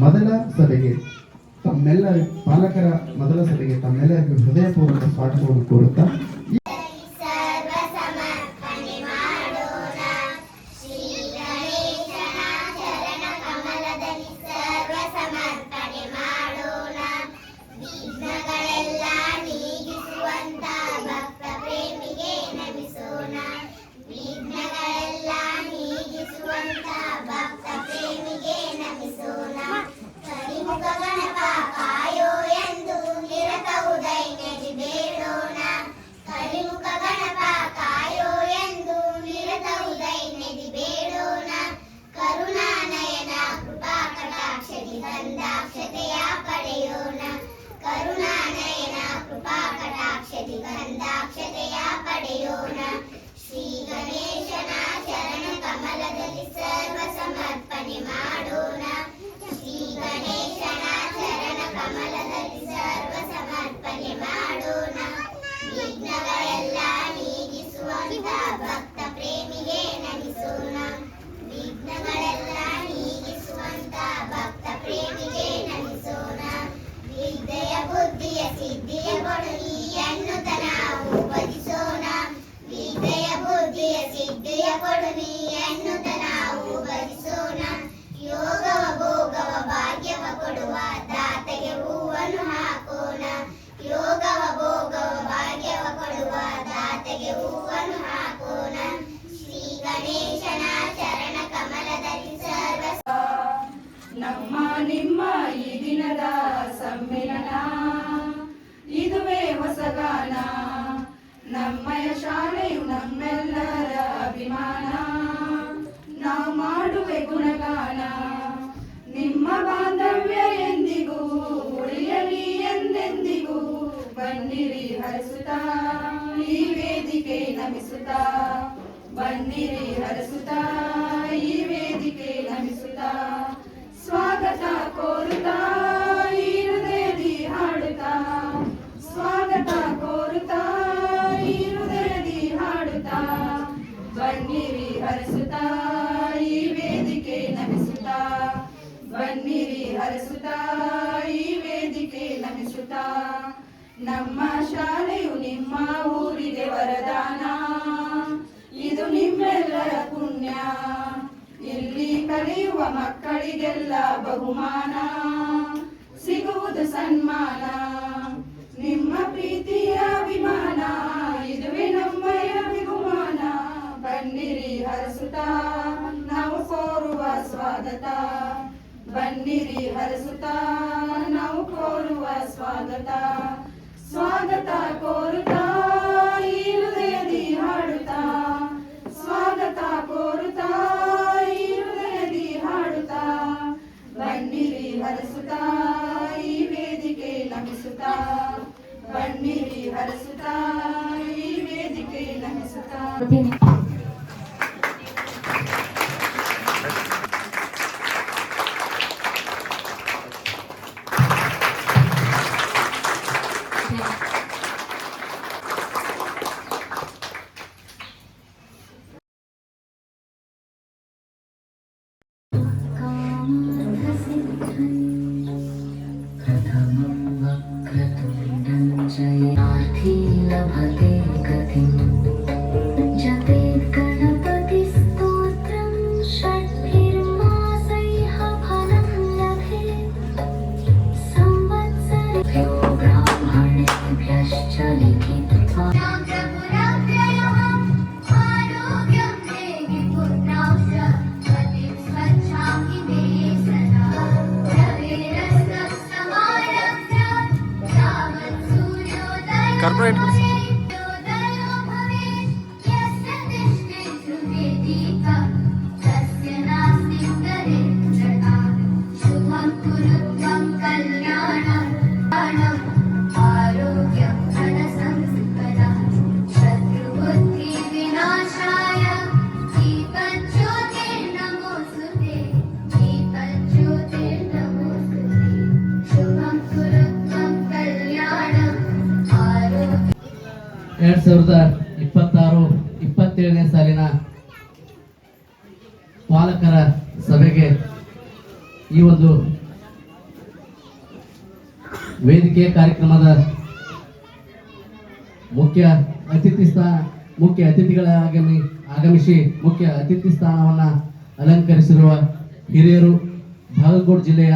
ಮೊದಲ ಸಭೆಗೆ ತಮ್ಮೆಲ್ಲ ಪಾಲಕರ ಮೊದಲ ಸಭೆಗೆ ತಮ್ಮೆಲ್ಲರಿಗೂ ಹೃದಯಪೂರ್ವಕ ಸ್ವಾಗತವನ್ನು ಕೋರುತ್ತಾ ಶ್ರೀ ಗಣೇಶನ ಚರಣ ಕಮಲದಲ್ಲಿ ಸರ್ವ ಸಮರ್ಪಣೆ ಮಾಡೋಣ. ಶ್ರೀ ಗಣೇಶನ ಚರಣ ಕಮಲದಲ್ಲಿ ಸರ್ವ ಸಮರ್ಪಣೆ ಮಾಡೋಣ. ವಿಘ್ನಗಳೆಲ್ಲ ನೀಗಿಸುವಂತ ಭಕ್ತ ಪ್ರೇಮಿಗೆ ನಮಿಸೋಣ. ವಿಘ್ನಗಳೆಲ್ಲ ನೀಗಿಸುವಂತ ಭಕ್ತ ಪ್ರೇಮಿಗೆ ನಮಿಸೋಣ. ವಿದ್ಯೆಯ ಬುದ್ಧಿಯ ಸಿದ್ಧಿಯ ಕೊಡುನಿಯನ್ನು ನಾವು ಭಜಿಸೋಣ. ವಿದ್ಯೆಯ ಬುದ್ಧಿಯ ಸಿದ್ಧಿಯ ಕೊಡುನಿಯನ್ನು ನಾವು ಭಜಿಸೋಣ. ಯೋಗವ ಭೋಗವ ಭಾಗ್ಯವ ಕೊಡುವ ದಾತೆಗೆ ಹೂವನ್ನು ಹಾಕೋಣ. ಯೋಗವ ಭೋಗವ ಭಾಗ್ಯವ ಕೊಡುವ ದಾತೆಗೆ ಹೂವನ್ನು ಹಾಕೋಣ. ಶ್ರೀ ಗಣೇಶನ ಚರಣ ಕಮಲದಲ್ಲಿ ಸರ್ವ ನಮ್ಮ ನಿಮ್ಮ ಈ ದಿನದ ಸಮ್ಮಿಲನ ಇದುವೇ ಹೊಸಗಾನ. ನಮ್ಮಯ ಶಾಲೆಯು ನಮ್ಮೆಲ್ಲರ ಅಭಿಮಾನ. ನಾವು ಮಾಡುವೆ ಗುಣಗಾನ. ನಿಮ್ಮ ಬಾಂಧವ್ಯ ಎಂದಿಗೂ ಉಳಿಯಲಿ ಎಂದೆಂದಿಗೂ. ಬನ್ನಿರಿ ಹರಸುತ್ತಾ ಈ ವೇದಿಕೆ ನಮಿಸುತ್ತಾ. ಬನ್ನಿರಿ ಹರಸುತ್ತಾ ಈ ವೇದಿಕೆ ನಮಿಸುತ್ತಾ. ಸ್ವಾಗತ ಕೋರುತ್ತಾ ಈ ಹೃದಯದಿ ಹಾಡುತ್ತಾ. ಸ್ವಾಗತ ಕೋರುತ್ತಾ ಈ ಹೃದಯದಿ ಹಾಡುತ್ತಾ. ಬನ್ನಿರಿ ಹರಸುತ್ತಾ ಈ ವೇದಿಕೆ ನಮಿಸುತ್ತಾ. ಬನ್ನಿರಿ ಹರಸುತ್ತಾ ಈ ವೇದಿಕೆ ನಮಿಸುತ್ತಾ. ನಮ್ಮ ಶಾಲೆಯು ನಿಮ್ಮ ಊರಿಗೆ ವರದಾನ. ಇದು ನಿಮ್ಮೆಲ್ಲರ ಪುಣ್ಯ. ಇಲ್ಲಿ ಕಲಿಯುವ ಮಕ್ಕಳಿಗೆಲ್ಲ ಬಹುಮಾನ. ಸಿಗುವುದು ಸನ್ಮಾನ. ನಿಮ್ಮ ಪ್ರೀತಿಯ ಅಭಿಮಾನ. ಇದುವೇ ನಮ್ಮಯ ಬಹುಮಾನ. ಬನ್ನಿರಿ ಹರಸುತ್ತಾ ನಾವು ಕೋರುವ ಸ್ವಾಗತ. ಬನ್ನಿರಿ ಹರಸುತ್ತಾ ನಾವು ಕೋರುವ ಸ್ವಾಗತ. ಸ್ವಾಗತ ಕೋರುತ್ತಾ ಈ ಹೃದಯದಿ ಹಾಡುತ್ತಾ. ಸ್ವಾಗತ ಕೋರುತ್ತಾ ಈ ಹೃದಯದಿ ಹಾಡುತ್ತಾ. ಬನ್ನಿರಿ ಹರಸುತ್ತಾ ಈ ವೇದಿಕೆ ನಮಿಸುತ್ತಾ. ಬನ್ನಿರಿ ಹರಸುತ್ತಾ ಈ ವೇದಿಕೆ ನಮಿಸುತ್ತಾ. लभते गतिं जपेत् गणपतिस्तोत्रं षड्भिर्मासैः फलं लभेत् संवत्सरेभ्यो ब्राह्मणेभ्यश्च लिखित्वा ಕಾರ್ಪೊರೇಟ್ ಎರಡ್ 2026-27ನೇ ಸಾಲಿನ ಪಾಲಕರ ಸಭೆಗೆ ಈ ಒಂದು ವೇದಿಕೆ ಕಾರ್ಯಕ್ರಮದ ಮುಖ್ಯ ಅತಿಥಿಗಳ ಆಗಮಿಸಿ ಮುಖ್ಯ ಅತಿಥಿ ಸ್ಥಾನವನ್ನು ಅಲಂಕರಿಸಿರುವ ಹಿರಿಯರು, ಬಾಗಲಕೋಟೆ ಜಿಲ್ಲೆಯ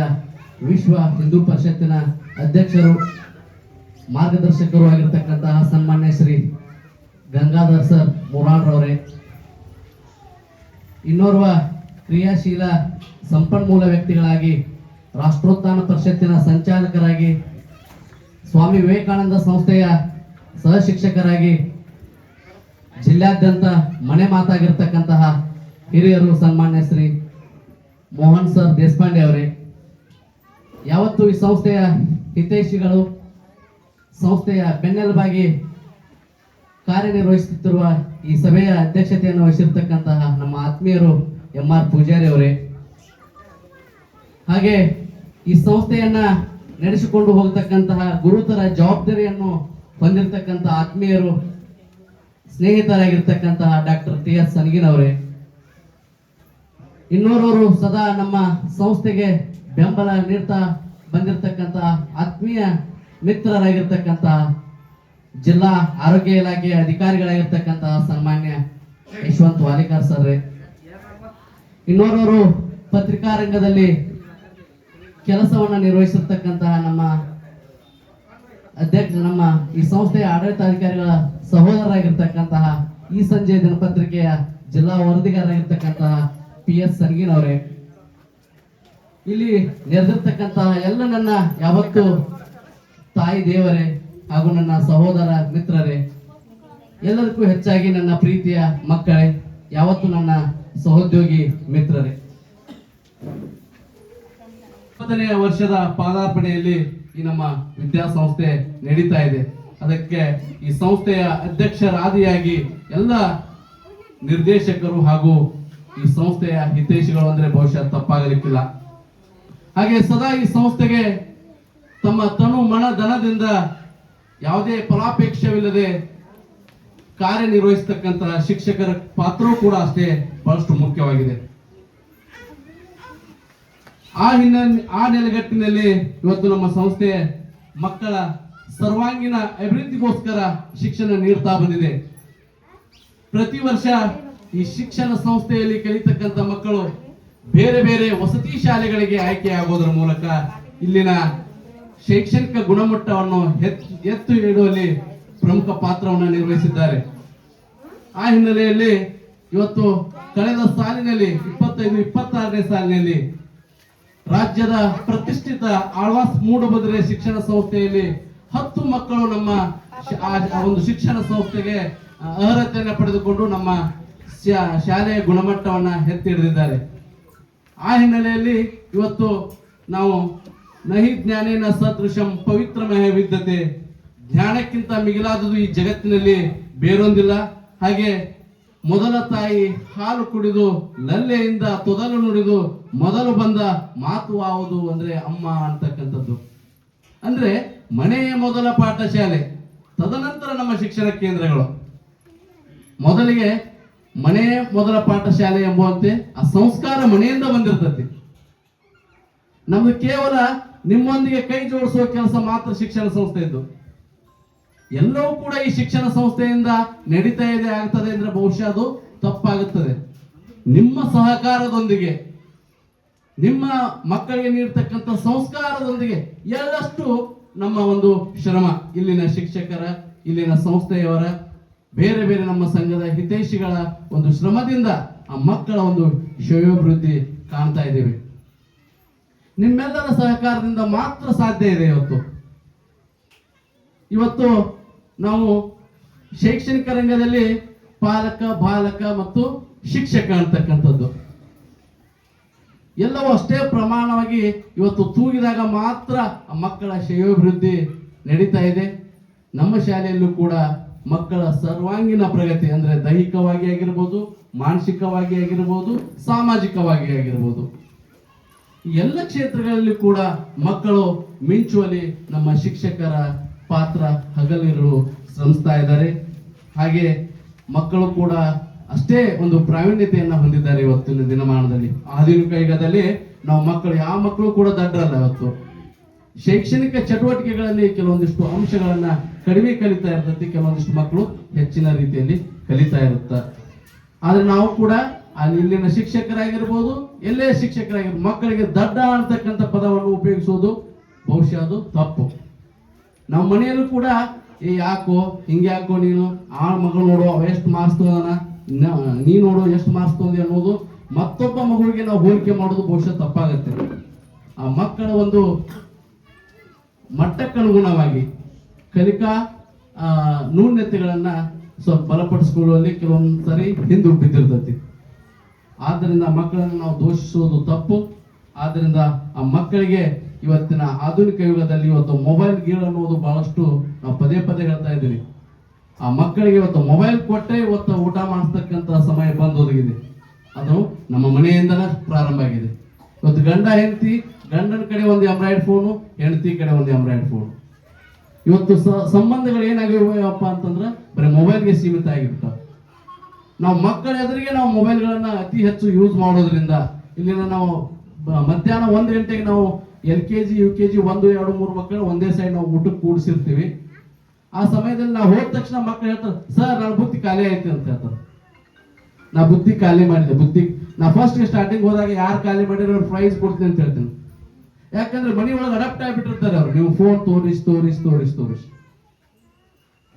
ವಿಶ್ವ ಹಿಂದೂ ಪರಿಷತ್ತಿನ ಅಧ್ಯಕ್ಷರು, ಮಾರ್ಗದರ್ಶಕರು ಆಗಿರ್ತಕ್ಕಂತಹ ಸನ್ಮಾನ್ಯ ಶ್ರೀ ಗಂಗಾಧರ್ ಸರ್ ಮುರಾಡ್ರವರೇ, ಇನ್ನೋರ್ವ ಕ್ರಿಯಾಶೀಲ ಸಂಪನ್ಮೂಲ ವ್ಯಕ್ತಿಗಳಾಗಿ ರಾಷ್ಟ್ರೋತ್ಥಾನ ಪರಿಷತ್ತಿನ ಸಂಚಾಲಕರಾಗಿ, ಸ್ವಾಮಿ ವಿವೇಕಾನಂದ ಸಂಸ್ಥೆಯ ಸಹ ಶಿಕ್ಷಕರಾಗಿ, ಜಿಲ್ಲಾದ್ಯಂತ ಮನೆ ಮಾತಾಗಿರ್ತಕ್ಕಂತಹ ಹಿರಿಯರು ಸನ್ಮಾನ್ಯ ಶ್ರೀ ಮೋಹನ್ ಸರ್ ದೇಶಪಾಂಡೆ ಅವರೇ, ಯಾವತ್ತು ಈ ಸಂಸ್ಥೆಯ ಹಿತೈಷಿಗಳು, ಸಂಸ್ಥೆಯ ಬೆನ್ನೆಲುಬಾಗಿ ಕಾರ್ಯನಿರ್ವಹಿಸುತ್ತಿರುವ ಈ ಸಭೆಯ ಅಧ್ಯಕ್ಷತೆಯನ್ನು ವಹಿಸಿರ್ತಕ್ಕಂತಹ ನಮ್ಮ ಆತ್ಮೀಯರು MR ಪೂಜಾರಿ ಅವರೇ, ಹಾಗೆ ಈ ಸಂಸ್ಥೆಯನ್ನ ನಡೆಸಿಕೊಂಡು ಹೋಗತಕ್ಕಂತಹ ಗುರುತರ ಜವಾಬ್ದಾರಿಯನ್ನು ಹೊಂದಿರತಕ್ಕಂತಹ ಆತ್ಮೀಯರು, ಸ್ನೇಹಿತರಾಗಿರ್ತಕ್ಕಂತಹ ಡಾಕ್ಟರ್ TS ಸನ್ಗಿನವರೇ, ಇನ್ನೋರವರು ಸದಾ ನಮ್ಮ ಸಂಸ್ಥೆಗೆ ಬೆಂಬಲ ನೀಡ್ತಾ ಬಂದಿರತಕ್ಕಂತಹ ಆತ್ಮೀಯ ಮಿತ್ರರಾಗಿರ್ತಕ್ಕಂತಹ ಜಿಲ್ಲಾ ಆರೋಗ್ಯ ಇಲಾಖೆಯ ಅಧಿಕಾರಿಗಳಾಗಿರ್ತಕ್ಕಂತಹ ಸನ್ಮಾನ್ಯ ಯಶವಂತ್ ವಾಲಿಕಾರ್ ಸರ್ರೆ, ಇನ್ನೋರವರು ಪತ್ರಿಕಾ ರಂಗದಲ್ಲಿ ಕೆಲಸವನ್ನು ನಿರ್ವಹಿಸಿರ್ತಕ್ಕಂತಹ ನಮ್ಮ ಈ ಸಂಸ್ಥೆಯ ಆಡಳಿತಾಧಿಕಾರಿಗಳ ಸಹೋದರರಾಗಿರ್ತಕ್ಕಂತಹ ಈ ಸಂಜೆ ದಿನಪತ್ರಿಕೆಯ ಜಿಲ್ಲಾ ವರದಿಗಾರರಾಗಿರ್ತಕ್ಕಂತಹ PS ಸನ್ಗಿನವರೇ, ಇಲ್ಲಿ ನೆರೆದಿರ್ತಕ್ಕಂತಹ ಎಲ್ಲ ನನ್ನ ಯಾವತ್ತು ತಾಯಿ ದೇವರೇ ಹಾಗೂ ನನ್ನ ಸಹೋದರ ಮಿತ್ರರೇ, ಎಲ್ಲದಕ್ಕೂ ಹೆಚ್ಚಾಗಿ ನನ್ನ ಪ್ರೀತಿಯ ಮಕ್ಕಳೇ, ಯಾವತ್ತು ನನ್ನ ಸಹೋದ್ಯೋಗಿ ಮಿತ್ರರೇ, 20ನೇ ವರ್ಷದ ಪಾದಾರ್ಪಣೆಯಲ್ಲಿ ಈ ನಮ್ಮ ವಿದ್ಯಾಸಂಸ್ಥೆ ನಡೀತಾ ಇದೆ. ಅದಕ್ಕೆ ಈ ಸಂಸ್ಥೆಯ ಅಧ್ಯಕ್ಷರಾದಿಯಾಗಿ ಎಲ್ಲ ನಿರ್ದೇಶಕರು ಹಾಗೂ ಈ ಸಂಸ್ಥೆಯ ಹಿತೈಷಿಗಳು ಅಂದ್ರೆ ಬಹುಶಃ ತಪ್ಪಾಗಲಿಕ್ಕಿಲ್ಲ. ಹಾಗೆ ಸದಾ ಈ ಸಂಸ್ಥೆಗೆ ತಮ್ಮ ತನು ಮನ ಧನದಿಂದ ಯಾವುದೇ ಫಲಾಪೇಕ್ಷವಿಲ್ಲದೆ ಕಾರ್ಯನಿರ್ವಹಿಸತಕ್ಕಂತಹ ಶಿಕ್ಷಕರ ಪಾತ್ರವೂ ಕೂಡ ಅಷ್ಟೇ ಬಹಳಷ್ಟು ಮುಖ್ಯವಾಗಿದೆ. ಆ ನೆಲೆಗಟ್ಟಿನಲ್ಲಿ ಇವತ್ತು ನಮ್ಮ ಸಂಸ್ಥೆ ಮಕ್ಕಳ ಸರ್ವಾಂಗೀಣ ಅಭಿವೃದ್ಧಿಗೋಸ್ಕರ ಶಿಕ್ಷಣ ನೀಡ್ತಾ ಬಂದಿದೆ. ಪ್ರತಿ ವರ್ಷ ಈ ಶಿಕ್ಷಣ ಸಂಸ್ಥೆಯಲ್ಲಿ ಕಲಿತಕ್ಕಂಥ ಮಕ್ಕಳು ಬೇರೆ ಬೇರೆ ವಸತಿ ಶಾಲೆಗಳಿಗೆ ಆಯ್ಕೆಯಾಗೋದ್ರ ಮೂಲಕ ಇಲ್ಲಿನ ಶೈಕ್ಷಣಿಕ ಗುಣಮಟ್ಟವನ್ನು ಎತ್ತು ಹಿಡಿಯುವಲ್ಲಿ ಪ್ರಮುಖ ಪಾತ್ರವನ್ನು ನಿರ್ವಹಿಸಿದ್ದಾರೆ. ಆ ಹಿನ್ನೆಲೆಯಲ್ಲಿ ಇವತ್ತು ಕಳೆದ ಸಾಲಿನಲ್ಲಿ 25-26ನೇ ಸಾಲಿನಲ್ಲಿ ರಾಜ್ಯದ ಪ್ರತಿಷ್ಠಿತ ಆಳ್ವಾಸ್ ಮೂಡಬಿದರೆ ಶಿಕ್ಷಣ ಸಂಸ್ಥೆಯಲ್ಲಿ 10 ಮಕ್ಕಳು ನಮ್ಮ ಒಂದು ಶಿಕ್ಷಣ ಸಂಸ್ಥೆಗೆ ಅರ್ಹತೆಯನ್ನು ಪಡೆದುಕೊಂಡು ನಮ್ಮ ಶಾಲೆಯ ಗುಣಮಟ್ಟವನ್ನ ಎತ್ತಿ ಹಿಡಿದಿದ್ದಾರೆ. ಆ ಹಿನ್ನೆಲೆಯಲ್ಲಿ ಇವತ್ತು ನಾವು ನಹಿ ಜ್ಞಾನೇನ ಸದೃಶಂ ಪವಿತ್ರಮಯ ವಿದ್ಯತೆ, ಜ್ಞಾನಕ್ಕಿಂತ ಮಿಗಿಲಾದುದು ಈ ಜಗತ್ತಿನಲ್ಲಿ ಬೇರೊಂದಿಲ್ಲ. ಹಾಗೆ ಮೊದಲ ತಾಯಿ ಹಾಲು ಕುಡಿದು ಲಲ್ಲೆಯಿಂದ ತೊದಲು ನುಡಿದು ಮೊದಲು ಬಂದ ಮಾತು ಯಾವುದು ಅಂದ್ರೆ ಅಮ್ಮ ಅಂತಕ್ಕಂಥದ್ದು. ಅಂದ್ರೆ ಮನೆಯ ಮೊದಲ ಪಾಠಶಾಲೆ, ತದನಂತರ ನಮ್ಮ ಶಿಕ್ಷಣ ಕೇಂದ್ರಗಳು. ಮೊದಲಿಗೆ ಮನೆ ಮೊದಲ ಪಾಠಶಾಲೆ ಎಂಬುವಂತೆ ಆ ಸಂಸ್ಕಾರ ಮನೆಯಿಂದ ಬಂದಿರ್ತತಿ. ನಮ್ದು ಕೇವಲ ನಿಮ್ಮೊಂದಿಗೆ ಕೈ ಜೋಡಿಸುವ ಕೆಲಸ ಮಾತ್ರ ಶಿಕ್ಷಣ ಸಂಸ್ಥೆ ಇದ್ದು, ಎಲ್ಲವೂ ಕೂಡ ಈ ಶಿಕ್ಷಣ ಸಂಸ್ಥೆಯಿಂದ ನಡೀತಾ ಇದೆ ಆಗ್ತದೆ ಅಂದ್ರೆ ಬಹುಶಃ ಅದು ತಪ್ಪಾಗುತ್ತದೆ. ನಿಮ್ಮ ಸಹಕಾರದೊಂದಿಗೆ, ನಿಮ್ಮ ಮಕ್ಕಳಿಗೆ ನೀಡ್ತಕ್ಕಂಥ ಸಂಸ್ಕಾರದೊಂದಿಗೆ ಎಳ್ಳಷ್ಟು ನಮ್ಮ ಒಂದು ಶ್ರಮ, ಇಲ್ಲಿನ ಶಿಕ್ಷಕರ, ಇಲ್ಲಿನ ಸಂಸ್ಥೆಯವರ, ಬೇರೆ ಬೇರೆ ನಮ್ಮ ಸಂಘದ ಹಿತೈಷಿಗಳ ಒಂದು ಶ್ರಮದಿಂದ ಆ ಮಕ್ಕಳ ಒಂದು ಶ್ರೇಯೋಭಿವೃದ್ಧಿ ಕಾಣ್ತಾ ಇದ್ದೇವೆ. ನಿಮ್ಮೆಲ್ಲರ ಸಹಕಾರದಿಂದ ಮಾತ್ರ ಸಾಧ್ಯ ಇದೆ. ಇವತ್ತು ನಾವು ಶೈಕ್ಷಣಿಕ ರಂಗದಲ್ಲಿ ಪಾಲಕ, ಬಾಲಕ ಮತ್ತು ಶಿಕ್ಷಕ ಅಂತಕ್ಕಂಥದ್ದು ಎಲ್ಲವೂ ಅಷ್ಟೇ ಪ್ರಮಾಣವಾಗಿ ಇವತ್ತು ತೂಗಿದಾಗ ಮಾತ್ರ ಆ ಮಕ್ಕಳ ಶ್ರೇಯೋಭಿವೃದ್ಧಿ ನಡೀತಾ ಇದೆ. ನಮ್ಮ ಶಾಲೆಯಲ್ಲೂ ಕೂಡ ಮಕ್ಕಳ ಸರ್ವಾಂಗೀಣ ಪ್ರಗತಿ ಅಂದ್ರೆ ದೈಹಿಕವಾಗಿ ಆಗಿರ್ಬೋದು, ಮಾನಸಿಕವಾಗಿ ಆಗಿರ್ಬೋದು, ಸಾಮಾಜಿಕವಾಗಿ ಆಗಿರ್ಬೋದು, ಎಲ್ಲ ಕ್ಷೇತ್ರಗಳಲ್ಲಿ ಕೂಡ ಮಕ್ಕಳು ಮಿಂಚುವಲ್ಲಿ ನಮ್ಮ ಶಿಕ್ಷಕರ ಪಾತ್ರ ಹಗಲಿರುಳು ಶ್ರಮಿಸ್ತಾ ಇದ್ದಾರೆ. ಹಾಗೆ ಮಕ್ಕಳು ಕೂಡ ಅಷ್ಟೇ ಒಂದು ಪ್ರಾವೀಣ್ಯತೆಯನ್ನ ಹೊಂದಿದ್ದಾರೆ. ಇವತ್ತಿನ ದಿನಮಾನದಲ್ಲಿ, ಆಧುನಿಕ ಯುಗದಲ್ಲಿ ನಾವು ಯಾವ ಮಕ್ಕಳು ಕೂಡ ದಡ್ಡರಲ್ಲ. ಇವತ್ತು ಶೈಕ್ಷಣಿಕ ಚಟುವಟಿಕೆಗಳಲ್ಲಿ ಕೆಲವೊಂದಿಷ್ಟು ಅಂಶಗಳನ್ನ ಕಡಿಮೆ ಕಲಿತಾ ಇರ್ತೈತಿ, ಕೆಲವೊಂದಿಷ್ಟು ಮಕ್ಕಳು ಹೆಚ್ಚಿನ ರೀತಿಯಲ್ಲಿ ಕಲಿತಾ ಇರುತ್ತ. ಆದ್ರೆ ನಾವು ಕೂಡ ಅಲ್ಲಿ ಇಲ್ಲಿನ ಶಿಕ್ಷಕರಾಗಿರ್ಬೋದು, ಎಲ್ಲೇ ಶಿಕ್ಷಕರಾಗಿರ್ಬೋದು, ಮಕ್ಕಳಿಗೆ ದಡ್ಡ ಅಂತಕ್ಕಂಥ ಪದವನ್ನು ಉಪಯೋಗಿಸುವುದು ಬಹುಶಃ ಅದು ತಪ್ಪು. ನಮ್ಮ ಮನೆಯಲ್ಲೂ ಕೂಡ ಯಾಕೋ ಹಿಂಗೆ ಯಾಕೋ ನೀನು ಆ ಮಗಳು ನೋಡು ಅವ ಎಷ್ಟು ಮಾರ್ಕ್ಸ್ ತಗೋದಾನ, ನೀ ನೋಡು ಎಷ್ಟು ಮಾರ್ಕ್ಸ್ ತಗೊಂಡಿ ಅನ್ನೋದು ಮತ್ತೊಬ್ಬ ಮಗುವಿಗೆ ನಾವು ಹೋಲಿಕೆ ಮಾಡೋದು ಬಹುಶಃ ತಪ್ಪಾಗತ್ತೆ. ಆ ಮಕ್ಕಳ ಒಂದು ಮಟ್ಟಕ್ಕನುಗುಣವಾಗಿ ಕಲಿಕಾ ನ್ಯೂನ್ಯತೆಗಳನ್ನ ಸ್ವಲ್ಪ ಬಲಪಡಿಸ್ಕೊಳ್ಳುವಲ್ಲಿ ಕೆಲವೊಂದು ಸರಿ ಹಿಂದೆ ಬಿದ್ದಿರ್ತೈತಿ. ಆದ್ದರಿಂದ ಮಕ್ಕಳನ್ನು ನಾವು ದೋಷಿಸುವುದು ತಪ್ಪು. ಆದ್ದರಿಂದ ಆ ಮಕ್ಕಳಿಗೆ ಇವತ್ತಿನ ಆಧುನಿಕ ಯುಗದಲ್ಲಿ ಇವತ್ತು ಮೊಬೈಲ್ ಗೀಳು ಅನ್ನೋದು ಬಹಳಷ್ಟು ನಾವು ಪದೇ ಪದೇ ಹೇಳ್ತಾ ಇದ್ದೀವಿ. ಆ ಮಕ್ಕಳಿಗೆ ಇವತ್ತು ಮೊಬೈಲ್ ಕೊಟ್ಟರೆ ಇವತ್ತು ಊಟ ಮಾಡಿಸ್ತಕ್ಕಂಥ ಸಮಯ ಬಂದೊದಗಿದೆ. ಅದು ನಮ್ಮ ಮನೆಯಿಂದಲೇ ಪ್ರಾರಂಭ ಆಗಿದೆ. ಇವತ್ತು ಗಂಡ ಹೆಂಡತಿ, ಗಂಡನ ಕಡೆ ಒಂದು ಎಂಬ್ರಾಯ್ಡ್ ಫೋನು, ಹೆಂಡತಿ ಕಡೆ ಒಂದು ಎಂಬ್ರಾಯ್ಡ್ ಫೋನು. ಇವತ್ತು ಸಂಬಂಧಗಳು ಏನಾಗಿವೆಯಪ್ಪ ಅಂತಂದ್ರೆ ಬರೀ ಮೊಬೈಲ್ಗೆ ಸೀಮಿತ ಆಗಿರ್ತಾವೆ. ನಾವು ಮಕ್ಕಳ ಎದುರಿಗೆ ನಾವು ಮೊಬೈಲ್ಗಳನ್ನ ಅತಿ ಹೆಚ್ಚು ಯೂಸ್ ಮಾಡೋದ್ರಿಂದ ಇಲ್ಲಿನ ನಾವು ಮಧ್ಯಾಹ್ನ 1 ಗಂಟೆಗೆ ನಾವು LKG UKG 1, 2, 3 ಮಕ್ಕಳು ಒಂದೇ ಸೈಡ್ ನಾವು ಊಟಕ್ಕೆ ಕೂಡಿಸಿರ್ತೀವಿ. ಆ ಸಮಯದಲ್ಲಿ ನಾವು ಹೋದ ತಕ್ಷಣ ಮಕ್ಕಳು ಹೇಳ್ತಾರೆ, ಸರ್ ನನ್ನ ಬುದ್ಧಿ ಖಾಲಿ ಐತೆ ಅಂತ ಹೇಳ್ತಾರೆ. ನಾ ಬುದ್ಧಿ ಖಾಲಿ ಮಾಡಿದೆ. ನಾ ಫಸ್ಟ್ ಸ್ಟಾರ್ಟಿಂಗ್ ಹೋದಾಗ ಯಾರು ಖಾಲಿ ಮಾಡಿರೋ ಅವ್ರು ಪ್ರೈಸ್ ಕೊಡ್ತೀನಿ ಅಂತ ಹೇಳ್ತೀನಿ. ಯಾಕಂದ್ರೆ ಮನೆ ಒಳಗೆ ಅಡಾಪ್ಟ್ ಆಗಿಬಿಟ್ಟಿರ್ತಾರೆ ಅವ್ರು. ನೀವು ಫೋನ್ ತೋರಿಸಿ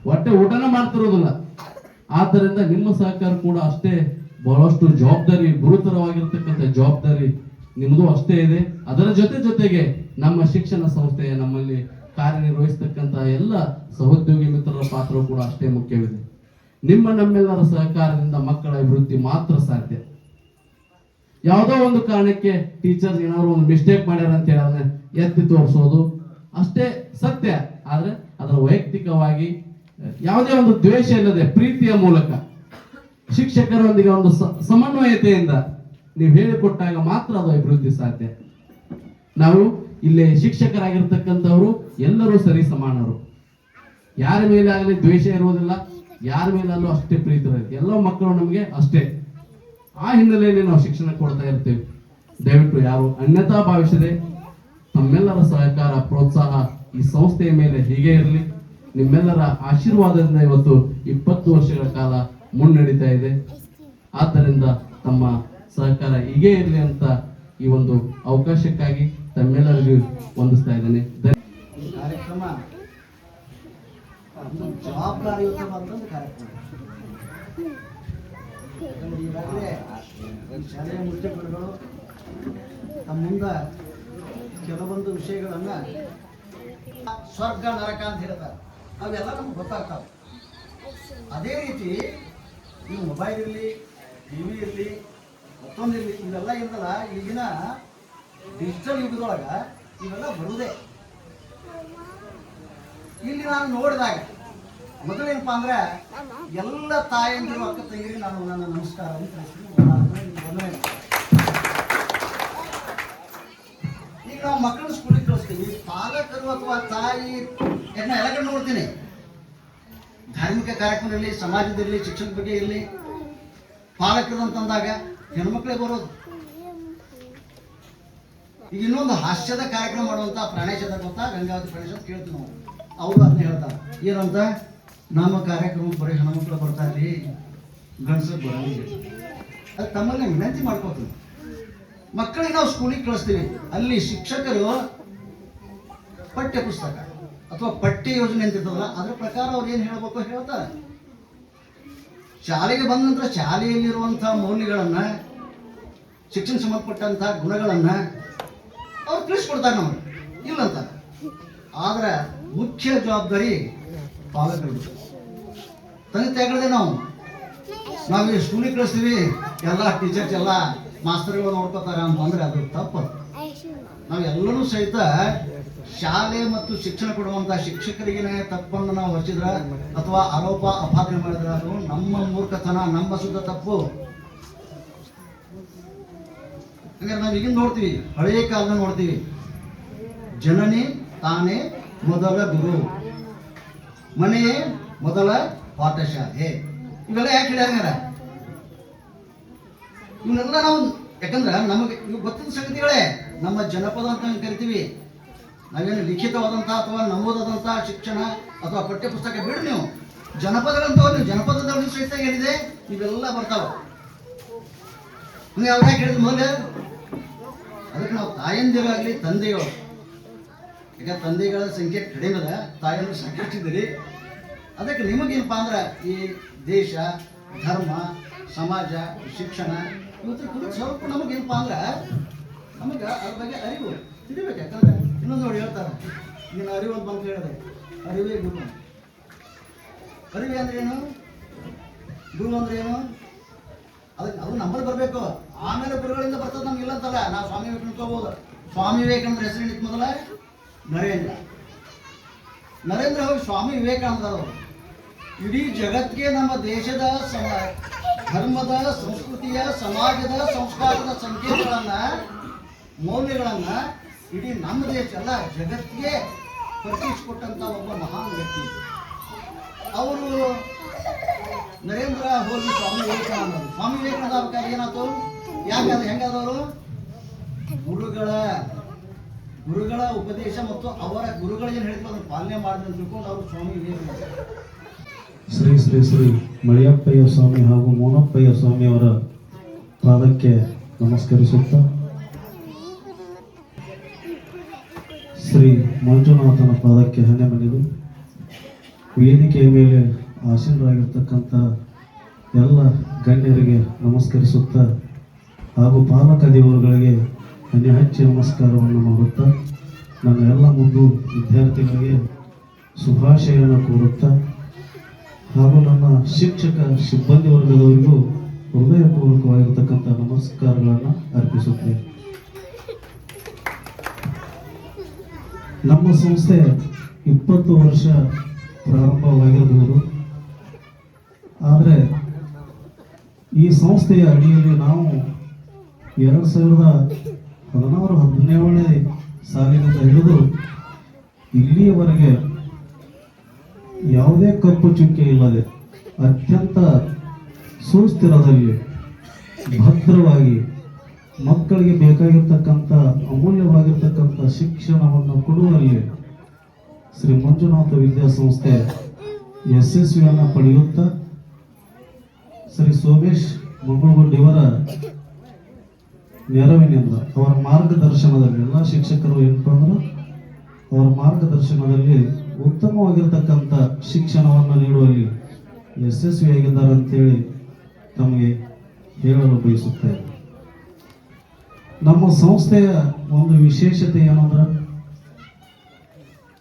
ಹೊಟ್ಟೆ ಊಟನ ಮಾಡ್ತಿರೋದಿಲ್ಲ. ಆದ್ದರಿಂದ ನಿಮ್ಮ ಸಹಕಾರ ಕೂಡ ಅಷ್ಟೇ ಬಹಳಷ್ಟು ಜವಾಬ್ದಾರಿ, ಗುರುತರವಾಗಿರ್ತಕ್ಕಂಥ ಜವಾಬ್ದಾರಿ ನಿಮ್ಮದು ಅಷ್ಟೇ ಇದೆ. ಅದರ ಜೊತೆಗೆ ನಮ್ಮ ಶಿಕ್ಷಣ ಸಂಸ್ಥೆಯ ನಮ್ಮಲ್ಲಿ ಕಾರ್ಯನಿರ್ವಹಿಸ್ತಕ್ಕಂಥ ಎಲ್ಲ ಸಹೋದ್ಯೋಗಿ ಮಿತ್ರರ ಪಾತ್ರವು ಕೂಡ ಅಷ್ಟೇ ಮುಖ್ಯವಿದೆ. ನಮ್ಮೆಲ್ಲರ ಸಹಕಾರದಿಂದ ಮಕ್ಕಳ ಅಭಿವೃದ್ಧಿ ಮಾತ್ರ ಸಾಧ್ಯ. ಯಾವುದೋ ಒಂದು ಕಾರಣಕ್ಕೆ ಟೀಚರ್ಸ್ ಏನಾದ್ರು ಒಂದು ಮಿಸ್ಟೇಕ್ ಮಾಡ್ಯಾರ ಅಂತ ಹೇಳಿ ಎತ್ತಿ ತೋರಿಸೋದು ಅಷ್ಟೇ ಸತ್ಯ. ಆದ್ರೆ ಅದರ ವೈಯಕ್ತಿಕವಾಗಿ ಯಾವುದೇ ಒಂದು ದ್ವೇಷ ಇಲ್ಲದೆ ಪ್ರೀತಿಯ ಮೂಲಕ ಶಿಕ್ಷಕರೊಂದಿಗೆ ಒಂದು ಸಮನ್ವಯತೆಯಿಂದ ನೀವು ಹೇಳಿಕೊಟ್ಟಾಗ ಮಾತ್ರ ಅದು ಅಭಿವೃದ್ಧಿ ಸಾಧ್ಯ. ನಾವು ಇಲ್ಲಿ ಶಿಕ್ಷಕರಾಗಿರ್ತಕ್ಕಂಥವ್ರು ಎಲ್ಲರೂ ಸರಿ ಸಮಾನರು. ಯಾರ ಮೇಲೆ ಆಗಲಿ ದ್ವೇಷ ಇರುವುದಿಲ್ಲ, ಯಾರ ಮೇಲಲ್ಲೂ ಅಷ್ಟೇ ಪ್ರೀತಿ ಇರುತ್ತೆ. ಎಲ್ಲ ಮಕ್ಕಳು ನಮಗೆ ಅಷ್ಟೇ. ಆ ಹಿನ್ನೆಲೆಯಲ್ಲಿ ನಾವು ಶಿಕ್ಷಣ ಕೊಡ್ತಾ ಇರ್ತೇವೆ. ದಯವಿಟ್ಟು ಯಾರು ಅನ್ಯತಾ ಭಾವಿಸದೆ ತಮ್ಮೆಲ್ಲರ ಸಹಕಾರ, ಪ್ರೋತ್ಸಾಹ ಈ ಸಂಸ್ಥೆಯ ಮೇಲೆ ಹೀಗೆ ಇರಲಿ. ನಿಮ್ಮೆಲ್ಲರ ಆಶೀರ್ವಾದದಿಂದ ಇವತ್ತು 20 ವರ್ಷಗಳ ಕಾಲ ಮುನ್ನಡೀತಾ ಇದೆ. ಆದ್ದರಿಂದ ತಮ್ಮ ಸಹಕಾರ ಹೀಗೆ ಇರಲಿ ಅಂತ ಈ ಒಂದು ಅವಕಾಶಕ್ಕಾಗಿ ತಮ್ಮೆಲ್ಲರಿಗೂ ವಂದಿಸ್ತಾ ಇದ್ದೇನೆ. ಈ ಕಾರ್ಯಕ್ರಮ ಜವಾಬ್ದಾರಿಯುತವಾದಂಥ ಕಾರ್ಯಕ್ರಮ. ಈಗಾಗಲೇ ಶಾಲೆಯ ಮುಖ್ಯಪುರಗಳು ತಮ್ಮ ಮುಂದೆ ಕೆಲವೊಂದು ವಿಷಯಗಳನ್ನ ಸ್ವರ್ಗ ನರಕ ಅಂತ ಹೇಳ್ತಾರೆ, ಅವೆಲ್ಲ ನಮ್ಗೆ ಗೊತ್ತಾಗ್ತಾವೆ. ಅದೇ ರೀತಿ ಈ ಮೊಬೈಲ್ ಇರಲಿ, TV ಇರಲಿ, ಮತ್ತೊಂದಿರಲಿ, ಇವೆಲ್ಲ ಇರ್ತಲ್ಲ ಈಗಿನ ಡಿಜಿಟಲ್ ಯುಗದೊಳಗೆ ಇವೆಲ್ಲ ಬರುವುದೇ. ಇಲ್ಲಿ ನಾನು ನೋಡಿದಾಗ ಮೊದಲೇನಪ್ಪ ಅಂದ್ರೆ ಎಲ್ಲ ತಾಯಂದಿರು, ಅಕ್ಕ ತಂಗಿರಿ ನಾನು ನನ್ನ ನಮಸ್ಕಾರ ಅಂತ ತಿಳಿಸ್ತೀನಿ. ಈಗ ನಾವು ಮಕ್ಕಳನ್ನ ಸ್ಕೂಲಿಗೆ ಕಳಿಸ್ತೀವಿ, ಪಾಲಕರು ಅಥವಾ ತಾಯಿ ಎಲ್ಲ ಕಡೆ ನೋಡ್ತೀನಿ. ಧಾರ್ಮಿಕ ಕಾರ್ಯಕ್ರಮ ಇರಲಿ, ಸಮಾಜದಲ್ಲಿ ಶಿಕ್ಷಣದ ಬಗ್ಗೆ ಇರಲಿ, ಪಾಲಕರು ಅಂತಂದಾಗ ಹೆಣ್ಮಕ್ಳೇ ಬರೋದು. ಈಗ ಇನ್ನೊಂದು ಹಾಸ್ಯದ ಕಾರ್ಯಕ್ರಮ ಮಾಡುವಂತ ಪ್ರಾಣೇಶದ ಗೊತ್ತಾ, ಗಂಗಾವತಿ ಪ್ರಾಣೇಶ ಅಂತ ಕೇಳ್ತೀವಿ ನಾವು. ಅವರು ಅದನ್ನ ಹೇಳ್ತಾರೆ, ಏನಂತ, ನಮ್ಮ ಕಾರ್ಯಕ್ರಮ ಬರೀ ಹೆಣ್ಮಕ್ಳು ಬರ್ತಾರ್ರಿ, ಗಂಡಸರು ಬರೋದಿಲ್ಲ. ಅದು ತಮ್ಮಲ್ಲಿ ವಿನಂತಿ ಮಾಡ್ಕೋತೀವಿ. ಮಕ್ಕಳಿಗೆ ನಾವು ಸ್ಕೂಲಿಗೆ ಕಳಿಸ್ತೀವಿ, ಅಲ್ಲಿ ಶಿಕ್ಷಕರು ಪಠ್ಯ ಪುಸ್ತಕ ಅಥವಾ ಪಠ್ಯ ಯೋಜನೆ ಅಂತ ಇರ್ತದಲ್ಲ, ಅದ್ರ ಪ್ರಕಾರ ಅವ್ರು ಏನು ಹೇಳ್ಬೇಕು ಹೇಳ್ತಾರೆ. ಶಾಲೆಗೆ ಬಂದ ನಂತರ ಶಾಲೆಯಲ್ಲಿರುವಂತಹ ಮೌಲ್ಯಗಳನ್ನ, ಶಿಕ್ಷಣ ಸಂಬಂಧಪಟ್ಟಂತಹ ಗುಣಗಳನ್ನ ಅವ್ರು ತಿಳಿಸ್ಕೊಡ್ತಾರೆ ನಮಗೆ, ಇಲ್ಲಂತ. ಆದ್ರೆ ಮುಖ್ಯ ಜವಾಬ್ದಾರಿ ಪಾಲಕರು. ತಂದೆ ತಾಯಿಗಳದೇ ನಾವು ಈ ಸ್ಕೂಲಿಗೆ ಕಳಿಸ್ತೀವಿ, ಎಲ್ಲ ಟೀಚರ್ಸ್ ಎಲ್ಲ ಮಾಸ್ತರ್ಗಳು ನೋಡ್ಕೋತಾರೆ ಅಂತಂದ್ರೆ ಅದು ತಪ್ಪು. ನಾವೆಲ್ಲರೂ ಸಹಿತ ಶಾಲೆ ಮತ್ತು ಶಿಕ್ಷಣ ಕೊಡುವಂತ ಶಿಕ್ಷಕರಿಗೆ ತಪ್ಪನ್ನು ನಾವು ಹೊರಿಸಿದ್ರ ಅಥವಾ ಆರೋಪ ಅಪಾದನೆ ಮಾಡಿದ್ರೆ ಅದು ನಮ್ಮ ಮೂರ್ಖತನ, ನಮ್ಮ ಸುದ್ದ ತಪ್ಪು. ಹಂಗಾರೆ ನಾವು ಈಗಿನ ನೋಡ್ತೀವಿ, ಹಳೆಯ ಕಾಲದ ನೋಡ್ತೀವಿ, ಜನನಿ ತಾನೇ ಮೊದಲ ಗುರು, ಮನೆಯೇ ಮೊದಲ ಪಾಠಶಾಲೆ. ಇವೆಲ್ಲ ಯಾಕೆ ಹೇಳ್ಯಾರ? ಇವನ್ನೆಲ್ಲ ನಾವು, ಯಾಕಂದ್ರೆ ನಮಗೆ ಇವು ಗೊತ್ತಿದ್ದ ಸಂಗತಿಗಳೇ. ನಮ್ಮ ಜನಪದ ಅಂತ ಕರಿತೀವಿ. ನಾವೇನು ಲಿಖಿತವಾದಂಥ ಅಥವಾ ನಮೂದಾದಂಥ ಶಿಕ್ಷಣ ಅಥವಾ ಪಠ್ಯಪುಸ್ತಕ ಬಿಡಿ, ನೀವು ಜನಪದಗಳಂತ ನೀವು ಜನಪದದಲ್ಲಿ ಸಹಿತ ಏನಿದೆ ಇವೆಲ್ಲ ಬರ್ತಾವ. ನೀವು ಯಾವಾಗ ಹೇಳಿದ ಮೊದಲೇ ಅದಕ್ಕೆ ನಾವು ತಾಯಂದಿರಾಗಲಿ ತಂದೆಗಳು, ಈಗ ತಂದೆಗಳ ಸಂಖ್ಯೆ ಕಡಿಮೆ ಅದ, ತಾಯಂದ್ರ ಸಾಕಷ್ಟಿದ್ದೀರಿ. ಅದಕ್ಕೆ ನಿಮಗೇನಪ್ಪ ಅಂದ್ರೆ ಈ ದೇಶ, ಧರ್ಮ, ಸಮಾಜ, ಶಿಕ್ಷಣ ಇವತ್ತು ಕುರಿತು ಸ್ವಲ್ಪ ನಮಗೇನಪ್ಪ ಅಂದ್ರೆ ನಮಗೆ ಅದ್ರ ಬಗ್ಗೆ ಅರಿವು ತಿಳಿಬೇಕು. ಯಾಕಂದ್ರೆ ಇನ್ನೊಂದು ನೋಡಿ ಹೇಳ್ತಾರೆ, ನೀನು ಅರಿವು ಅಂತ ಬಂದು ಹೇಳಿದೆ, ಅರಿವೇ ಗುರು. ಅರಿವೆ ಅಂದ್ರೆ ಏನು, ಗುರು ಅಂದ್ರೆ ಏನು, ಅದಕ್ಕೆ ಅದು ನಮ್ಮಲ್ಲಿ ಬರಬೇಕು. ಆಮೇಲೆ ಗುರುಗಳಿಂದ ಬರ್ತದೆ ನಮ್ಗೆ ಇಲ್ಲ ಅಂತಲ್ಲ. ನಾವು ಸ್ವಾಮಿ ವಿವೇಕಾನಂದ ಹೋಗ್ಬೋದು. ಸ್ವಾಮಿ ವಿವೇಕಾನಂದ್ರ ಹೆಸರು ನಿಂತ ಮೊದಲ ನರೇಂದ್ರ ಹೋಗಿ ಸ್ವಾಮಿ ವಿವೇಕಾನಂದ ಅವರು ಇಡೀ ಜಗತ್ತಿಗೆ ನಮ್ಮ ದೇಶದ ಧರ್ಮದ, ಸಂಸ್ಕೃತಿಯ, ಸಮಾಜದ, ಸಂಸ್ಕಾರದ ಸಂಕೇತಗಳನ್ನ, ಮೌಲ್ಯಗಳನ್ನ ಇಡೀ ನಮ್ಮ ದೇಶ ಅಲ್ಲ ಜಗತ್ತಿಗೆ ಪರಿಚಯಿಸಿಕೊಟ್ಟಂತ ಒಬ್ಬ ಮಹಾನ್ ವ್ಯಕ್ತಿ ಅವರು. ನರೇಂದ್ರ ಹೋಗಿ ಸ್ವಾಮಿ ವಿವೇಕಾನಂದ ಆಗ್ಬೇಕಾದ್ರೆ ಏನಾಯ್ತು, ಯಾಕೆ ಅದು ಹೆಂಗಾದವರು ಗುರುಗಳ ಉಪದೇಶ ಮತ್ತು ಅವರ ಗುರುಗಳು ಏನು ಹೇಳಿದ್ರು ಅದನ್ನು ಪಾಲನೆ ಮಾಡಿದ್ರು ಅಂತ ತಿಳ್ಕೊಂಡು ಅವರು ಸ್ವಾಮಿ ವಿವೇಕಾನಂದ. ಶ್ರೀ ಶ್ರೀ ಶ್ರೀ ಮಳಿಯಪ್ಪಯ್ಯ ಸ್ವಾಮಿ ಹಾಗೂ ಮೋನಪ್ಪಯ್ಯ ಸ್ವಾಮಿಯವರ ಪಾದಕ್ಕೆ ನಮಸ್ಕರಿಸುತ್ತಾ ಶ್ರೀ ಮಂಜುನಾಥನ ಪಾದಕ್ಕೆ ಹಣೆ ಮನೆದು ವೇದಿಕೆಯ ಮೇಲೆ ಆಸೀನರಾಗಿರ್ತಕ್ಕಂಥ ಎಲ್ಲ ಗಣ್ಯರಿಗೆ ನಮಸ್ಕರಿಸುತ್ತಾ ಹಾಗೂ ಪಾಲಕ ದೇವರುಗಳಿಗೆ ಹಣೆ ಹಚ್ಚಿ ನಮಸ್ಕಾರವನ್ನು ಮಾಡುತ್ತಾ ನನ್ನ ಎಲ್ಲ ಮುಂದು ವಿದ್ಯಾರ್ಥಿಗಳಿಗೆ ಶುಭಾಶಯವನ್ನು ಕೋರುತ್ತಾ ಹಾಗೂ ನನ್ನ ಶಿಕ್ಷಕ ಸಿಬ್ಬಂದಿ ವರ್ಗದವರಿಗೂ ಹೃದಯಪೂರ್ವಕವಾಗಿರ್ತಕ್ಕಂಥ ನಮಸ್ಕಾರಗಳನ್ನು ಅರ್ಪಿಸುತ್ತೇನೆ. ನಮ್ಮ ಸಂಸ್ಥೆ 20 ವರ್ಷ ಪ್ರಾರಂಭವಾಗಿರಬಹುದು, ಆದರೆ ಈ ಸಂಸ್ಥೆಯ ಅಡಿಯಲ್ಲಿ ನಾವು 2016-17ನೇ ಸಾಲಿನಿಂದ ಹಿಡಿದು ಇಲ್ಲಿಯವರೆಗೆ ಯಾವುದೇ ಕಪ್ಪು ಚುಕ್ಕೆ ಇಲ್ಲದೆ ಅತ್ಯಂತ ಸುಸ್ಥಿರದಲ್ಲಿ ಭದ್ರವಾಗಿ ಮಕ್ಕಳಿಗೆ ಬೇಕಾಗಿರ್ತಕ್ಕಂಥ ಅಮೂಲ್ಯವಾಗಿರ್ತಕ್ಕಂಥ ಶಿಕ್ಷಣವನ್ನು ಕೊಡುವಲ್ಲಿ ಶ್ರೀ ಮಂಜುನಾಥ ವಿದ್ಯಾಸಂಸ್ಥೆ ಯಶಸ್ವಿಯನ್ನು ಪಡೆಯುತ್ತಾ ಶ್ರೀ ಸೋಮೇಶ್ ಮಂಗಳಗುಂಡಿಯವರ ನೆರವಿನಿಂದ ಅವರ ಮಾರ್ಗದರ್ಶನದಲ್ಲಿ ಎಲ್ಲ ಶಿಕ್ಷಕರು ಏನಪ್ಪ ಅಂದ್ರೆ ಅವರ ಮಾರ್ಗದರ್ಶನದಲ್ಲಿ ಉತ್ತಮವಾಗಿರ್ತಕ್ಕಂಥ ಶಿಕ್ಷಣವನ್ನು ನೀಡುವಲ್ಲಿ ಯಶಸ್ವಿಯಾಗಿದ್ದಾರೆ ಅಂತೇಳಿ ತಮಗೆ ಹೇಳಲು ಬಯಸುತ್ತೇವೆ. ನಮ್ಮ ಸಂಸ್ಥೆಯ ಒಂದು ವಿಶೇಷತೆ ಏನಂದ್ರೆ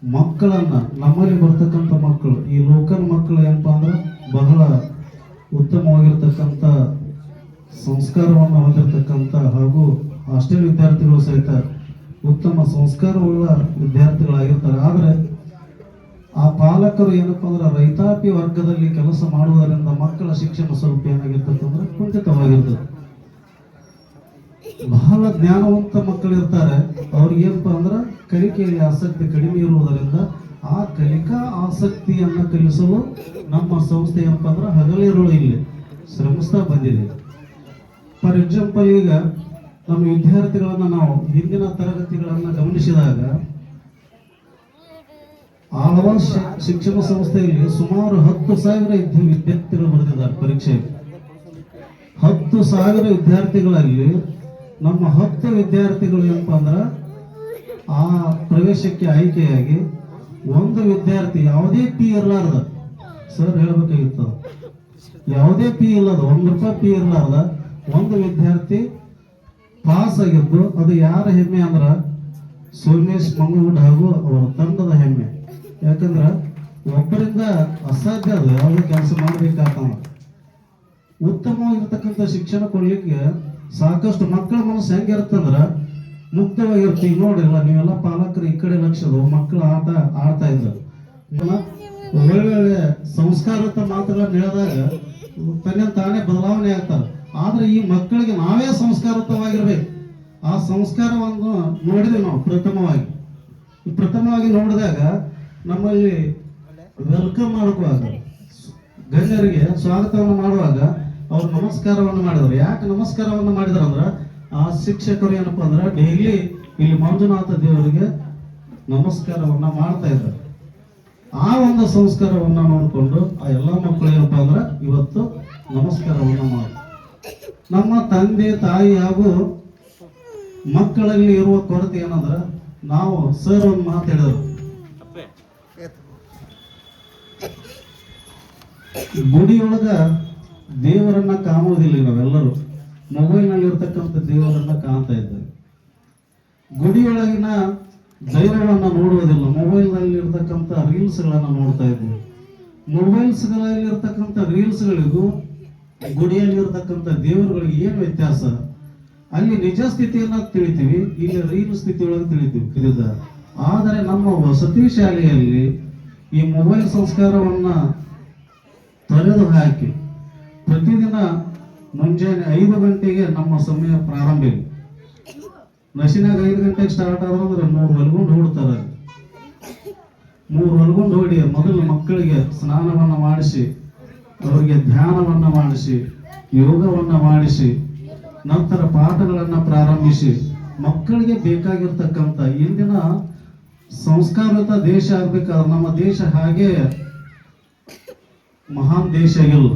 ಮಕ್ಕಳನ್ನ, ನಮ್ಮಲ್ಲಿ ಬರ್ತಕ್ಕಂಥ ಮಕ್ಕಳು, ಈ ಲೋಕಲ್ ಮಕ್ಕಳು ಏನಪ್ಪಾ ಅಂದ್ರೆ ಬಹಳ ಉತ್ತಮವಾಗಿರ್ತಕ್ಕಂಥ ಸಂಸ್ಕಾರವನ್ನು ಹೊಂದಿರತಕ್ಕಂಥ ಹಾಗೂ ಹಾಸ್ಟೆಲ್ ವಿದ್ಯಾರ್ಥಿಗಳು ಸಹಿತ ಉತ್ತಮ ಸಂಸ್ಕಾರವುಳ್ಳ ವಿದ್ಯಾರ್ಥಿಗಳಾಗಿರ್ತಾರೆ. ಆದರೆ ಆ ಪಾಲಕರು ಏನಪ್ಪಾ ಅಂದ್ರೆ ರೈತಾಪಿ ವರ್ಗದಲ್ಲಿ ಕೆಲಸ ಮಾಡುವುದರಿಂದ ಮಕ್ಕಳ ಶಿಕ್ಷಣ ಸ್ವಲ್ಪ ಏನಾಗಿರ್ತಕ್ಕಂದ್ರೆ ಕುಂಠಿತವಾಗಿರ್ತದೆ. ಬಹಳ ಜ್ಞಾನವಂತ ಮಕ್ಕಳು ಇರ್ತಾರೆ, ಅವ್ರಿಗೆ ಏನಪ್ಪಾ ಅಂದ್ರೆ ಕಲಿಕೆಯಲ್ಲಿ ಆಸಕ್ತಿ ಕಡಿಮೆ ಇರುವುದರಿಂದ ಆ ಕಲಿಕಾ ಆಸಕ್ತಿಯನ್ನ ಕಲಿಸಲು ನಮ್ಮ ಸಂಸ್ಥೆ ಏನಪ್ಪಾ ಅಂದ್ರೆ ಹಗಲಿರುಳು ಇಲ್ಲಿ ಶ್ರಮಿಸ್ತಾ ಬಂದಿದೆ. ಫಾರ್ ಎಕ್ಸಾಂಪಲ್, ಈಗ ನಮ್ಮ ವಿದ್ಯಾರ್ಥಿಗಳನ್ನ ನಾವು ಹಿಂದಿನ ತರಗತಿಗಳನ್ನ ಗಮನಿಸಿದಾಗ ಆಳ್ವಾಸ್ ಶಿಕ್ಷಣ ಸಂಸ್ಥೆಯಲ್ಲಿ ಸುಮಾರು 10,000 ವಿದ್ಯಾರ್ಥಿಗಳು ಬರೆದಿದ್ದಾರೆ ಪರೀಕ್ಷೆಯಲ್ಲಿ. 10,000 ವಿದ್ಯಾರ್ಥಿಗಳಲ್ಲಿ ನಮ್ಮ 10 ವಿದ್ಯಾರ್ಥಿಗಳು ಏನಪ್ಪಾ ಅಂದ್ರೆ ಆ ಪ್ರವೇಶಕ್ಕೆ ಆಯ್ಕೆಯಾಗಿ ಒಂದು ವಿದ್ಯಾರ್ಥಿ ಯಾವುದೇ ಫೀ ಇರಲಾರ್ದ, ಸರ್ ಹೇಳ್ಬೇಕಾಗಿತ್ತು, ಯಾವುದೇ ಫೀ ಇಲ್ಲದ, ₹1 ಫೀ ಇರಲಾರ್ದ ಒಂದು ವಿದ್ಯಾರ್ಥಿ ಪಾಸ್ ಆಗಿದ್ದು, ಅದು ಯಾರ ಹೆಮ್ಮೆ ಅಂದ್ರೆ ಸೋಮೇಶ್ ಮಂಗಳಗುಂಡ ಹಾಗೂ ಅವರ ತಂಡದ ಹೆಮ್ಮೆ. ಯಾಕಂದ್ರೆ ಒಬ್ಬರಿಂದ ಅಸಾಧ್ಯ ಅದು ಯಾವುದೇ ಕೆಲಸ ಮಾಡಬೇಕಾಗ್ತವ. ಉತ್ತಮವಾಗಿರ್ತಕ್ಕಂಥ ಶಿಕ್ಷಣ ಕೊಡ್ಲಿಕ್ಕೆ ಸಾಕಷ್ಟು ಮಕ್ಕಳ ಮನಸ್ಸು ಹೆಂಗಿರುತ್ತಂದ್ರ ಮುಕ್ತವಾಗಿರ್ತೀವಿ. ನೋಡಿಲ್ಲ ನೀವೆಲ್ಲ ಪಾಲಕರು ಈ ಕಡೆ ಲಕ್ಷದ ಮಕ್ಕಳು ಆಡ್ತಾ ಇದ್ದಾರೆ, ಒಳ್ಳೆ ಸಂಸ್ಕಾರಯುತ ಮಾತುಗಳನ್ನ ಹೇಳಿದಾಗ ತನ್ನ ತಾನೇ ಬದಲಾವಣೆ ಆಗ್ತಾರೆ. ಆದ್ರೆ ಈ ಮಕ್ಕಳಿಗೆ ನಾವೇ ಸಂಸ್ಕಾರಯುತವಾಗಿರ್ಬೇಕು. ಆ ಸಂಸ್ಕಾರವನ್ನು ನೋಡಿದ್ವಿ ನಾವು ಪ್ರಥಮವಾಗಿ ನೋಡಿದಾಗ ನಮ್ಮಲ್ಲಿ ವೆಲ್ಕಮ್ ಮಾಡುವಾಗ ಗಣ್ಯರಿಗೆ ಸ್ವಾಗತವನ್ನು ಮಾಡುವಾಗ ಅವ್ರು ನಮಸ್ಕಾರವನ್ನು ಮಾಡಿದ್ರು. ಯಾಕೆ ನಮಸ್ಕಾರವನ್ನು ಮಾಡಿದ್ರು ಅಂದ್ರೆ ಆ ಶಿಕ್ಷಕರು ಏನಪ್ಪಾ ಅಂದ್ರೆ ಡೈಲಿ ಇಲ್ಲಿ ಮಂಜುನಾಥ ದೇವರಿಗೆ ನಮಸ್ಕಾರವನ್ನ ಮಾಡ್ತಾ ಇದ್ದಾರೆ. ಆ ಒಂದು ಸಂಸ್ಕಾರವನ್ನ ನೋಡಿಕೊಂಡು ಆ ಎಲ್ಲ ಮಕ್ಕಳು ಏನಪ್ಪಾ ಅಂದ್ರೆ ಇವತ್ತು ನಮಸ್ಕಾರವನ್ನ ಮಾಡ್ತಾರೆ. ನಮ್ಮ ತಂದೆ ತಾಯಿ ಹಾಗೂ ಮಕ್ಕಳಲ್ಲಿ ಇರುವ ಕೊರತೆ ಏನಂದ್ರ, ನಾವು ಸರ್ ಒಂದು ಮಾತು ಹೇಳಿದ್ರು, ಗುಡಿಯೊಳಗ ದೇವರನ್ನ ಕಾಣುವುದಿಲ್ಲ. ನಾವೆಲ್ಲರೂ ಮೊಬೈಲ್ನಲ್ಲಿ ಇರ್ತಕ್ಕಂಥ ದೇವರನ್ನ ಕಾಣ್ತಾ ಇದ್ದೇವೆ. ಗುಡಿಯೊಳಗಿನ ದೈವವನ್ನ ನೋಡುವುದಿಲ್ಲ, ಮೊಬೈಲ್ನಲ್ಲಿ ಇರ್ತಕ್ಕಂಥ ರೀಲ್ಸ್ಗಳನ್ನ ನೋಡ್ತಾ ಇದ್ದೀವಿ. ಮೊಬೈಲ್ಸ್ಗಳಲ್ಲಿ ಇರ್ತಕ್ಕಂಥ ರೀಲ್ಸ್ಗಳಿಗೂ ಗುಡಿಯಲ್ಲಿ ಇರ್ತಕ್ಕಂಥ ದೇವರುಗಳಿಗೆ ಏನು ವ್ಯತ್ಯಾಸ? ಅಲ್ಲಿ ನಿಜ ಸ್ಥಿತಿಯನ್ನ ತಿಳಿತೀವಿ, ಇಲ್ಲಿ ರೀಲ್ ಸ್ಥಿತಿಯೊಳಗೆ ತಿಳಿತೀವಿ ಇದ. ಆದರೆ ನಮ್ಮ ವಸತಿ ಶಾಲೆಯಲ್ಲಿ ಈ ಮೊಬೈಲ್ ಸಂಸ್ಕಾರವನ್ನ ತೊರೆದು ಹಾಕಿ ಪ್ರತಿದಿನ ಮುಂಜಾನೆ 5 ಗಂಟೆಗೆ ನಮ್ಮ ಸಮಯ ಪ್ರಾರಂಭ ಇದೆ. ನಶಿನಾಗ 5 ಗಂಟೆಗೆ ಸ್ಟಾರ್ಟ್ ಆದ್ರೆ 3 ಹೊಲ್ಗೊಂಡು ಹೊಡ್ತಾರೆ. 3 ಹೊಲ್ಗೊಂಡು ಹೊಡಿ ಮೊದಲು ಮಕ್ಕಳಿಗೆ ಸ್ನಾನವನ್ನ ಮಾಡಿಸಿ, ಅವರಿಗೆ ಧ್ಯಾನವನ್ನ ಮಾಡಿಸಿ, ಯೋಗವನ್ನ ಮಾಡಿಸಿ, ನಂತರ ಪಾಠಗಳನ್ನ ಪ್ರಾರಂಭಿಸಿ ಮಕ್ಕಳಿಗೆ ಬೇಕಾಗಿರ್ತಕ್ಕಂಥ ಇಂದಿನ ಸಂಸ್ಕಾರಯುತ ದೇಶ ಆಗ್ಬೇಕಾದ್ರೆ ನಮ್ಮ ದೇಶ ಹಾಗೆ ಮಹಾನ್ ದೇಶ ಆಗಿಲ್ಲ,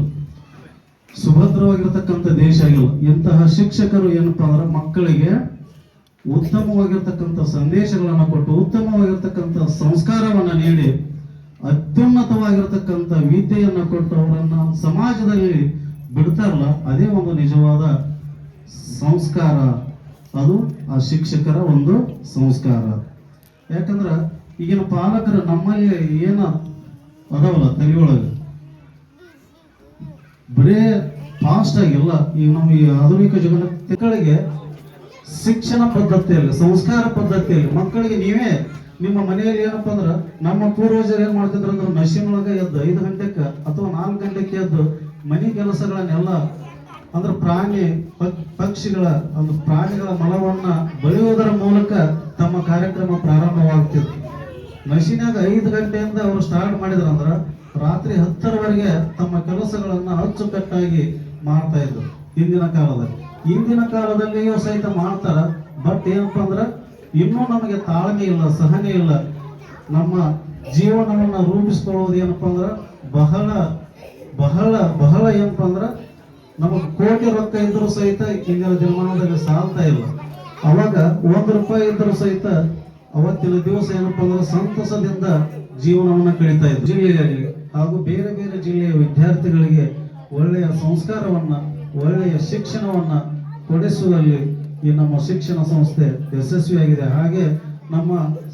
ಸುಭದ್ರವಾಗಿರ್ತಕ್ಕಂಥ ದೇಶ ಆಗಿಲ್ಲ. ಇಂತಹ ಶಿಕ್ಷಕರು ಏನಪ್ಪಾ ಅಂದ್ರೆ ಮಕ್ಕಳಿಗೆ ಉತ್ತಮವಾಗಿರ್ತಕ್ಕಂಥ ಸಂದೇಶಗಳನ್ನು ಕೊಟ್ಟು, ಉತ್ತಮವಾಗಿರ್ತಕ್ಕಂಥ ಸಂಸ್ಕಾರವನ್ನ ನೀಡಿ, ಅತ್ಯುನ್ನತವಾಗಿರ್ತಕ್ಕಂಥ ವಿದ್ಯೆಯನ್ನು ಕೊಟ್ಟು ಅವರನ್ನ ಸಮಾಜದಲ್ಲಿ ಬಿಡ್ತಾರಲ್ಲ, ಅದೇ ಒಂದು ನಿಜವಾದ ಸಂಸ್ಕಾರ. ಅದು ಆ ಶಿಕ್ಷಕರ ಒಂದು ಸಂಸ್ಕಾರ. ಯಾಕಂದ್ರ ಈಗಿನ ಪಾಲಕರು ನಮ್ಮಲ್ಲಿ ಏನ ಅದಾವಲ್ಲ ತಲೆಯೊಳಗೆ ಬರೇ ಫಾಸ್ಟ್ ಆಗಿಲ್ಲ. ಈಗ ನಮ್ಮ ಈ ಆಧುನಿಕ ಜಗತ್ತಿಗೆ ಶಿಕ್ಷಣ ಪದ್ಧತಿಯಲ್ಲಿ, ಸಂಸ್ಕಾರ ಪದ್ಧತಿಯಲ್ಲಿ ಮಕ್ಕಳಿಗೆ ನೀವೇ ನಿಮ್ಮ ಮನೆಯಲ್ಲಿ ಏನಪ್ಪಾ ಅಂದ್ರ, ನಮ್ಮ ಪೂರ್ವಜರು ಏನ್ ಮಾಡ್ತಿದ್ರು ಅಂದ್ರೆ ನಶಿನೊಳಗೆ ಎದ್ದು 5 ಗಂಟೆಗೆ ಅಥವಾ 4 ಗಂಟೆಗೆ ಎದ್ದು ಮನೆ ಕೆಲಸಗಳನ್ನೆಲ್ಲ ಅಂದ್ರೆ ಪಕ್ಷಿಗಳ ಒಂದು ಪ್ರಾಣಿಗಳ ಮಲವನ್ನ ಬಳಿಯುವುದರ ಮೂಲಕ ತಮ್ಮ ಕಾರ್ಯಕ್ರಮ ಪ್ರಾರಂಭವಾಗ್ತಿತ್ತು. ನಶಿನಾಗ 5 ಗಂಟೆಯಿಂದ ಅವರು ಸ್ಟಾರ್ಟ್ ಮಾಡಿದ್ರಂದ್ರ ರಾತ್ರಿ 10ರವರೆಗೆ ತಮ್ಮ ಕೆಲಸಗಳನ್ನ ಅಚ್ಚುಕಟ್ಟಾಗಿ ಮಾಡ್ತಾ ಇದ್ರು ಇಂದಿನ ಕಾಲದಲ್ಲಿಯೂ ಸಹಿತ ಮಾಡ್ತಾರ. ಬಟ್ ಏನಪ್ಪಾ ಅಂದ್ರ ಇನ್ನೂ ನಮಗೆ ತಾಳ್ಮೆ ಇಲ್ಲ, ಸಹನೆ ಇಲ್ಲ. ನಮ್ಮ ಜೀವನವನ್ನ ರೂಪಿಸ್ಕೊಳ್ಳೋದು ಏನಪ್ಪಾ ಅಂದ್ರ ಬಹಳ ಬಹಳ ಬಹಳ ಏನಪ್ಪಾ ಅಂದ್ರ ನಮಗೆ ಕೋಟಿ ರೊಕ್ಕ ಇದ್ರೂ ಸಹಿತ ಇಂದಿನ ದಿನಮಾನದಲ್ಲಿ ಸಾಲ್ತಾ ಇಲ್ಲ. ಅವಾಗ ₹1 ಇದ್ರೂ ಸಹಿತ ಅವತ್ತಿನ ದಿವಸ ಏನಪ್ಪಾ ಅಂದ್ರೆ ಸಂತಸದಿಂದ ಜೀವನವನ್ನ ಕಳೀತಾ ಇದ್ರು. ಜಿಲ್ಲೆಯಲ್ಲಿ ಹಾಗೂ ಬೇರೆ ಬೇರೆ ಜಿಲ್ಲೆಯ ವಿದ್ಯಾರ್ಥಿಗಳಿಗೆ ಒಳ್ಳೆಯ ಸಂಸ್ಕಾರವನ್ನ, ಒಳ್ಳೆಯ ಶಿಕ್ಷಣವನ್ನ ಕೊಡಿಸುವಲ್ಲಿ ಈ ನಮ್ಮ ಶಿಕ್ಷಣ ಸಂಸ್ಥೆ ಯಶಸ್ವಿಯಾಗಿದೆ. ಹಾಗೆ ನಮ್ಮ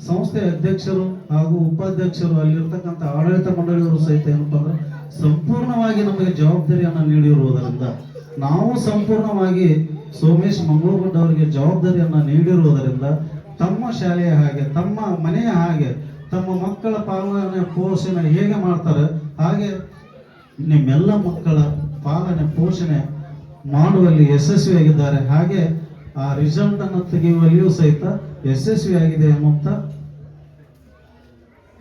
ಸಂಸ್ಥೆಯ ಅಧ್ಯಕ್ಷರು ಹಾಗೂ ಉಪಾಧ್ಯಕ್ಷರು, ಅಲ್ಲಿರ್ತಕ್ಕಂಥ ಆಡಳಿತ ಮಂಡಳಿಯವರು ಸಹಿತ ಏನಪ್ಪಾ ಅಂದ್ರೆ ಸಂಪೂರ್ಣವಾಗಿ ನಮಗೆ ಜವಾಬ್ದಾರಿಯನ್ನ ನೀಡಿರುವುದರಿಂದ, ನಾವು ಸಂಪೂರ್ಣವಾಗಿ ಸೋಮೇಶ್ ಮಂಗಳೂರುಗುಡ್ಡ ಅವರಿಗೆ ಜವಾಬ್ದಾರಿಯನ್ನ ನೀಡಿರುವುದರಿಂದ ತಮ್ಮ ಶಾಲೆಯ ಹಾಗೆ, ತಮ್ಮ ಮನೆಯ ಹಾಗೆ, ತಮ್ಮ ಮಕ್ಕಳ ಪಾಲನೆ ಪೋಷಣೆ ಹೇಗೆ ಮಾಡ್ತಾರೆ ಹಾಗೆ ನಿಮ್ಮೆಲ್ಲ ಮಕ್ಕಳ ಪಾಲನೆ ಪೋಷಣೆ ಮಾಡುವಲ್ಲಿ ಯಶಸ್ವಿಯಾಗಿದ್ದಾರೆ. ಹಾಗೆ ಆ ರಿಸಲ್ಟ್ ಅನ್ನು ತೆಗೆಯುವಲ್ಲಿಯೂ ಸಹಿತ ಯಶಸ್ವಿಯಾಗಿದೆ ಎನ್ನುತ್ತಾ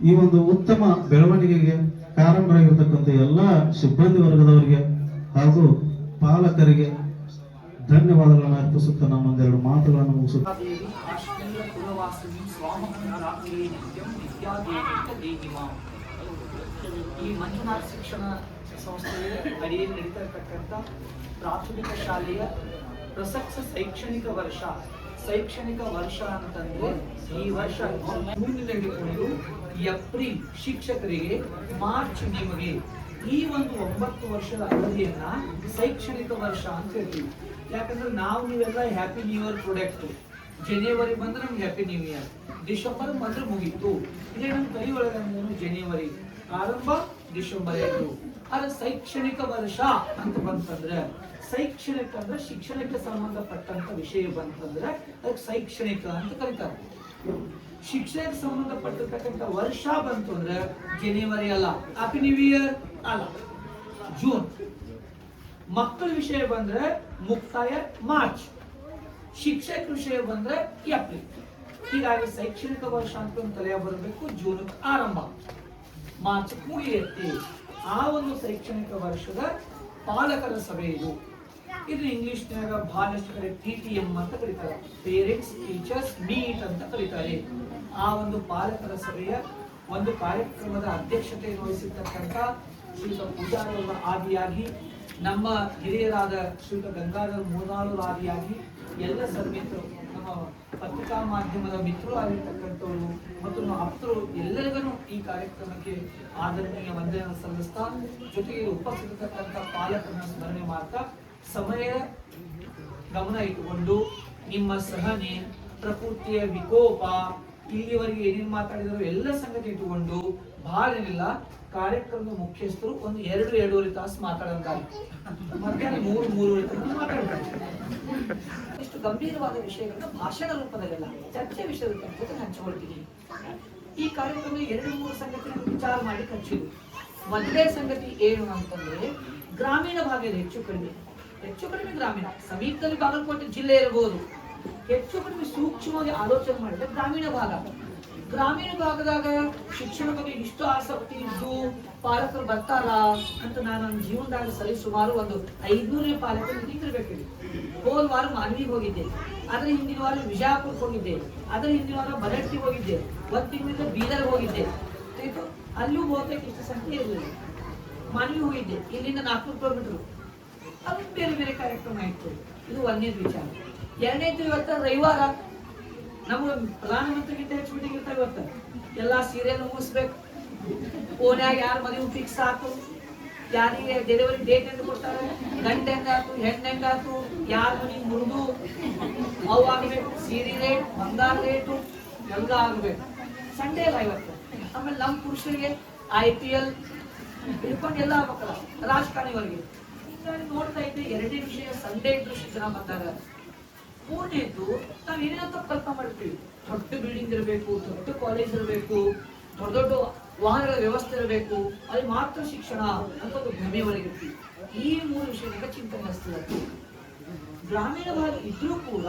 ಈ ಒಂದು ಉತ್ತಮ ಬೆಳವಣಿಗೆಗೆ ಕಾರಣರಾಗಿರ್ತಕ್ಕಂಥ ಎಲ್ಲ ಸಿಬ್ಬಂದಿ ವರ್ಗದವರಿಗೆ ಹಾಗೂ ಪಾಲಕರಿಗೆ ಧನ್ಯವಾದಗಳನ್ನು ಅರ್ಪಿಸುತ್ತಾ ನಮ್ಮ ಒಂದೆರಡು ಮಾತುಗಳನ್ನು ಮುಗಿಸುತ್ತಾ ಈ ಮಂಜುನಾಥ್ ಶಿಕ್ಷಣ ಸಂಸ್ಥೆಯ ಅಡಿಯಲ್ಲಿ ನಡೀತಾ ಇರತಕ್ಕಂಥ ಪ್ರಾಥಮಿಕ ಶಾಲೆಯ ಪ್ರಸಕ್ತ ಶೈಕ್ಷಣಿಕ ವರ್ಷ ಅಂತಂದ್ರೆ ಈ ವರ್ಷ ಜೂನ್ನಿನಲ್ಲಿಕೊಂಡು ಏಪ್ರಿಲ್ ಶಿಕ್ಷಕರಿಗೆ, ಮಾರ್ಚ್ ನಿಮಗೆ ಈ ಒಂದು 9 ವರ್ಷದ ಅವಧಿಯನ್ನ ಶೈಕ್ಷಣಿಕ ವರ್ಷ ಅಂತ ಹೇಳ್ತೀವಿ. ಯಾಕಂದ್ರೆ ನಾವು ನೀವೆಲ್ಲ ಹ್ಯಾಪಿ ನ್ಯೂ ಇಯರ್ ಪ್ರಾಡಕ್ಟ್. ಜನವರಿ ಬಂದ್ರೆ ನಮ್ಗೆ ಹ್ಯಾಪಿ ನ್ಯೂ ಇಯರ್, ಡಿಸೆಂಬರ್ ಬಂದ್ರೆ ಮುಗೀತು. ಇದೇ ನಮ್ಮ ಕೈ ಒಳಗೆ ಜನವರಿ ಪ್ರಾರಂಭ, ಡಿಸೆಂಬರ್ 2. ಆದ್ರೆ ಶೈಕ್ಷಣಿಕ ವರ್ಷ ಅಂತ ಬಂತಂದ್ರೆ, ಶೈಕ್ಷಣಿಕ ಅಂದ್ರೆ ಶಿಕ್ಷಣಕ್ಕೆ ಸಂಬಂಧಪಟ್ಟಂತ ವಿಷಯ ಬಂತಂದ್ರೆ ಅದಕ್ಕೆ ಶೈಕ್ಷಣಿಕ ಅಂತ ಕರೀತಾರೆ. ಶಿಕ್ಷಣಕ್ಕೆ ಸಂಬಂಧಪಟ್ಟಿರ್ತಕ್ಕಂಥ ವರ್ಷ ಬಂತು ಅಂದ್ರೆ ಜನವರಿ ಅಲ್ಲ, ಹ್ಯಾಪಿ ನ್ಯೂ ಇಯರ್ ಅಲ್ಲ, ಜೂನ್. ಮಕ್ಕಳ ವಿಷಯ ಬಂದ್ರೆ ಮುಕ್ತಾಯ ಮಾರ್ಚ್, ಶಿಕ್ಷಕ ವಿಷಯ ಬಂದ್ರೆ ಏಪ್ರಿಲ್. ಹೀಗಾಗಿ ಶೈಕ್ಷಣಿಕ ವರ್ಷ ಅಂತ ತಲೆಯ ಬರಬೇಕು. ಜೂನ್ ಆರಂಭ, ಮಾರ್ಚ್ ಮುಗಿಯುತ್ತೆ. ಆ ಒಂದು ಶೈಕ್ಷಣಿಕ ವರ್ಷದ ಪಾಲಕರ ಸಭೆ ಇದು. ಇದನ್ನ ಇಂಗ್ಲಿಷ್ನಾಗ ಬಹಳಷ್ಟು ಕಡೆ PTM ಅಂತ ಕರೀತಾರೆ, ಪೇರೆಂಟ್ಸ್ ಟೀಚರ್ಸ್ ಮೀಟ್ ಅಂತ ಕರೀತಾರೆ. ಆ ಒಂದು ಪಾಲಕರ ಸಭೆಯ ಒಂದು ಕಾರ್ಯಕ್ರಮದ ಅಧ್ಯಕ್ಷತೆಯನ್ನು ವಹಿಸಿರ್ತಕ್ಕಂಥ ಶ್ರೀಯುತ ಪೂಜಾರವರ ಆದಿಯಾಗಿ, ನಮ್ಮ ಹಿರಿಯರಾದ ಶ್ರೀಯುತ ಗಂಗಾಧರ ಮೂರ್ನಾಳೂರು ಆದಿಯಾಗಿ, ಎಲ್ಲ ಸರ್ಮಿತರು, ನಮ್ಮ ಪತ್ರಿಕಾ ಮಾಧ್ಯಮದ ಮಿತ್ರರು ಆಗಿರ್ತಕ್ಕಂಥವರು ಮತ್ತು ನಮ್ಮ ಆಪ್ತರು ಎಲ್ಲರಿಗೂ ಈ ಕಾರ್ಯಕ್ರಮಕ್ಕೆ ಆದರಣೀಯ ವಂದನೆಯನ್ನು ಸಲ್ಲಿಸ್ತಾ, ಜೊತೆಗೆ ಉಪಸ್ಥಿತಕ್ಕಂಥ ಪಾಲಕರನ್ನ ಸ್ಮರಣೆ ಮಾಡ್ತಾ, ಸಮಯ ಗಮನ ಇಟ್ಟುಕೊಂಡು ನಿಮ್ಮ ಸಹನೆ, ಪ್ರಕೃತಿಯ ವಿಕೋಪ, ಇಲ್ಲಿವರೆಗೆ ಏನೇನು ಮಾತಾಡಿದ್ರು ಎಲ್ಲ ಸಂಗತಿ ಇಟ್ಟುಕೊಂಡು ಬಹಳ ಏನಿಲ್ಲ, ಕಾರ್ಯಕ್ರಮದ ಮುಖ್ಯಸ್ಥರು ಒಂದು 2-2.5 ತಾಸು ಮಾತಾಡೋದಾಗಿ ಮಧ್ಯಾಹ್ನ 3-3.5 ತಾಸು ಮಾತಾಡ್ತಾರೆ. ಇಷ್ಟು ಗಂಭೀರವಾದ ವಿಷಯಗಳನ್ನ ಭಾಷಣ ರೂಪದಲ್ಲೆಲ್ಲ ಚರ್ಚೆ ವಿಷಯದ ಜೊತೆ ಹಂಚಿಕೊಳ್ತೀನಿ. ಈ ಕಾರ್ಯಕ್ರಮ 2-3 ಸಂಗತಿ ವಿಚಾರ ಮಾಡಿ ಹಚ್ಚಿದ್ರು. ಮೊದಲೇ ಸಂಗತಿ ಏನು ಅಂತಂದ್ರೆ, ಗ್ರಾಮೀಣ ಭಾಗದಲ್ಲಿ ಹೆಚ್ಚು ಕಡಿಮೆ ಗ್ರಾಮೀಣ, ಸಮೀಪದಲ್ಲಿ ಬಾಗಲಕೋಟೆ ಜಿಲ್ಲೆ ಇರಬಹುದು, ಹೆಚ್ಚು ಕಡಿಮೆ ಸೂಕ್ಷ್ಮವಾಗಿ ಆಲೋಚನೆ ಮಾಡಿದ್ರೆ ಗ್ರಾಮೀಣ ಭಾಗದಾಗ ಶಿಕ್ಷಣ ಬಗ್ಗೆ ಇಷ್ಟು ಆಸಕ್ತಿ ಇದ್ದು ಪಾಲಕರು ಬರ್ತಾರ ಅಂತ ನಾನು ನನ್ನ ಜೀವನದಾಗ ಸುಮಾರು ಒಂದು 500 ಪಾಲಕರು ನಿಂತಿರ್ಬೇಕು. ಹೋದ ವಾರ ಮಾನ್ವಿಗೆ ಹೋಗಿದ್ದೆ, ಅದರ ಹಿಂದಿನ ವಾರ ವಿಜಯಪುರಕ್ಕೆ ಹೋಗಿದ್ದೆ, ಅದರ ಹಿಂದಿನ ವಾರ ಬರಟ್ಟಿ ಹೋಗಿದ್ದೆ, 1 ತಿಂಗಳಿಂದ ಬೀದರ್ ಹೋಗಿದ್ದೆ. ಅಲ್ಲೂ ಬಹುತೇಕ ಇಷ್ಟು ಸಂಖ್ಯೆ ಇರಲಿಲ್ಲ. ಮಾನ್ವಿ ಹೋಗಿದ್ದೆ, ಇಲ್ಲಿಂದ 400 ಕಿಲೋಮೀಟರ್, ಅದು ಬೇರೆ ಬೇರೆ ಕಾರ್ಯಕ್ರಮ ಇತ್ತು. ಇದು 1ನೇದು ವಿಚಾರ. 2ನೇದು, ಇವತ್ತ ರವಿವಾರ ನಮ್ಗೆ ಪ್ರಧಾನಮಂತ್ರಿಗಿಂತ ಹೆಚ್ಚು ಮೀಟಿಂಗ್ ಇರ್ತಾವೆ. ಇವತ್ತು ಎಲ್ಲಾ ಸೀರಿಯಲ್ ಮುಗಿಸ್ಬೇಕು, ಫೋನ್ಯಾಗ ಯಾರು ಮದುವೆ ಫಿಕ್ಸ್ ಆಯ್ತು, ಯಾರಿಗೆ ಡೆಲಿವರಿ ಡೇಟ್ ಎಂದು ಕೊಡ್ತಾರೆ, ಗಂಟೆ ಹೆಂಗಾತು, ಹೆಣ್ಣು ಹೆಂಗಾತು, ಯಾರ ಮನೆ ಮುರಿದು ಅವು ಆಗ್ಬೇಕು, ಸೀರೆ ರೇಟ್, ಬಂಗಾರ ರೇಟು ಎಲ್ಲ ಆಗ್ಬೇಕು. ಸಂಡೇ ಅಲ್ಲ ಇವತ್ತು. ಆಮೇಲೆ ನಮ್ಮ ಪುರುಷರಿಗೆ IPL ಹಿಡ್ಕೊಂಡು ಎಲ್ಲ ಆಗ್ಬೇಕಲ್ಲ, ರಾಜಕಾರಣಿವರೆಗೆ. ನೋಡ್ತಾ ಇದ್ದೆ 2ನೇ ವಿಷಯ, ಸಂಡೇ ಇದ್ರು ಜನ ಬಂದಾಗ. 3ನೇದು, ನಾವ್ ಏನೇನೋ ತಪ್ಪು ಕಲ್ಪನೆ ಮಾಡಿರ್ತೀವಿ. ದೊಡ್ಡ ಬಿಲ್ಡಿಂಗ್ ಇರಬೇಕು, ದೊಡ್ಡ ಕಾಲೇಜ್ ಇರಬೇಕು, ದೊಡ್ಡ ವಾಹನಗಳ ವ್ಯವಸ್ಥೆ ಇರಬೇಕು, ಅಲ್ಲಿ ಮಾತ್ರ ಶಿಕ್ಷಣ ಅಂತ ಒಂದು ಭ್ರಮೆವರೆಗಿರ್ತೀವಿ. ಈ 3 ವಿಷಯದಾಗ ಚಿಂತನೆ ಹಚ್ತಿದ್ದಾರೆ. ಗ್ರಾಮೀಣ ಭಾಗ ಇದ್ರೂ ಕೂಡ,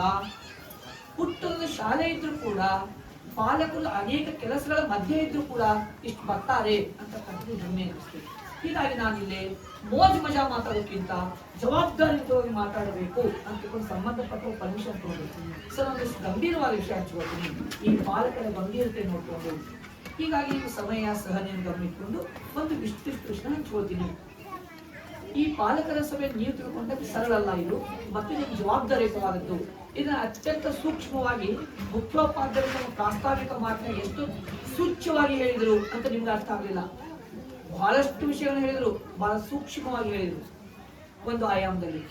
ಪುಟ್ಟದ ಶಾಲೆ ಇದ್ರೂ ಕೂಡ, ಪಾಲಕರು ಅನೇಕ ಕೆಲಸಗಳ ಮಧ್ಯೆ ಇದ್ರೂ ಕೂಡ ಇಷ್ಟು ಬರ್ತಾರೆ ಅಂತಕ್ಕಂಥ ಭ್ರಮೆ ಅನಿಸ್ತೀವಿ. ಹೀಗಾಗಿ ನಾನಿಲ್ಲಿ ಮೋಜ್ ಮಜಾ ಮಾತಾಡೋಕ್ಕಿಂತ ಜವಾಬ್ದಾರಿಯುತವಾಗಿ ಮಾತಾಡಬೇಕು ಅಂತ ಸಂಬಂಧಪಟ್ಟ ಪರ್ಮಿಷನ್ ತಗೋಬೇಕು. ಸರ್, ಒಂದಿಷ್ಟು ಗಂಭೀರವಾದ ವಿಷಯ ಹಂಚ್ಕೊಳ್ತೀನಿ, ಈ ಪಾಲಕರ ಗಂಭೀರತೆ ನೋಡ್ಕೊಂಡು. ಹೀಗಾಗಿ ನೀವು ಸಮಯ ಸಹನೆಯನ್ನು ಗಮನಿಸಿಕೊಂಡು ಒಂದು ಇಷ್ಟು ವಿಷಯ ಹಂಚ್ಕೊಳ್ತೀನಿ. ಈ ಪಾಲಕರ ಸಭೆ ನೀವು ತಿಳ್ಕೊಂಡಾಗ ಸರಳ ಅಲ್ಲ ಇದು, ಮತ್ತೆ ನಿಮ್ಗೆ ಜವಾಬ್ದಾರಿಯುತವಾದದ್ದು. ಇದನ್ನ ಅತ್ಯಂತ ಸೂಕ್ಷ್ಮವಾಗಿ ಮುಖ್ಯೋಪಾಧ್ಯಾಯರು ತಮ್ಮ ಪ್ರಾಸ್ತಾವಿಕ ಮಾತನ್ನ ಎಷ್ಟು ಸೂಚ್ಯವಾಗಿ ಹೇಳಿದ್ರು ಅಂತ ನಿಮ್ಗೆ ಅರ್ಥ ಆಗಲಿಲ್ಲ. ಬಹಳಷ್ಟು ವಿಷಯಗಳನ್ನು ಹೇಳಿದ್ರು, ಬಹಳ ಸೂಕ್ಷ್ಮವಾಗಿ ಹೇಳಿದ್ರು ಒಂದು ಆಯಾಮದಲ್ಲಿ.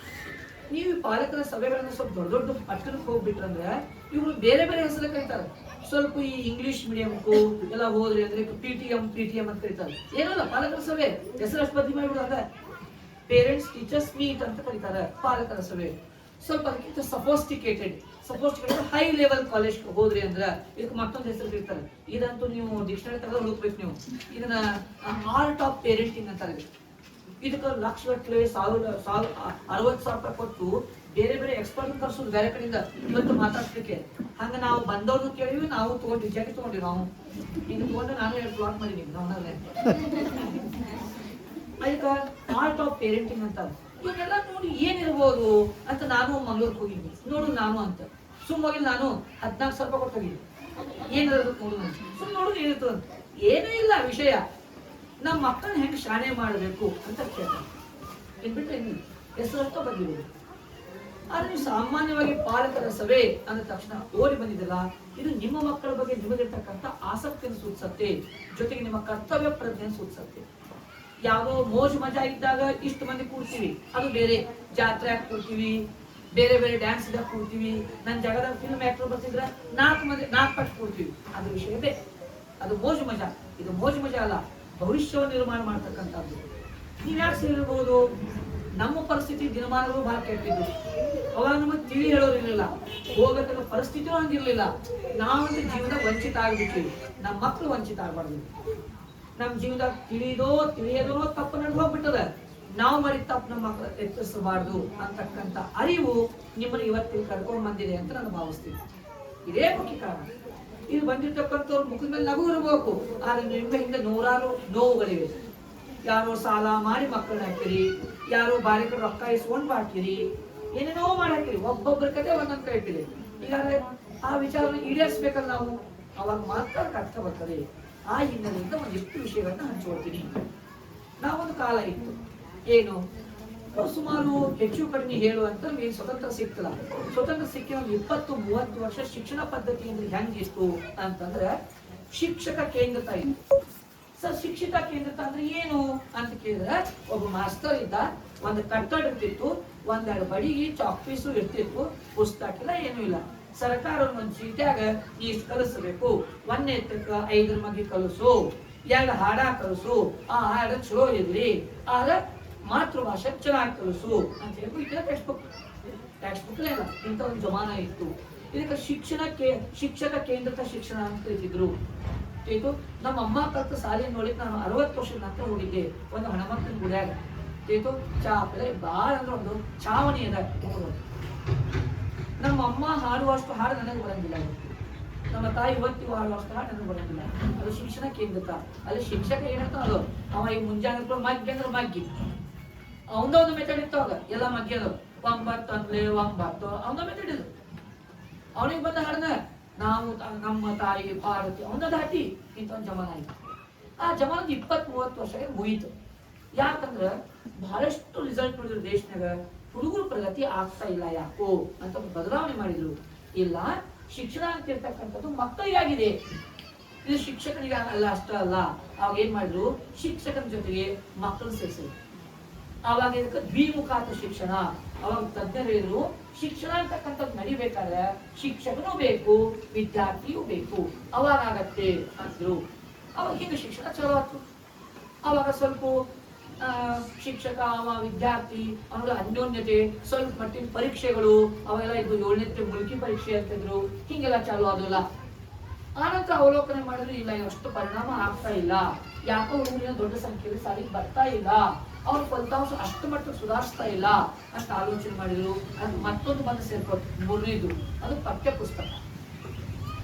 ನೀವು ಪಾಲಕರ ಸಭೆಗಳನ್ನು ಸ್ವಲ್ಪ ದೊಡ್ಡ ಪಟ್ಟಣಕ್ಕೆ ಹೋಗ್ಬಿಟ್ರಂದ್ರೆ ಇವರು ಬೇರೆ ಬೇರೆ ಹೆಸರು ಕರೀತಾರೆ. ಸ್ವಲ್ಪ ಈ ಇಂಗ್ಲಿಷ್ ಮೀಡಿಯಂಗೂ ಎಲ್ಲ ಹೋದ್ರಿ ಅಂದ್ರೆ PTM ಅಂತ ಕರೀತಾರೆ. ಏನಲ್ಲ, ಪಾಲಕರ ಸಭೆ ಹೆಸರಷ್ಟು ಬದ್ಲಿ ಮಾಡಿಬಿಡೋದ, ಪೇರೆಂಟ್ಸ್ ಟೀಚರ್ಸ್ ಮೀಟ್ ಅಂತ ಕರೀತಾರೆ ಪಾಲಕರ ಸಭೆ. ಸ್ವಲ್ಪ ಅದಕ್ಕಿಂತ ಸಫೋಸ್ಟಿಕೇಟೆಡ್ ಹೈ ಲೆವೆಲ್ ಕಾಲೇಜ್ ಹೋದ್ರಿ ಅಂದ್ರೆ ಇದಕ್ಕೆ ಮತ್ತೊಂದು ಹೆಸರು ಇರ್ತಾರೆ. ಇದಂತೂ ನೀವು ಡಿಕ್ಷನರಿ ತೆಗೆದು ಹುಡುಕ್ಬೇಕು. ನೀವು ಇದನ್ನ ಆರ್ಟ್ ಆಫ್ ಪೇರೆಂಟಿಂಗ್ ಅಂತಾರೆ. ಇದಕ್ಕೆ ಲಕ್ಷಗಟ್ಟಲೆ 60,000 ರೂಪಾಯಿ ಕೊಟ್ಟು ಬೇರೆ ಬೇರೆ ಎಕ್ಸ್ಪರ್ಟ್ ಕರ್ಸೋದು ಬೇರೆ ಕಡೆಯಿಂದ ಇವತ್ತು ಮಾತಾಡ್ಲಿಕ್ಕೆ. ಹಂಗ ನಾವು ಬಂದವ್ರನ್ನು ಕೇಳಿವಿ, ನಾವು ತಗೊಂಡ್ವಿ, ಜಾಗ ತಗೊಂಡ್ವಿ. ನಾವು ಈಗ ತಗೊಂಡ್ರೆ ನಾನು 2 ಪ್ಲಾಟ್ ಮಾಡಿದೀನಿ ನಾವಲ್ಲೇ. ಅದಕ್ಕೆ ಆರ್ಟ್ ಆಫ್ ಪೇರೆಂಟಿಂಗ್ ಅಂತ. ಇವನ್ನೆಲ್ಲ ನೋಡಿ ಏನಿರ್ಬೋದು ಅಂತ ನಾನು ಮಂಗಳೂರಿಗೆ ಹೋಗಿದ್ವಿ. ನೋಡು ನಾನು ಅಂತ ಸುಮ್ಮೋಗಿ ನಾನು 14,000 ರೂಪಾಯಿ ಕೊಟ್ಟು ಹೋಗಿದ್ದೆ. ಏನಿರೋದು ನೋಡು, ಸುಮ್ ನೋಡು ಏನಿರ್ತದ ಅಂತ. ಏನೂ ಇಲ್ಲ ವಿಷಯ, ನಮ್ಮ ಮಕ್ಕಳನ್ನ ಹೆಂಗೆ ಶಾಣೆ ಮಾಡಬೇಕು ಅಂತ ಕೇಳ್ತಾರೆ. ಏನ್ಬಿಟ್ರೆ ಹೆಸರಷ್ಟೋ ಬಂದಿರೋದು. ಆದ್ರೆ ನೀವು ಸಾಮಾನ್ಯವಾಗಿ ಪಾಲಕರ ಸಭೆ ಅಂದ ತಕ್ಷಣ ಓಡಿ ಬಂದಿದ್ದಲ್ಲ, ಇದು ನಿಮ್ಮ ಮಕ್ಕಳ ಬಗ್ಗೆ ನಿಮಗಿರ್ತಕ್ಕಂಥ ಆಸಕ್ತಿಯನ್ನು ಸೂಚಿಸುತ್ತೆ, ಜೊತೆಗೆ ನಿಮ್ಮ ಕರ್ತವ್ಯ ಪ್ರಜ್ಞೆಯನ್ನು ಸೂಚಿಸುತ್ತೆ. ಯಾವುದೋ ಮೋಜು ಮಜಾ ಇದ್ದಾಗ ಇಷ್ಟು ಮಂದಿ ಕೂಡ್ತೀವಿ, ಅದು ಬೇರೆ. ಜಾತ್ರೆ ಕೂಡ್ತೀವಿ, ಬೇರೆ ಬೇರೆ ಡ್ಯಾನ್ಸ್ ಇದ್ದಾಗ ಕೂಡ್ತೀವಿ. ನನ್ನ ಜಗದ ಫಿಲ್ಮ್ ಆಕ್ಟರ್ ಬರ್ತಿದ್ರ 4 ಪಟ್ಟು ಕೂಡ್ತೀವಿ, ಅದು ವಿಷಯ ಬೇರೆ. ಅದು ಮೋಜು ಮಜಾ. ಇದು ಮೋಜು ಮಜಾ ಅಲ್ಲ, ಭವಿಷ್ಯವನ್ನು ನಿರ್ಮಾಣ ಮಾಡ್ತಕ್ಕಂಥದ್ದು. ನೀವ್ ಯಾಕೆ ಸೇರಿರ್ಬೋದು, ನಮ್ಮ ಪರಿಸ್ಥಿತಿ ದಿನಮಾನಗಳು ಬಹಳ ಕೆಟ್ಟಿದ್ದು. ಅವಾಗ ನಮಗೆ ತಿಳಿ ಹೇಳೋರು ಇರಲಿಲ್ಲ, ಹೋಗಬೇಕನ್ನೋ ಪರಿಸ್ಥಿತಿಯೂ ಹಂಗಿರ್ಲಿಲ್ಲ. ನಾವಂದ್ರೆ ಜೀವನ ವಂಚಿತ ಆಗ್ಬಿಟ್ಟಿವಿ, ನಮ್ಮ ಮಕ್ಕಳು ವಂಚಿತ ಆಗ್ಬಾರ್ದು. ನಮ್ಮ ಜೀವನದಾಗ ತಿಳಿಯೋದೋ ತಪ್ಪು ನಡೆದು ಹೋಗ್ಬಿಟ್ಟದ. ನಾವು ಮಾಡಿದ ತಪ್ಪು ನಮ್ಮ ಮಕ್ಕಳು ಎಚ್ಚರಿಸಬಾರ್ದು ಅಂತಕ್ಕಂಥ ಅರಿವು ನಿಮ್ಮನ್ನು ಇವತ್ತಿಗೆ ಕರ್ಕೊಂಡ್ ಬಂದಿದೆ ಅಂತ ನಾನು ಭಾವಿಸ್ತೀನಿ. ಇದೇ ಮುಖ್ಯ ಕಾರಣ. ಇದು ಬಂದಿರ್ತಕ್ಕಂಥವ್ರ ಮುಖದ ಮೇಲೆ ನಗು ಇರಬೇಕು, ಆದ್ರೆ ನಿಮ್ಮ ಹಿಂದೆ 100 ನೋವುಗಳಿವೆ. ಯಾರೋ ಸಾಲ ಮಾಡಿ ಮಕ್ಕಳನ್ನ ಹಾಕಿರಿ, ಯಾರೋ ಬಾರಿಕರು ರೊಕ್ಕ ಇಸ್ಕೊಂಡು ಹಾಕಿರಿ, ಏನೇನೋ ಮಾಡಾಕಿರಿ, ಒಬ್ಬೊಬ್ಬರ ಕತೆ ಒಂದೊಂದು ಕೈತಿರಿ. ಈಗಾಗಲೇ ಆ ವಿಚಾರವನ್ನು ಈಡೇರಿಸ್ಬೇಕಲ್ಲ ನಾವು, ಅವಾಗ ಮಾತ್ರ ಅರ್ಥ ಬರ್ತದೆ. ಆ ಹಿನ್ನೆಲೆಯಿಂದ ಒಂದಿಷ್ಟು ವಿಷಯಗಳನ್ನ ಹಂಚ್ಕೊಳ್ತೀನಿ. ನಾವೊಂದು ಕಾಲ ಇತ್ತು, ಏನು ಸುಮಾರು ಹೆಚ್ಚು ಕಡಿಮೆ ಹೇಳುವಂತ ಏನು ಸ್ವತಂತ್ರ ಸಿಕ್ತಲ್ಲ, ಸ್ವತಂತ್ರ ಸಿಕ್ಕಿ ಒಂದು 20-30 ವರ್ಷ ಶಿಕ್ಷಣ ಪದ್ಧತಿ ಅಂದ್ರೆ ಹೆಂಗಿತ್ತು ಅಂತಂದ್ರೆ ಶಿಕ್ಷಕ ಕೇಂದ್ರಿತ ಇತ್ತು. ಸರ್, ಶಿಕ್ಷಕ ಕೇಂದ್ರಿತ ಅಂದ್ರೆ ಏನು ಅಂತ ಕೇಳಿದ್ರೆ, ಒಬ್ಬ ಮಾಸ್ತರ್ ಇದ್ದ, ಒಂದು ಕಟ್ಟಡ ಇರ್ತಿತ್ತು, ಒಂದೆರಡು ಬಡಿಗೆ ಚಾಕ್ ಪೀಸು ಇರ್ತಿತ್ತು, ಪುಸ್ತಕ ಇಲ್ಲ, ಏನೂ ಇಲ್ಲ. ಸರ್ಕಾರ ಒಂದು ಚೀಟ್ಯಾಗ ಇಷ್ಟು ಕಲಿಸಬೇಕು, 1ನೇತಕ್ಕ 5 ಮಗಿ ಕಲಿಸು, 2 ಹಾಡ ಕಲಿಸು, ಆ ಹಾಡ ಚಲೋ ಇರ್ಲಿ, ಆಗ ಮಾತೃಭಾಷೆ ಚೆನ್ನಾಗಿ ಕಲಿಸು ಅಂತ ಹೇಳಿ ಟೆಕ್ಸ್ಟ್ ಬುಕ್ ಇಲ್ಲ, ಇಂಥ ಒಂದು ಜಮಾನ ಇತ್ತು. ಇದಕ್ಕೆ ಶಿಕ್ಷಕ ಕೇಂದ್ರಿತ ಶಿಕ್ಷಣ ಅಂತ ಕರೀತಿದ್ರು. ಇದು ನಮ್ಮ ಅಮ್ಮ ಕಲ್ತ ಶಾಲೆ ನೋಡಿಕ್ ನಾನು 60 ವರ್ಷದ ನಂತರ ಹೋಗಿದ್ದೆ ಒಂದು ಹನುಮಂತನ ಗುಡಿಯಾಗ. ಇದು ಚಾಪಲೆ ಬಾಳ ಅಂದ್ರೆ ಒಂದು ಛಾವಣಿ ಅದ. ನಮ್ಮ ಅಮ್ಮ ಹಾಡುವಷ್ಟು ಹಾಡು ನನಗೆ ಬರಂಗಿಲ್ಲ, ನಮ್ಮ ತಾಯಿ ಇವತ್ತಿಗೂ ಹಾಡುವಷ್ಟು ಹಾಡು ನನಗೆ ಬರಂಗಿಲ್ಲ. ಅದು ಶಿಕ್ಷಣ ಕೇಂದ್ರಿತ. ಅಲ್ಲಿ ಶಿಕ್ಷಕ ಏನಂತ ಅದು, ಅವ ಈಗ ಮುಂಜಾನೆ ಮಗ್ಗಿ ಅಂದ್ರೆ ಮಗ್ಗಿ, ಅವನ ಒಂದು ಮೆಥಡ್ ಇತ್ತು. ಅವಾಗ ಎಲ್ಲ ಮಗ್ಗಿಯದು 9 ಅಂದ್ರೆ 9, ಅವನ ಮೆಥಡ್ ಇದು. ಅವನಿಗೆ ಬಂದ ಹಾಡನ ನಾವು ನಮ್ಮ ತಾಯಿ ಭಾರತಿ ಅವನ ದಾಟಿ ಇಂಥ ಒಂದು ಜಮಾನ ಆಯ್ತು. ಆ ಜಮಾನದ 20-30 ವರ್ಷಕ್ಕೆ ಮುಗೀತು. ಯಾಕಂದ್ರೆ ಬಹಳಷ್ಟು ರಿಸಲ್ಟ್ ನೋಡಿದ್ರು ದೇಶನಾಗ, ಹುಡುಗರ ಪ್ರಗತಿ ಆಗ್ತಾ ಇಲ್ಲ ಯಾಕೋ ಅಂತ ಬದಲಾವಣೆ ಮಾಡಿದ್ರು. ಇಲ್ಲ, ಶಿಕ್ಷಣ ಅಂತ ಇರ್ತಕ್ಕಂಥದ್ದು ಮಕ್ಕಳಿಗಾಗಿದೆ, ಇದು ಶಿಕ್ಷಕನಿಗೆ ಅಲ್ಲ, ಅಷ್ಟ ಅಲ್ಲ. ಅವಾಗ ಏನ್ ಮಾಡಿದ್ರು, ಶಿಕ್ಷಕನ ಜೊತೆಗೆ ಮಕ್ಕಳು ಸೇರಿಸಿದ್ರು. ಅವಾಗ ಇದಕ್ಕೆ ದ್ವಿಮುಖಾತ ಶಿಕ್ಷಣ. ಅವಾಗ ತಜ್ಞರು ಹೇಳಿದ್ರು, ಶಿಕ್ಷಣ ಅಂತಕ್ಕಂಥದ್ದು ನಡಿಬೇಕಾದ್ರೆ ಶಿಕ್ಷಕನೂ ಬೇಕು, ವಿದ್ಯಾರ್ಥಿಯೂ ಬೇಕು, ಅವಾಗ ಆಗತ್ತೆ ಅಂದ್ರು. ಅವಾಗ ಹಿಂಗೆ ಶಿಕ್ಷಣ ಚಲೋ ಆಯ್ತು. ಅವಾಗ ಸ್ವಲ್ಪ ಶಿಕ್ಷಕ ಅವ ವಿದ್ಯಾರ್ಥಿ ಅವರ ಅನ್ಯೋನ್ಯತೆ, ಸ್ವಲ್ಪ ಮಟ್ಟಿನ ಪರೀಕ್ಷೆಗಳು ಅವೆಲ್ಲ ಇದು 7ನೇ ಮುಲ್ಕಿ ಪರೀಕ್ಷೆ ಅಂತಿದ್ರು, ಹಿಂಗೆಲ್ಲ ಚಾಲು ಆಗೋಲ್ಲ. ಆನಂತರ ಅವಲೋಕನೆ ಮಾಡಿದ್ರೆ ಇಲ್ಲ, ಅಷ್ಟು ಪರಿಣಾಮ ಆಗ್ತಾ ಇಲ್ಲ, ಯಾಕೋ ಹುಡುಗರಿನ ದೊಡ್ಡ ಸಂಖ್ಯೆಯಲ್ಲಿ ಸಾಲಿಗೆ ಬರ್ತಾ ಇಲ್ಲ, ಅವ್ರ ಫಲಿತಾಂಶ ಅಷ್ಟು ಮಟ್ಟಿಗೆ ಸುಧಾರಿಸ್ತಾ ಇಲ್ಲ ಅಂತ ಆಲೋಚನೆ ಮಾಡಿದ್ರು. ಅದು ಮತ್ತೊಂದು ಬಂದು ಸೇರ್ಕೊಟ್ಟು 3ನೇದು, ಅದು ಪಠ್ಯಪುಸ್ತಕ.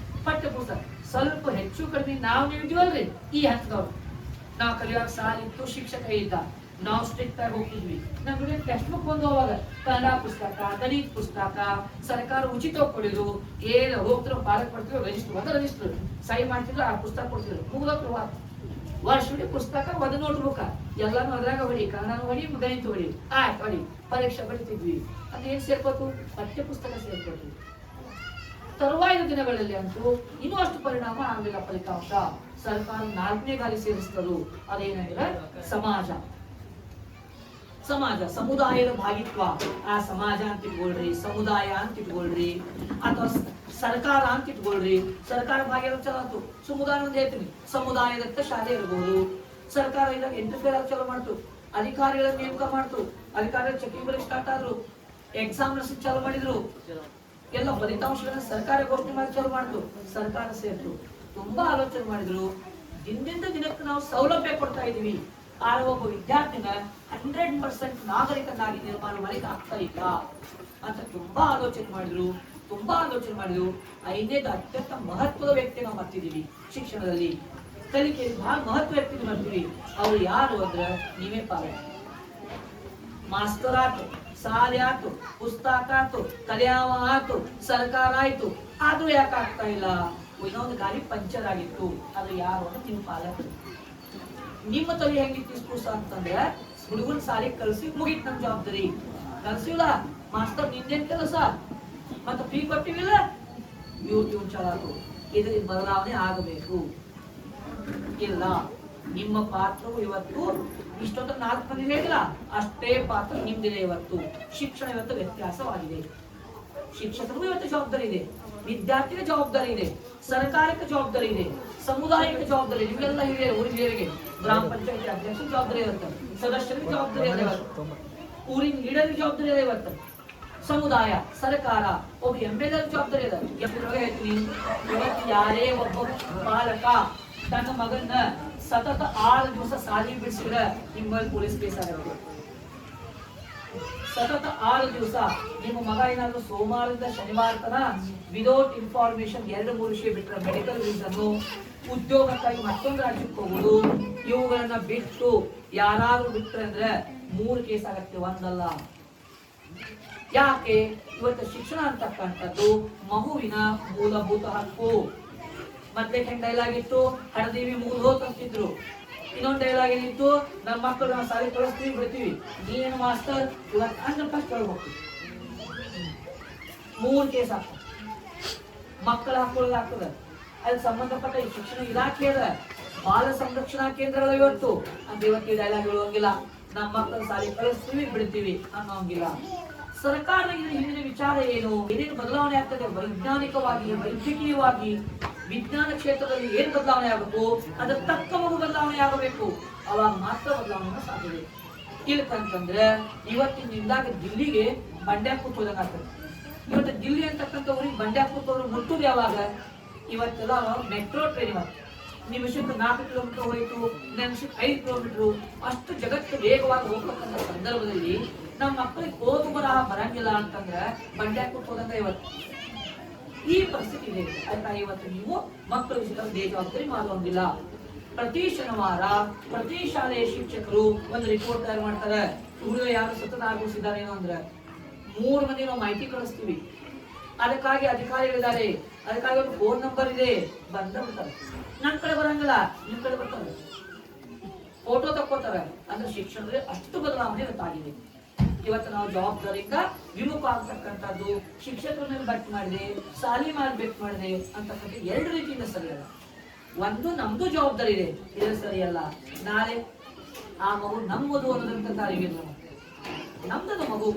ಸ್ವಲ್ಪ ಹೆಚ್ಚು ಕಡಿಮೆ ನಾವು ನೀಡಿದ್ವಲ್ರಿ ಈ ಹಂತದವ್ರು. ನಾವು ಕಲಿಯುವಾಗ ಸಾಲಿತ್ತು, ಶಿಕ್ಷಕ ಇದ್ದ, ನಾವು ಸ್ಟ್ರಿಕ್ಟ್ ಆಗಿ ಹೋಗ್ತಿದ್ವಿ. ನಮ್ಗೆ ಟೆಕ್ಸ್ಟ್ ಬುಕ್ ಬಂದು ಅವಾಗ ಕನ್ನಡ ಪುಸ್ತಕ, ಗಣಿತ ಪುಸ್ತಕ ಸರ್ಕಾರ ಉಚಿತ ಕೊಡಿದ್ರು. ಏನು ಹೋಗ್ತಿರೋ ಪಾಲಕ್ ಕೊಡ್ತಿದ್ರು, ರಿಜಿಸ್ಟರ್ ಸಹಿ ಮಾಡ್ತಿದ್ರು, ಆ ಪುಸ್ತಕ ಕೊಡ್ತಿದ್ರು. ಮುಗಿದ ವರ್ಷವಿಡೀ ಪುಸ್ತಕ, ಒಂದು ನೋಟ್ ಬುಕ್ ಎಲ್ಲಾನು ಅದ್ರಾಗ ಹೊಡಿ, ಕನ್ನಡನೂ ಹೊಡಿ, ಗಣಿತ ಹೊಡಿ, ಆಯ್ತು ಹೊಡಿ, ಪರೀಕ್ಷೆ ಬರೀತಿದ್ವಿ. ಅದೇನ್ ಸೇರ್ಕೋತು, ಪಠ್ಯ ಪುಸ್ತಕ ಸೇರ್ಕೋತು. ತರುವಾಯದ ದಿನಗಳಲ್ಲಿ ಅಂತೂ ಇನ್ನೂ ಅಷ್ಟು ಪರಿಣಾಮ ಆಗಲಿಲ್ಲ ಫಲಿತಾಂಶ. ಸರ್ಕಾರ 4ನೇ ಗಾಲಿ ಸೇರಿಸಿದರು. ಅದೇನಾಗಿಲ್ಲ, ಸಮಾಜ ಸಮುದಾಯದ ಭಾಗಿತ್ವ. ಆ ಸಮಾಜ ಅಂತ ಇಟ್ಕೊಳ್ರಿ, ಸಮುದಾಯ ಅಂತ ಇಟ್ಕೊಳ್ರಿ, ಅಥವಾ ಸರ್ಕಾರ ಅಂತ ಇಟ್ಕೊಳ್ರಿ. ಸರ್ಕಾರ ಭಾಗ್ಯ ಚಲೋ, ಸಮುದಾಯ ಅಂತ ಹೇಳ್ತೀನಿ, ಸಮುದಾಯದತ್ತ ಶಾಲೆ ಇರ್ಬೋದು. ಸರ್ಕಾರ ಇಲ್ಲ ಇಂಟರ್ಫಿಯರ್ ಆಗಿ ಚಲೋ ಮಾಡ್ತು, ಅಧಿಕಾರಿಗಳ ನೇಮಕ ಮಾಡ್ತು, ಅಧಿಕಾರಿಗಳ ಚೆಕಿಂಗ್ ಬರೀ ಸ್ಟಾರ್ಟ್ ಆದ್ರು, ಎಕ್ಸಾಮ್ ನರ್ಸಿಂಗ್ ಚಾಲೂ ಮಾಡಿದ್ರು, ಎಲ್ಲ ಫಲಿತಾಂಶಗಳನ್ನ ಸರ್ಕಾರ ಘೋಷಣೆ ಮಾಡಿ ಚಾಲೂ ಮಾಡ್ತು, ಸರ್ಕಾರ ಸೇರ್ತು. ತುಂಬಾ ಆಲೋಚನೆ ಮಾಡಿದ್ರು. ದಿನದಿಂದ ದಿನಕ್ಕೆ ನಾವು ಸೌಲಭ್ಯ ಕೊಡ್ತಾ ಇದೀವಿ, ಆದ್ರೆ ಒಬ್ಬ ವಿದ್ಯಾರ್ಥಿನ 100% ನಾಗರಿಕನಾಗಿ ನಿರ್ಮಾಣ ಮಾಡಲಿಕ್ಕೆ ಆಗ್ತಾ ಇಲ್ಲ ಅಂತ ತುಂಬಾ ಆಲೋಚನೆ ಮಾಡಿದ್ರು. 5ನೇದು ಅತ್ಯಂತ ಮಹತ್ವದ ವ್ಯಕ್ತಿ ನಾವು ಬರ್ತಿದೀವಿ ಶಿಕ್ಷಣದಲ್ಲಿ, ಕಲಿಕೆಯಲ್ಲಿ ಬಹಳ ಮಹತ್ವ ವ್ಯಕ್ತಿ ಬರ್ತೀವಿ. ಅವ್ರು ಯಾರು ಅಂದ್ರೆ ನೀವೇ ಪಾಲಕ. ಮಾಸ್ತರ್ ಆಯ್ತು, ಶಾಲೆ ಆಯ್ತು, ಪುಸ್ತಕ ಆಯ್ತು, ಕಲಿಯಾವ ಆಯ್ತು, ಸರ್ಕಾರ ಆಯ್ತು, ಆದ್ರೂ ಯಾಕೆ ಆಗ್ತಾ ಇಲ್ಲ? ಇನ್ನೊಂದು ಗಾಡಿ ಪಂಚರ್ ಆಗಿತ್ತು, ಅದು ಯಾರು ಅಂದ್ರೆ ನಿಮ್ಮ ಪಾಲಕರು. ನಿಮ್ಮ ತಲೆ ಹೆಂಗಿತ್ತು ಸ್ಕೂಲ್ಸ್ ಅಂತಂದ್ರೆ, ಹುಡುಗನ ಶಾಲೆಗೆ ಕಳ್ಸಿ ಮುಗಿತ್ ನಮ್ ಜವಾಬ್ದಾರಿ. ಕಳ್ಸಿಲ್ಲ ಮಾಸ್ತರ್ ನಿಂದೇನ್ ಕೆಲಸ, ಮತ್ತೆ ಫೀ ಕೊಟ್ಟಿವಿಲ್ಲ, ಇವ್ರು ಚಲಾತು. ಇದು ಬದಲಾವಣೆ ಆಗಬೇಕು. ಇಲ್ಲ, ನಿಮ್ಮ ಪಾತ್ರವು ಇವತ್ತು ಇಷ್ಟೊಂದು 4 ಮಂದಿ ಹೇಳಿಲ್ಲ, ಅಷ್ಟೇ ಪಾತ್ರ ನಿಮ್ದಿದೆ. ಇವತ್ತು ಶಿಕ್ಷಣ ಇವತ್ತು ವ್ಯತ್ಯಾಸವಾಗಿದೆ. ಶಿಕ್ಷಕರಿಗೂ ಇವತ್ತು ಜವಾಬ್ದಾರಿ ಇದೆ, ವಿದ್ಯಾರ್ಥಿಗೆ ಜವಾಬ್ದಾರಿ ಇದೆ, ಸರ್ಕಾರಕ್ಕೆ ಜವಾಬ್ದಾರಿ ಇದೆ, ಸಮುದಾಯಕ್ಕೆ ಜವಾಬ್ದಾರಿ. ನಿಮ್ಗೆಲ್ಲ ಹಿರಿಯರು, ಊರಿನ ಹಿರಿಯರಿಗೆ ಗ್ರಾಮ ಪಂಚಾಯತಿ ಅಧ್ಯಕ್ಷ ಜವಾಬ್ದಾರಿ ಇರುತ್ತೆ, ಸದಸ್ಯರಿಗೆ ಜವಾಬ್ದಾರಿ ಇದೆ, ಊರಿನ ಲೀಡರ್ಗೆ ಜವಾಬ್ದಾರಿ ಇದೆ, ಇವತ್ತು ಸಮುದಾಯ, ಸರ್ಕಾರ, ಒಬ್ಬ MLA ಜವಾಬ್ದಾರಿ ಇದೆ. ಹೇಳ್ತೀನಿ, ಇವತ್ತು ಯಾರೇ ಒಬ್ಬ ಬಾಲಕ ತನ್ನ ಮಗನ್ನ ಸತತ 6 ದಿವಸ ಸಾಲಿ ಬಿಡಿಸಿದ್ರೆ ನಿಮ್ಮಲ್ಲಿ ಪೊಲೀಸ್ ಕೇಸ್ ಆಗಿರೋದು. ಸತತ 6 ದಿವಸ ನಿಮ್ಮ ಮಗ ಏನಾದ್ರು ಸೋಮವಾರದಿಂದ ಶನಿವಾರ ತನ ವಿದೌಟ್ ಇನ್ಫಾರ್ಮೇಶನ್ 2-3 ವಿಷಯ ಬಿಟ್ಟರೆ, ಮೆಡಿಕಲ್ ರೀಸನ್, ಉದ್ಯೋಗಕ್ಕಾಗಿ ಮತ್ತೊಂದು ರಾಜ್ಯಕ್ಕೆ ಹೋಗುದು, ಇವುಗಳನ್ನ ಬಿಟ್ಟು ಯಾರಾದ್ರೂ ಬಿಟ್ರೆ ಅಂದ್ರೆ 3 ಕೇಸ್ ಆಗತ್ತೆ. ಒಂದಲ್ಲ ಯಾಕೆ? ಇವತ್ತು ಶಿಕ್ಷಣ ಅಂತಕ್ಕಂಥದ್ದು ಮಗುವಿನ ಮೂಲಭೂತ ಹಕ್ಕು. ಮತ್ತೆ ಹೆಂಗ್ ಡೈಲಾಗ್ ಇತ್ತು, ಹಣದೇವಿ ಮುಗಿದು ಹೋಗ್ತಿದ್ರು. ಇನ್ನೊಂದು ಡೈಲಾಗ್ ಏನಿತ್ತು, ನಮ್ಮ ಮಕ್ಕಳು ನಾವು ಸಾಲಿ ಕಳಿಸ್ತೀವಿ ಬಿಡ್ತೀವಿ, ನೀನು ಮಾಸ್ತರ್ ಇವತ್ತು ಅಂದ್ರೆ ಫಸ್ಟ್ ಹೋಗ್ತೀವಿ. 3 ಕೇಸ್ ಆಗ್ತದೆ, ಮಕ್ಕಳ ಹಕ್ಕುಗಳಿಗೆ ಆಗ್ತದೆ. ಅದಕ್ಕೆ ಸಂಬಂಧಪಟ್ಟ ಈ ಶಿಕ್ಷಣ ಇಲಾಖೆ ಅದ, ಬಾಲ ಸಂರಕ್ಷಣಾ ಕೇಂದ್ರಗಳು ಇವತ್ತು ಅಂತ ಇವತ್ತು ಈ ಡೈಲಾಗ್ ಹೇಳುವಂಗಿಲ್ಲ. ನಮ್ಮ ಮಕ್ಕಳು ಸಾಲಿ ಕಳಿಸ್ತೀವಿ ಬಿಡ್ತೀವಿ ಅನ್ನೋಂಗಿಲ್ಲ. ಸರ್ಕಾರದ ಹಿಂದಿನ ವಿಚಾರ ಏನು, ಏನೇನು ಬದಲಾವಣೆ ಆಗ್ತದೆ ವೈಜ್ಞಾನಿಕವಾಗಿ, ವೈದ್ಯಕೀಯವಾಗಿ, ವಿಜ್ಞಾನ ಕ್ಷೇತ್ರದಲ್ಲಿ ಏನ್ ಬದಲಾವಣೆ ಆಗಬೇಕು, ಅದರ ತಕ್ಕ ಮಗು ಬದಲಾವಣೆ ಆಗಬೇಕು. ಅವಾಗ ಮಾತ್ರ ಬದಲಾವಣೆ ಸಾಧ್ಯತೆ. ಇಲ್ಕಂತಂದ್ರೆ ಇವತ್ತಿನ ದಿನದಾಗ ದಿಲ್ಲಿಗೆ ಬಂಡ್ಯಾಗ ಕೂತೋದಂಗ ಆಗ್ತದೆ. ಇವತ್ತು ದಿಲ್ಲಿ ಅಂತಕ್ಕಂಥ ಊರಿಗೆ ಬಂಡ್ಯಾಗ ಕೂತವ್ರು ಮುಟ್ಟುದು ಯಾವಾಗ? ಇವತ್ತೆಲ್ಲ ಮೆಟ್ರೋ ಟ್ರೈನ್ ಇವತ್ತು ನಿಮಿಷಕ್ಕೆ 4 ಕಿಲೋಮೀಟರ್ ಹೋಯಿತು, ನಿಮಿಷಕ್ಕೆ 5 ಕಿಲೋಮೀಟರ್, ಅಷ್ಟು ಜಗತ್ತು ವೇಗವಾಗಿ ಹೋಗ್ತಕ್ಕಂಥ ಸಂದರ್ಭದಲ್ಲಿ ನಮ್ಮ ಮಕ್ಕಳಿಗೆ ಓದು ಬರಹ ಬರಂಗಿಲ್ಲ ಅಂತಂದ್ರೆ ಬಂಡ್ಯಾಗ ಕೂತೋದಂಗ ಇವತ್ತು ಈ ಪರಿಸ್ಥಿತಿ ಇದೆ. ಆಯ್ತಾ? ಇವತ್ತು ನೀವು ಮಕ್ಕಳ ವಿಷಯದಲ್ಲಿ ಬೇಜವಾಬ್ದಾರಿ ಮಾಡುವಂಗಿಲ್ಲ. ಪ್ರತಿ ಶನಿವಾರ ಪ್ರತಿ ಶಾಲೆಯ ಶಿಕ್ಷಕರು ಒಂದು ರಿಪೋರ್ಟ್ ತಯಾರು ಮಾಡ್ತಾರೆ. ಹುಡುಗ ಯಾರು ಸತತ ಆಗೋಸಿದಾರೇನೋ ಅಂದ್ರೆ 3 ಮಂದಿ ನಾವು ಮಾಹಿತಿ ಕಳಿಸ್ತೀವಿ. ಅದಕ್ಕಾಗಿ ಅಧಿಕಾರಿಗಳಿದ್ದಾರೆ, ಅದಕ್ಕಾಗಿ ಒಂದು ಫೋನ್ ನಂಬರ್ ಇದೆ, ಬರ್ತಾರೆ. ನನ್ನ ಕಡೆ ಬರಂಗಿಲ್ಲ, ನಿಮ್ ಕಡೆ ಬರ್ತಾರೆ, ಫೋಟೋ ತಕ್ಕೋತಾರೆ. ಅಂದ್ರೆ ಶಿಕ್ಷಣದಲ್ಲಿ ಅಷ್ಟು ಬದಲಾವಣೆ ಗೊತ್ತಾಗಿದೆ. ಇವತ್ತು ನಾವು ಜವಾಬ್ದಾರಿಯಿಂದ ವಿಮುಖ ಆಗ್ತಕ್ಕಂಥದ್ದು, ಶಿಕ್ಷಕರ ಮೇಲೆ ಬೆಟ್ ಮಾಡಿದೆ, ಸಾಲಿ ಮಾಡಿ ಬೆಟ್ ಮಾಡಿದೆ ಅಂತಕ್ಕಂಥ 2 ರೀತಿಯಿಂದ ಸರಿಯಲ್ಲ. ಒಂದು ನಮ್ದು ಜವಾಬ್ದಾರಿ ಇದೆ, ಇದು ಸರಿಯಲ್ಲ. ನಾಳೆ ಆ ಮಗು ನಮ್ಮದು ಅನ್ನೋದಂತ ಅರಿವಿಲ್ಲ. ನಮ್ದು ಮಗು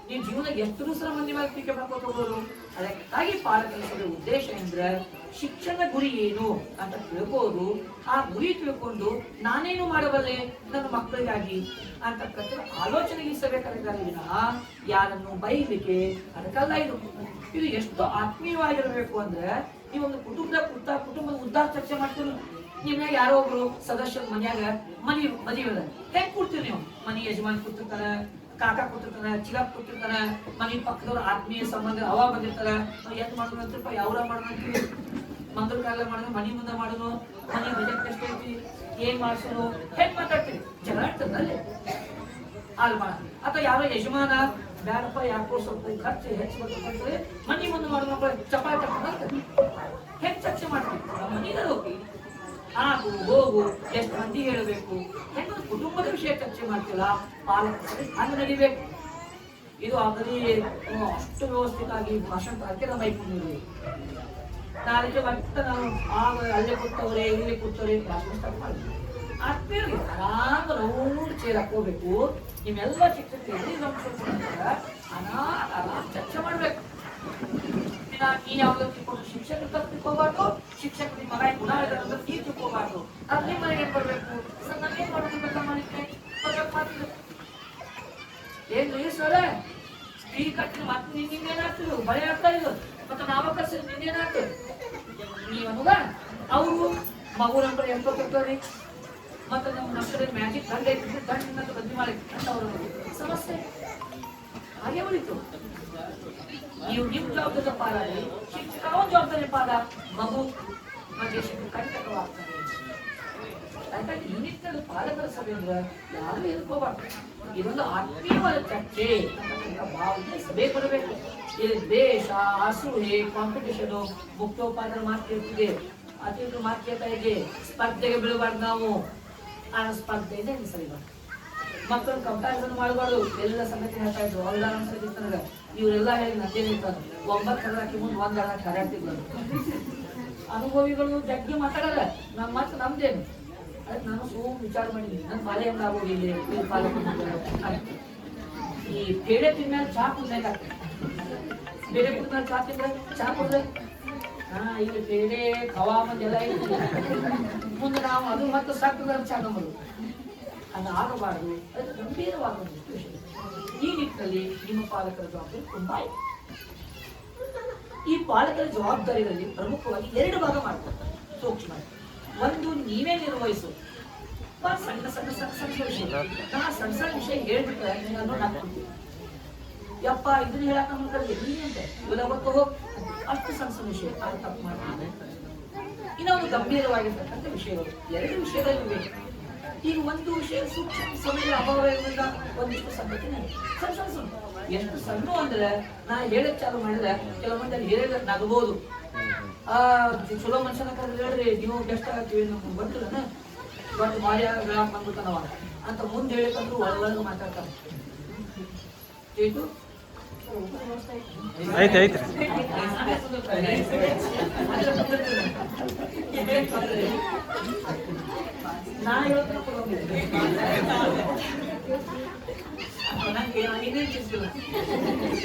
ನೀವು ಜೀವನ ಎಷ್ಟು ದಿವಸ ಮಂದಿ ಮೇಲೆ ಟೀಕೆ ಮಾಡ್ಕೊತ ಹೋಗೋರು. ಅದಕ್ಕಾಗಿ ಪಾಲಕರ ಉದ್ದೇಶ ಅಂದ್ರೆ ಶಿಕ್ಷಣ ಗುರಿ ಏನು ಅಂತ ತಿಳ್ಕೋದು, ಆ ಗುರಿ ತಿಳ್ಕೊಂಡು ನಾನೇನು ಮಾಡಬಲ್ಲೆ ನನ್ನ ಮಕ್ಕಳಿಗಾಗಿ ಅಂತಕ್ಕಂಥ ಆಲೋಚನೆಗೆ ಇಸಬೇಕಾಗಿದ್ದಾರೆ ವಿನಃ ಯಾರನ್ನು ಬೈಲಿಕ್ಕೆ ಅದಕ್ಕೆಲ್ಲ ಇದು ಎಷ್ಟು ಆತ್ಮೀಯವಾಗಿರಬೇಕು ಅಂದ್ರೆ, ನೀವೊಂದು ಕುಟುಂಬದ ಉದ್ದಾರ ಚರ್ಚೆ ಮಾಡ್ತೀವಿ. ನಿಮ್ನಾಗ ಯಾರೋ ಒಬ್ರು ಸದಸ್ಯರ ಮನ್ಯಾಗ ಮದುವೆ ಹೆಂಗ್ ಕೂಡ್ತೀರಿ ನೀವು? ಮನಿ ಯಜಮಾನ್ ಕೂತಿರ್ತಾರ, ಕಾಕ ಕೂತಿರ್ತಾರ, ಚಿಲಪ್ ಕೂತಿರ್ತಾರ, ಮನಿ ಪಕ್ಕದವ್ರ ಆತ್ಮೀಯ ಸಂಬಂಧ ಅವ ಬಂದಿರ್ತಾರ. ಎಂತ ಮಾಡೋದು ಅಂತಿರ್ಪ, ಯಾವ್ರ ಮಾಡೋದಂತೀವಿ, ಮಂಗಲ ಕಾಲ ಮಾಡೋದು, ಮನಿ ಮುಂದೆ ಮಾಡೋದು, ಮನಿ ಬಜೆಟ್ ಎಷ್ಟು ಐತಿ, ಏನ್ ಮಾಡ್ಸೋದು, ಹೆಂಗ್ ಮಾತಾಡ್ತೀವಿ? ಜಗಳ ಇರ್ತದಲ್ಲಿ ಅಲ್ ಮಾಡ. ಅಥವಾ ಯಾರೋ ಯಜಮಾನ ಬ್ಯಾಡಪ್ಪ ಯಾಕೋ ಸ್ವಲ್ಪ ಖರ್ಚು ಹೆಚ್ಚು ಮನಿ ಮುಂದೆ ಮಾಡೋದು, ಚಪಾತಿ ಹೆಂಗ್ ಚರ್ಚೆ ಮಾಡ್ತೀವಿ? ನಮ್ಮ ಮನಿಗೆ ಹೋಗಿ ಆಗು ಹೋಗು, ಎಷ್ಟು ಮಂದಿ ಹೇಳಬೇಕು, ಹೆಂಗ ಕುಟುಂಬದ ವಿಷಯ ಚರ್ಚೆ ಮಾಡ್ತಿಲ್ಲ, ಪಾಲಕರು ಹಂಗ ನಡಿಬೇಕು. ಇದು ಆಗಲಿ ಅಷ್ಟು ವ್ಯವಸ್ಥಿತವಾಗಿ ಭಾಷಣ ಅದಕ್ಕೆ ನಮ್ಮ ಮೈಕೊಂಡಿದ್ವಿ. ನಾಳೆ ಮತ್ತೆ ನಾವು ಆಗ ಅಲ್ಲೇ ಕೂತವ್ರೆ ಇಲ್ಲಿ ಕೂತವ್ರೆ ಭಾಷಣ ಸ್ಟಾರ್ಟ್ ಮಾಡಿದ್ವಿ. ಆದ್ಮೇಲೆ ಆರಾಮ ರೌಂಡ್ ಚೇರ್ ಹಾಕೋಬೇಕು. ನಿಮ್ಮೆಲ್ಲ ಶಿಕ್ಷಕರು ಆರಾಮ್ ಚರ್ಚೆ ಮಾಡ್ಬೇಕು. ನೀನ್ ಯಾವ್ದು ತಿಳ್ಕೊಂಡು ಶಿಕ್ಷಕರು ತಪ್ಪು ತಿಳ್ಕೋಬಾರ್ದು, ಶಿಕ್ಷಕರಿಗೆ ಮಗ ಗುಣ ಇದೆ ಅಂತ ನೀನ್ ತಿಳ್ಕೋಬಾರ್ದು. ಅದ್ ನಿಮ್ಮ ಮನೆಗೆ ಏನ್ ಬರ್ಬೇಕು? ಸರ್ ನಾನು ಏನ್ ಮಾಡ್ಬೇಕಲ್ಲ ಮಾಡಿದ್ದೆ ಏನ್ರಿ ಸರ ಈ ಕಟ್ಟಿನ ಮತ್ತೆ ನಿನ್ನೇನಾಗ್ತಿದ್ರು ಬಳೆ ಆಗ್ತಾ ಇದ್ರು, ಮತ್ತೆ ನಾವ ಕರ್ಸಿದ್ ನಿನ್ನೇನಾಗ್ತದೆ ನೀವನುಗ ಅವರು ಮಗು ನಂಬರ್ ಎಂಟ್ರಿ ಮತ್ತೆ ನಮ್ಮ ಕಡೆ ಮ್ಯಾಜಿಕ್ ದಂಡ ಐತಿ, ದಂಡ ಬದ್ಲಿ ಮಾಡಿ ಅವರು ಸಮಸ್ಯೆ ಹಾಗೆ ಉಳಿತು. ನೀವು ನಿಮ್ ಜವಾಬ್ದಾರಿ ಪಾಲಾಗಿ ಶಿಕ್ಷಕ ಅವನ ಜವಾಬ್ದಾರಿ ಪಾಲ, ಮಗು ಮತ್ತೆ ಕಂಟಕವಾಗ್ತದೆ. ಹಾಗಾಗಿ ಈ ನಿಟ್ಟಿನಲ್ಲಿ ಪಾಲಕರ ಸಭೆ ಅಂದ್ರೆ ಯಾರು ಎದ್ಕೋಬಾರ್ದು. ಇದೊಂದು ಆತ್ಮೀಯವಾದ ಚರ್ಚೆ ಭಾವನೆ ಸಭೆ ಬರಬೇಕು. ಇಲ್ಲಿ ದ್ವೇಷ, ಅಸೂಹೆ, ಕಾಂಪಿಟೇಷನ್, ಮುಕ್ತೋಪಾದರ ಮಾತಿರ್ತಿದೆ, ಅತಿಥಿ ಮಾತು ಕೇಳ್ತಾ ಇದೆ. ಸ್ಪರ್ಧೆಗೆ ಬೀಳಬಾರ್ದು. ನಾವು ಆ ಸ್ಪರ್ಧೆಯಿಂದ ಸರಿಬಾರ್ದು. ಮಕ್ಕಳು ಕಂಪ್ಯಾರಿಸನ್ ಮಾಡಬಾರ್ದು. ಎಲ್ಲ ಸಂಗತಿ ಹೇಳ್ತಾ ಇದ್ರು, ಅವೆಲ್ಲ ಅನ್ಸತ್ತಿರ್ತಾರ. ಇವರೆಲ್ಲ ಹೇಳಿ ನಂದೇನು ಇರ್ತಾರೆ, 9 ಹರಡಾಕಿ ಮುಂದೆ 1 ಹರಡಾಕಿ ಹರಡ್ತಿದ್ರು. ಅನುಭವಿಗಳು ಜಗ್ಗಿ ಮಾತಾಡಲ್ಲ, ನಮ್ಮ ಮಾತು ನಮ್ದೇನು. ಅದಕ್ಕೆ ನಾನು ವಿಚಾರ ಮಾಡಿದ್ದೀನಿ, ನನ್ನ ಪಾಲೆ ಹೆಂಗ ಆಗೋದಿಲ್ಲ, ಈ ಪಾಲೆ ಈ ಪೇಡೆ ತಿಂದ್ಮೇಲೆ ಚಹಾ ಕುಡ್ದಾಗ ಆಗ್ತದೆ. ಬೇರೆ ಕುದ್ಮೇಲೆ ಚಹಾ ತಿಂದ್ರೆ ಚಹಾ ಕುಡ್ರೆ ಈಗ ಪೇಡೆ ಖವಾ ಮಂದೆಲ್ಲ ಐತಿ, ಮುಂದೆ ನಾವು ಅದು ಮತ್ತೆ ಸಾಕ್ತದ ಚಹಾ ನಂಬರು. ಅದು ಆಗಬಾರ್ದು. ಅದು ಗಂಭೀರವಾದ ವಿಷಯ. ಈ ನಿಟ್ಟಿನಲ್ಲಿ ನಿಮ್ಮ ಪಾಲಕರ ಜವಾಬ್ದಾರಿ ತುಂಬಾ ಇದೆ. ಈ ಪಾಲಕರ ಜವಾಬ್ದಾರಿಗಳಲ್ಲಿ ಪ್ರಮುಖವಾಗಿ 2 ಭಾಗ ಮಾಡ್ತಾರೆ ಸೂಕ್ಷ್ಮ. ಒಂದು ನೀವೇ ನಿರ್ವಹಿಸು, ಸಣ್ಣ ಸಣ್ಣ ಸಣ್ಣ ಸಣ್ಣ ವಿಷಯ. ನಾ ಸಣ್ಣ ಸಣ್ಣ ವಿಷಯ ಹೇಳ್ಬಿಟ್ರೆ ನೀನು ಹಾಕ್ಬಿಡ್ತೀವಿ, ಯಪ್ಪ ಇದನ್ನ ಹೇಳಕ್ ನಮ್ಗೆ ಅಂತ ಇವೆಲ್ಲ ಗೊತ್ತು ಹೋಗ್, ಅಷ್ಟು ಸಣ್ಣ ಸಣ್ಣ ವಿಷಯ ಅದು ತಪ್ಪು ಮಾಡ್ತೀವಿ. ಇನ್ನೊಂದು ಗಂಭೀರವಾಗಿರ್ತಕ್ಕಂಥ ವಿಷಯಗಳು 2 ವಿಷಯಗಳಿವೆ. ಈಗ ಒಂದು ವಿಷಯ ಸೂಕ್ಷ್ಮ ಸಮಯದ ಅಭಾವದಿಂದ ಒಂದಿಷ್ಟು ಸಂಗತಿ ಸಣ್ಣ ಎಷ್ಟು ಸಣ್ಣ ಅಂದ್ರೆ ನಾ ಹೇಳಕ್ ಚಾಲು ಮಾಡಿದ್ರೆ ಕೆಲವೊಂದು ಹೇಳಿದ್ರೆ ನಗಬಹುದು. ಚಲೋ ಮನುಷ್ಯನ ಕರೆದ್ರೆ ಹೇಳ್ರಿ ನೀವು ಬೆಸ್ಟ್ ಆಗತ್ತೀವಿ ನಮ್ಗೆ ಗೊತ್ತಿಲ್ಲ ಬಟ್ ಮಾರಿ ಬಂದ್ಬಿಡ್ತಾನವ ಅಂತ ಮುಂದೆ ಹೇಳಿಕಂದ್ರು ಒಳಗೆ ಮಾತಾಡ್ತಾನೆ. ನಾ ನಂಗೆ ಇನ್ನೇನು ಚಿಂತಿಲ್ಲ.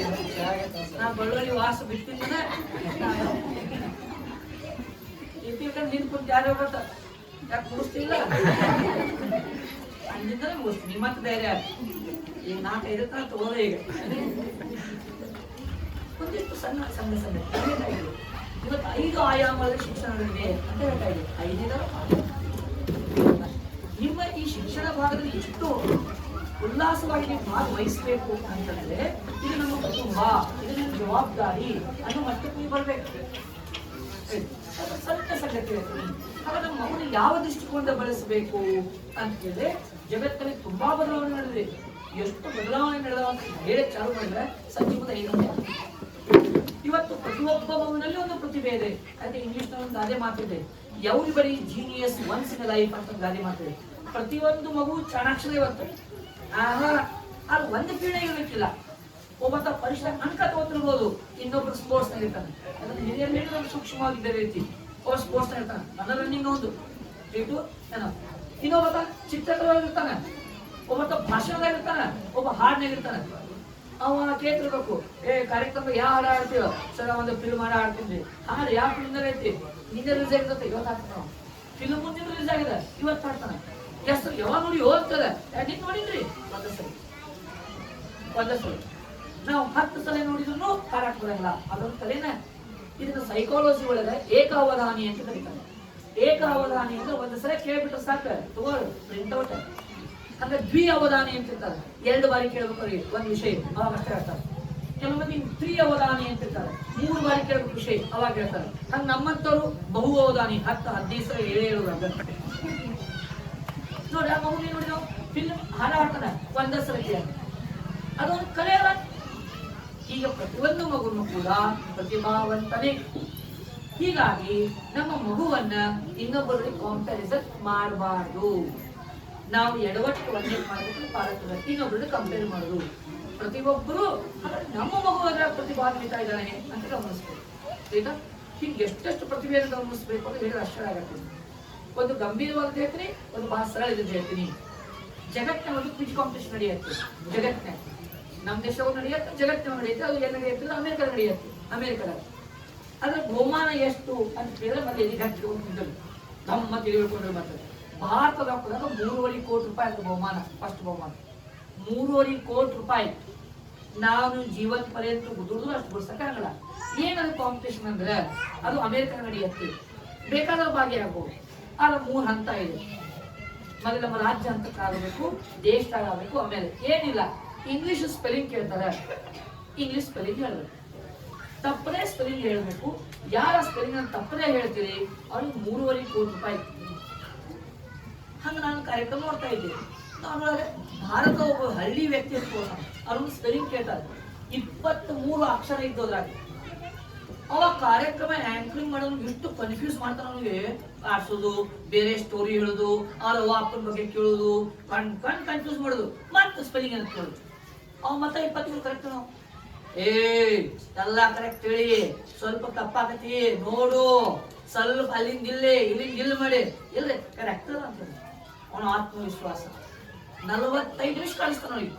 ನಾ ಬಳ್ಳೊಳ್ಳಿ ವಾಸ ಬಿಟ್ಟಿದ್ದ ನಿಂತ್ಕೊಂಡು ಯಾರು ಬರ್ತಾರ ಯಾಕೆ ಮುಗಿಸ್ತಿಲ್ಲ ಅಂದಿಂದಲೇ ಮುಗಿಸ್ತೀನಿ ಮತ್ತೆ ಧೈರ್ಯ ಈಗ 4-5 ತರ ತಗೋದೆ. ಈಗ ಒಂದಿಷ್ಟು ಸಣ್ಣ ಸಣ್ಣ ಸಣ್ಣ ಇವತ್ತು 5 ಆಯಾಮದ ಶಿಕ್ಷಣಗಳಿವೆ ಅಂತ ಹೇಳ್ತಾ ಇದ್ದೀವಿ. 5 ನಿಮ್ಮ ಈ ಶಿಕ್ಷಣ ಭಾಗದಲ್ಲಿ ಎಷ್ಟು ಉಲ್ಲಾಸವಾಗಿ ನೀವು ಭಾಗವಹಿಸಬೇಕು ಅಂತಂದ್ರೆ ಇದು ನಮ್ಮ ಕುಟುಂಬ, ಇದು ನಿಮ್ಮ ಜವಾಬ್ದಾರಿ ಅನ್ನೋ ಮಟ್ಟಕ್ಕೆ ನೀವು ಬರ್ಬೇಕು. ಸ್ವಲ್ಪ ಸಂಗತಿ ಹೇಳ್ತೀನಿ. ಹಾಗಾದ್ರೆ ನಮ್ಮ ಮಗುನ ಯಾವ ದೃಷ್ಟಿಕೋನದ ಬಳಸಬೇಕು ಅಂತ ಹೇಳಿದ್ರೆ ಜಗತ್ತಲ್ಲಿ ತುಂಬಾ ಬದಲಾವಣೆ ನಡೆದಿದೆ. ಎಷ್ಟು ಬದಲಾವಣೆ ನಡೆದ ಅಂತ ಹೇಳಿ ಚಾಲು ಮಾಡಿದ್ರೆ ಸಂಜೆ ಮುಂದೆ 5 ಗಂಟೆ. ಇವತ್ತು ಪ್ರತಿಯೊಬ್ಬ ಮಗುವಿನಲ್ಲಿ ಒಂದು ಪ್ರತಿಭೆ ಇದೆ. ಅದೇ ಇಂಗ್ಲಿಷ್ ನ ಒಂದು ಗಾದೆ ಮಾತಿದೆ, everybody genius once in life ಅಂತ ಗಾದೆ ಮಾತಿದೆ. ಪ್ರತಿಯೊಂದು ಮಗು ಚಾಣಾಕ್ಷರ ಇವತ್ತು ಅದು ಒಂದು ಪೀಳಿಗೆ ಇರಲಿಕ್ಕಿಲ್ಲ. ಒಬ್ಬ ಪರೀಕ್ಷೆ ಅಂಕ ತಗೋತಿರ್ಬೋದು, ಇನ್ನೊಬ್ರು ಸ್ಪೋರ್ಟ್ಸ್ ನಲ್ಲಿ ಇರ್ತಾನೆ. ಅದನ್ನು ಹಿರಿಯರು ಹೇಳಿದ್ರೆ ಸೂಕ್ಷ್ಮವಾಗಿ ರೀತಿ ಒಬ್ಬ ಸ್ಪೋರ್ಟ್ಸ್ ನಲ್ಲಿ ಇರ್ತಾನೆ, ನನ್ನ ರನ್ನಿಂಗ್ ಒಂದು ಏನೋ. ಇನ್ನೊಬ್ಬ ಚಿತ್ರಕಲೆಯಲ್ಲಿರ್ತಾನೆ, ಒಬ್ಬ ಭಾಷಣದಾಗ ಇರ್ತಾನೆ, ಒಬ್ಬ ಹಾಡ್ನಾಗ ಇರ್ತಾನೆ. ಅವ ಕೇಳ್ತಿರ್ಬೇಕು, ಕಾರ್ಯಕ್ರಮ ಯಾವ ಹಾಡು ಆಡ್ತೀವ ಸರ್? ಒಂದು ಫಿಲ್ಮ್ ಹಾಡು ಆಡ್ತೀನಿ. ಹಾಡು ಯಾವ ಫಿಲ್ಮ್ ಐತಿ? ನಿನ್ನೆ ರಿಲೀಸ್ ಆಗಿರುತ್ತೆ, ಇವತ್ತು ಹಾಕ್ತಾನ. ಫಿಲ್ಮ್ ಮುಂದೆ ರಿಲೀಸ್ ಆಗಿದೆ, ಇವತ್ತು ಹಾಡ್ತಾನೆ. ಎಷ್ಟು ಯಾವಾಗ ನೋಡಿ ಹೋಗ್ತದೆ, ನೀನ್ ನೋಡಿದ್ರಿ ಒಂದ ಸಲ ನಾವು 10 ಸಲ ನೋಡಿದ್ರು ಹಾಡಕ್ ಬರಲ್ಲ. ಅದೊಂದು ಕಲೆನ. ಇದನ್ನ ಸೈಕಾಲಜಿ ಒಳಗೆ ಏಕಾವಧಾನಿ ಅಂತ ಕರೀತಾರೆ. ಏಕಾವಧಾನಿ ಅಂದ್ರೆ ಒಂದು ಸಲ ಕೇಳ್ಬಿಟ್ರೆ ಸಾಕು, ತಗೋಳು ಪ್ರಿಂಟ್ಔಟ್. ಅಂದ್ರೆ ದ್ವಿಅವಧಾನಿ ಅಂತ ಇರ್ತಾರೆ, 2 ಬಾರಿ ಕೇಳ್ಬೇಕು ಒಂದ್ ವಿಷಯ, ಅವಾಗ ಅಷ್ಟೇ ಹೇಳ್ತಾರೆ. ಕೆಲವೊಂದು ತ್ರಿಅವಧಾನಿ ಅಂತ ಇರ್ತಾರೆ, 3 ಬಾರಿ ಕೇಳ್ಬೇಕು ವಿಷಯ, ಅವಾಗ ಹೇಳ್ತಾರೆ. ಹಂಗ ನಮ್ಮಂತವ್ರು ಬಹು ಅವಧಾನಿ 10-15 ಸಲ ಹೇಳುವಾಗ ನೋಡಿ. ಆ ಮಗು ನೋಡಿ, ನಾವು ಫಿಲ್ಮ್ ಹಾಡ ಹಾಡ್ತಾನೆ, ಒಂದೇ ಸಲ ಕೇಳ, ಅದೊಂದು ಕಲೆ ಅಲ್ಲ. ಈಗ ಪ್ರತಿಯೊಂದು ಮಗುನು ಕೂಡ ಪ್ರತಿಭಾವಂತನೇ. ಹೀಗಾಗಿ ನಮ್ಮ ಮಗುವನ್ನ ಇನ್ನೊಬ್ಬರಿಗೆ ಕಾಂಪ್ಯಾರಿಸನ್ ಮಾಡಬಾರ್ದು. ನಾವು ಎಡವಟ್ಟು ಒಂದೇ ಮಾಡಬೇಕು, ಪಾಲಕರು ಇನ್ನೊಬ್ಬರನ್ನ ಕಂಪೇರ್ ಮಾಡೋದು. ಪ್ರತಿಯೊಬ್ಬರು ನಮ್ಮ ಮಗು ಅದರ ಪ್ರತಿಭಾನ್ವಿತ ಇದ್ದಾನೆ ಅಂತ ಗಮನಿಸ್ಬೇಕು. ಈಗ ಹಿಂಗೆ ಎಷ್ಟೆಷ್ಟು ಪ್ರತಿಭೆಯನ್ನು ಗಮನಿಸ್ಬೇಕು ಅಂತ ಹೇಳಿದ್ರೆ ಅಷ್ಟೇ ಆಗತ್ತೆ. ಒಂದು ಗಂಭೀರವಾದ ಹೇಳ್ತೀನಿ, ಒಂದು ಬಹಳ ಸರಳ ಇದ್ದು ಹೇಳ್ತೀನಿ. ಜಗತ್ತಿನ ಒಂದು ಕ್ವಿಜ್ ಕಾಂಪಿಟೇಷನ್ ನಡೆಯುತ್ತೆ. ಜಗತ್ತಿನ ನಮ್ಮ ದೇಶವು ನಡೆಯುತ್ತೆ, ಜಗತ್ತಿನ ನಡೆಯುತ್ತೆ. ಅದು ಎಲ್ಲ ನಡೆಯುತ್ತೆ, ಅಮೆರಿಕದ ನಡೆಯುತ್ತೆ. ಅಮೆರಿಕದ ಅದ್ರ ಬಹುಮಾನ ಎಷ್ಟು ಅಂತ ಕೇಳಿದ್ರೆ ಮತ್ತೆ ಎಲ್ಲಿ ಹಚ್ಚಿಕೊಂಡು ತಮ್ಮ ತಿಳಿದುಕೊಂಡ್ರೆ ಮತ್ತೆ ಭಾರತದ ಹಾಕೋದಾಗ 3.5 ಕೋಟಿ ರೂಪಾಯಿ ಅಂತ ಬಹುಮಾನ. ಫಸ್ಟ್ ಬಹುಮಾನ 3.5 ಕೋಟಿ ರೂಪಾಯಿ. ನಾನು ಜೀವನ ಪರ್ಯಂತ ದುಡಿದ್ರು ಅಷ್ಟು ಬಿಡ್ಸಕ್ಕಾಗಲ್ಲ. ಏನದು ಕಾಂಪಿಟೇಷನ್ ಅಂದ್ರೆ ಅದು ಅಮೆರಿಕ ನಡೆಯುತ್ತೆ. ಬೇಕಾದ್ರೆ ಭಾಗಿಯಾಗಬಹುದು. ಆದ್ರೆ 3 ಹಂತ ಇದೆ. ಮೊದಲು ನಮ್ಮ ರಾಜ್ಯ ಹಂತಕ್ಕೆ ಆಗಬೇಕು, ದೇಶದಾಗಬೇಕು, ಆಮೇಲೆ ಏನಿಲ್ಲ. ಇಂಗ್ಲಿಷ್ ಸ್ಪೆಲ್ಲಿಂಗ್ ಕೇಳ್ತಾರೆ, ಇಂಗ್ಲಿಷ್ ಸ್ಪೆಲ್ಲಿಂಗ್ ಹೇಳ್ಬೇಕು. ತಪ್ಪದೇ ಸ್ಪೆಲ್ಲಿಂಗ್ ಹೇಳ್ಬೇಕು. ಯಾರ ಸ್ಪೆಲ್ಲಿಂಗ್ ಅನ್ನು ತಪ್ಪದೇ ಹೇಳ್ತೀರಿ ಅವ್ರಿಗೆ 3.5 ಕೋಟಿ ರೂಪಾಯಿ. ಹಂಗ ನಾನು ಕಾರ್ಯಕ್ರಮ ನೋಡ್ತಾ ಇದ್ದೆ. ನಾನು ಭಾರತ ಒಬ್ಬ ಹಳ್ಳಿ ವ್ಯಕ್ತಿ ಅವ್ರನ್ನ ಸ್ಪೆಲ್ಲಿಂಗ್ ಕೇಳ್ತಾರೆ. 23 ಅಕ್ಷರ ಇದ್ದೋದ್ರಾಗ ಅವ ಕಾರ್ಯಕ್ರಮ ಆಂಕರಿಂಗ್ ಮಾಡೋದು ಎಷ್ಟು ಕನ್ಫ್ಯೂಸ್ ಮಾಡ್ತಾನೆ. ಅವನಿಗೆ ಆಡ್ಸೋದು, ಬೇರೆ ಸ್ಟೋರಿ ಹೇಳೋದು, ಅವ್ರ ಅಪ್ಪನ ಬಗ್ಗೆ ಕೇಳೋದು, ಕನ್ಫ್ಯೂಸ್ ಮಾಡೋದು, ಮತ್ತೆ ಸ್ಪೆಲ್ಲಿಂಗ್ ಅಂತ ಕೇಳೋದು. ಅವ ಮತ್ತೆ 23 ಕರೆಕ್ಟ್. ನಾವು ಎಲ್ಲ ಕರೆಕ್ಟ್ ಹೇಳಿ, ಸ್ವಲ್ಪ ತಪ್ಪಾಗತಿ ನೋಡು, ಸ್ವಲ್ಪ ಅಲ್ಲಿಂದ ಇಲ್ಲಿ ಮಾಡಿ ಇಲ್ರಿ ಕರೆಕ್ಟ್ ಅಂತ ಅವನ ಆತ್ಮವಿಶ್ವಾಸ. 45 ನಿಮಿಷ ಕಳಿಸ್ತಾನ ಅವ್ರಿಗೆ.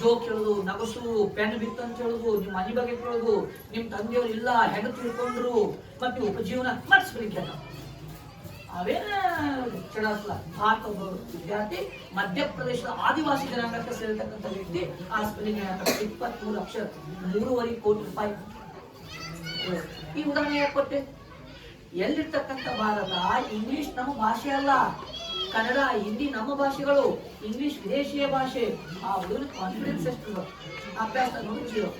ಜೋಕ್ ಹೇಳುದು, ನಗಸು, ಪೆನ್ ಬಿತ್ತು ಅಂತ ಹೇಳುದು, ನಿಮ್ಮ ಮನೆ ಬಗ್ಗೆ ಕೇಳುದು, ನಿಮ್ ತಂದೆಯವ್ರು ಇಲ್ಲ ಹೆಂಗ ತಿಳ್ಕೊಂಡ್ರು, ಮತ್ತೆ ಉಪಜೀವನ ಮಾಡಿಸ್ಬೇಕು. ಅವೇನ ಚಡಾಸ್ಲ ಭಾರತ ಒಬ್ಬ ವಿದ್ಯಾರ್ಥಿ ಮಧ್ಯಪ್ರದೇಶದ ಆದಿವಾಸಿ ಜನಾಂಗಕ್ಕೆ ಸೇರಿರ್ತಕ್ಕಂಥ ವ್ಯಕ್ತಿ. ಆ ಸ್ಪೆಲ್ಲಿಂಗ್ 23 ಅಕ್ಷರ, 3.5 ಕೋಟಿ ರೂಪಾಯಿ. ಈ ಉದಾಹರಣೆ ಯಾಕೆ ಕೊಟ್ಟೆ? ಎಲ್ಲಿರ್ತಕ್ಕಂಥ ಭಾರತ ಇಂಗ್ಲಿಷ್ ನಮ್ಮ ಭಾಷೆ ಅಲ್ಲ, ಕನ್ನಡ ಹಿಂದಿ ನಮ್ಮ ಭಾಷೆಗಳು, ಇಂಗ್ಲಿಷ್ ವಿದೇಶಿಯ ಭಾಷೆ. ಆ ಹುಡುಗನ ಕಾನ್ಫಿಡೆನ್ಸ್ ಎಷ್ಟು, ಅಭ್ಯಾಸ ನೋಡಿ 0.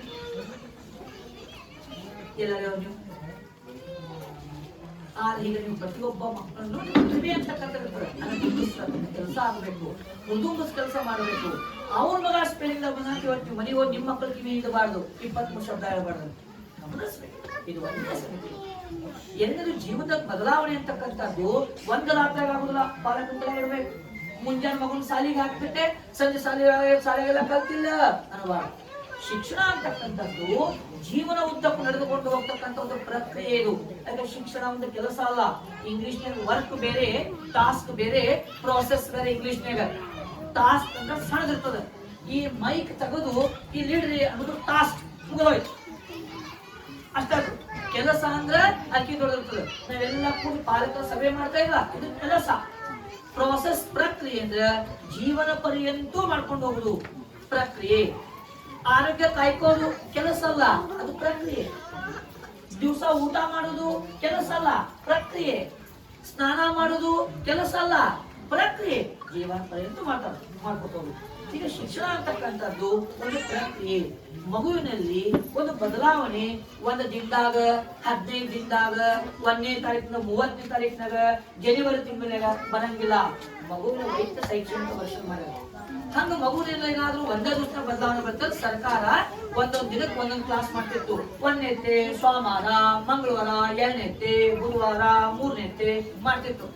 ಎಲ್ಲರೂ ನೀವು ಈಗ ನೀವು ಪ್ರತಿಯೊಬ್ಬ ಮಕ್ಕಳನ್ನು ಪ್ರತಿಭೆ ಅಂತ ಕರ್ತಿರ್ತಾರೆ. ಕೆಲಸ ಆಗಬೇಕು, ಹುಡುಗಸ್ ಕೆಲಸ ಮಾಡಬೇಕು. ಅವ್ರ ಮಗ ಸ್ಪೆಲ್ಲಿಂಗ್ ಬಂದಾಗ ಇವತ್ತು ಮನೆಗೆ ಹೋಗಿ ನಿಮ್ಮ ಮಕ್ಕಳು ಕಿವಿ ಇಡಬಾರ್ದು, 23 ಶಬ್ದ ಹೇಳ್ಬಾರ್ದು. ಇದು ಒಂದೇ ಸಂಗತಿ. ಎಲ್ಲರೂ ಜೀವನದ ಬದಲಾವಣೆ ಅಂತಕ್ಕಂಥದ್ದು ಒಂದು ರಾತ್ರಿ ಆಗುದಿಲ್ಲ, ಪಾಲಕಂತರ ಇರ್ಬೇಕು. ಮುಂಜಾನೆ ಮಗನ ಸಾಲಿಗೆ ಹಾಕ್ಬಿಟ್ಟೆ ಸಂಜೆ ಶಾಲೆಗೆಲ್ಲ ಕಲ್ತಿಲ್ಲ ಅನ್ನಬಾರ್ದು. ಶಿಕ್ಷಣ ಅಂತಕ್ಕಂಥದ್ದು ಜೀವನ ಉದ್ದಕ್ಕೂ ನಡೆದುಕೊಂಡು ಹೋಗ್ತಕ್ಕಂಥ ಒಂದು ಪ್ರಕ್ರಿಯೆ ಇದು. ಯಾಕಂದ್ರೆ ಶಿಕ್ಷಣ ಒಂದು ಕೆಲಸ ಅಲ್ಲ. ಇಂಗ್ಲಿಷ್ನಾಗ ವರ್ಕ್ ಬೇರೆ, ಟಾಸ್ಕ್ ಬೇರೆ, ಪ್ರೋಸೆಸ್ ಬೇರೆ. ಇಂಗ್ಲಿಷ್ನಾಗ ಟಾಸ್ಕ್ ಅಂದ್ರೆ ಸಣ್ಣದಿರ್ತದೆ. ಈ ಮೈಕ್ ತೆಗೆದು ಇಲ್ಲಿ ಇಡ್ರಿ ಅನ್ನೋದು ಟಾಸ್ಕ್ ಮುಗಿದೋಯ್ತು ಅಷ್ಟ. ಕೆಲಸ ಅಂದ್ರೆ ಅಕ್ಕಿ ದೊಡ್ಡದಿರ್ತದೆ. ನಾವೆಲ್ಲ ಕೂಡಿ ಪಾಲಕರ ಸಭೆ ಮಾಡ್ತಾ ಇಲ್ಲ, ಇದು ಕೆಲಸ. ಪ್ರೋಸೆಸ್ ಪ್ರಕ್ರಿಯೆ ಅಂದ್ರೆ ಜೀವನ ಪರ್ಯಂತೂ ಮಾಡ್ಕೊಂಡು ಹೋಗುದು ಪ್ರಕ್ರಿಯೆ. ಆರೋಗ್ಯ ಕಾಯ್ಕೋದು ಕೆಲಸ ಅಲ್ಲ, ಅದು ಪ್ರಕ್ರಿಯೆ. ದಿವಸ ಊಟ ಮಾಡುದು ಕೆಲಸ ಅಲ್ಲ, ಪ್ರಕ್ರಿಯೆ. ಸ್ನಾನ ಮಾಡುದು ಕೆಲಸ ಅಲ್ಲ, ಪ್ರಕ್ರಿಯೆ. ಜೀವನ ಪರ್ಯಂತ ಮಾಡ್ಕೊತ ಹೋಗುದು. ಈಗ ಶಿಕ್ಷಣ ಅಂತಕ್ಕಂಥದ್ದು ಒಂದು ಪ್ರಕ್ರಿಯೆ. ಮಗುವಿನಲ್ಲಿ ಒಂದು ಬದಲಾವಣೆ ಒಂದು ದಿನದಾಗ, 15 ದಿನದಾಗ, 1ನೇ ತಾರೀಕಿನ 30ನೇ ತಾರೀಕಿನಾಗ, ಜನವರಿ ತಿಂಗಳಾಗ ಬರಂಗಿಲ್ಲ. ಮಗುವಿನ ವೈದ್ಯ ಶೈಕ್ಷಣಿಕ ವರ್ಷ ಮಾಡ್ಯಾರ. ಹಂಗ ಮಗುವಿನ ಏನಾದ್ರೂ ಒಂದೇ ದಿವಸ ಬದಲಾವಣೆ ಬರ್ತದೆ. ಸರ್ಕಾರ ಒಂದೊಂದು ದಿನಕ್ಕೆ ಒಂದೊಂದು ಕ್ಲಾಸ್ ಮಾಡ್ತಿತ್ತು. 1ನೇತೆ ಸೋಮವಾರ, ಮಂಗಳವಾರ, 2ನೇತೆ ಗುರುವಾರ, 3ನೇತೆ ಮಾಡ್ತಿತ್ತು.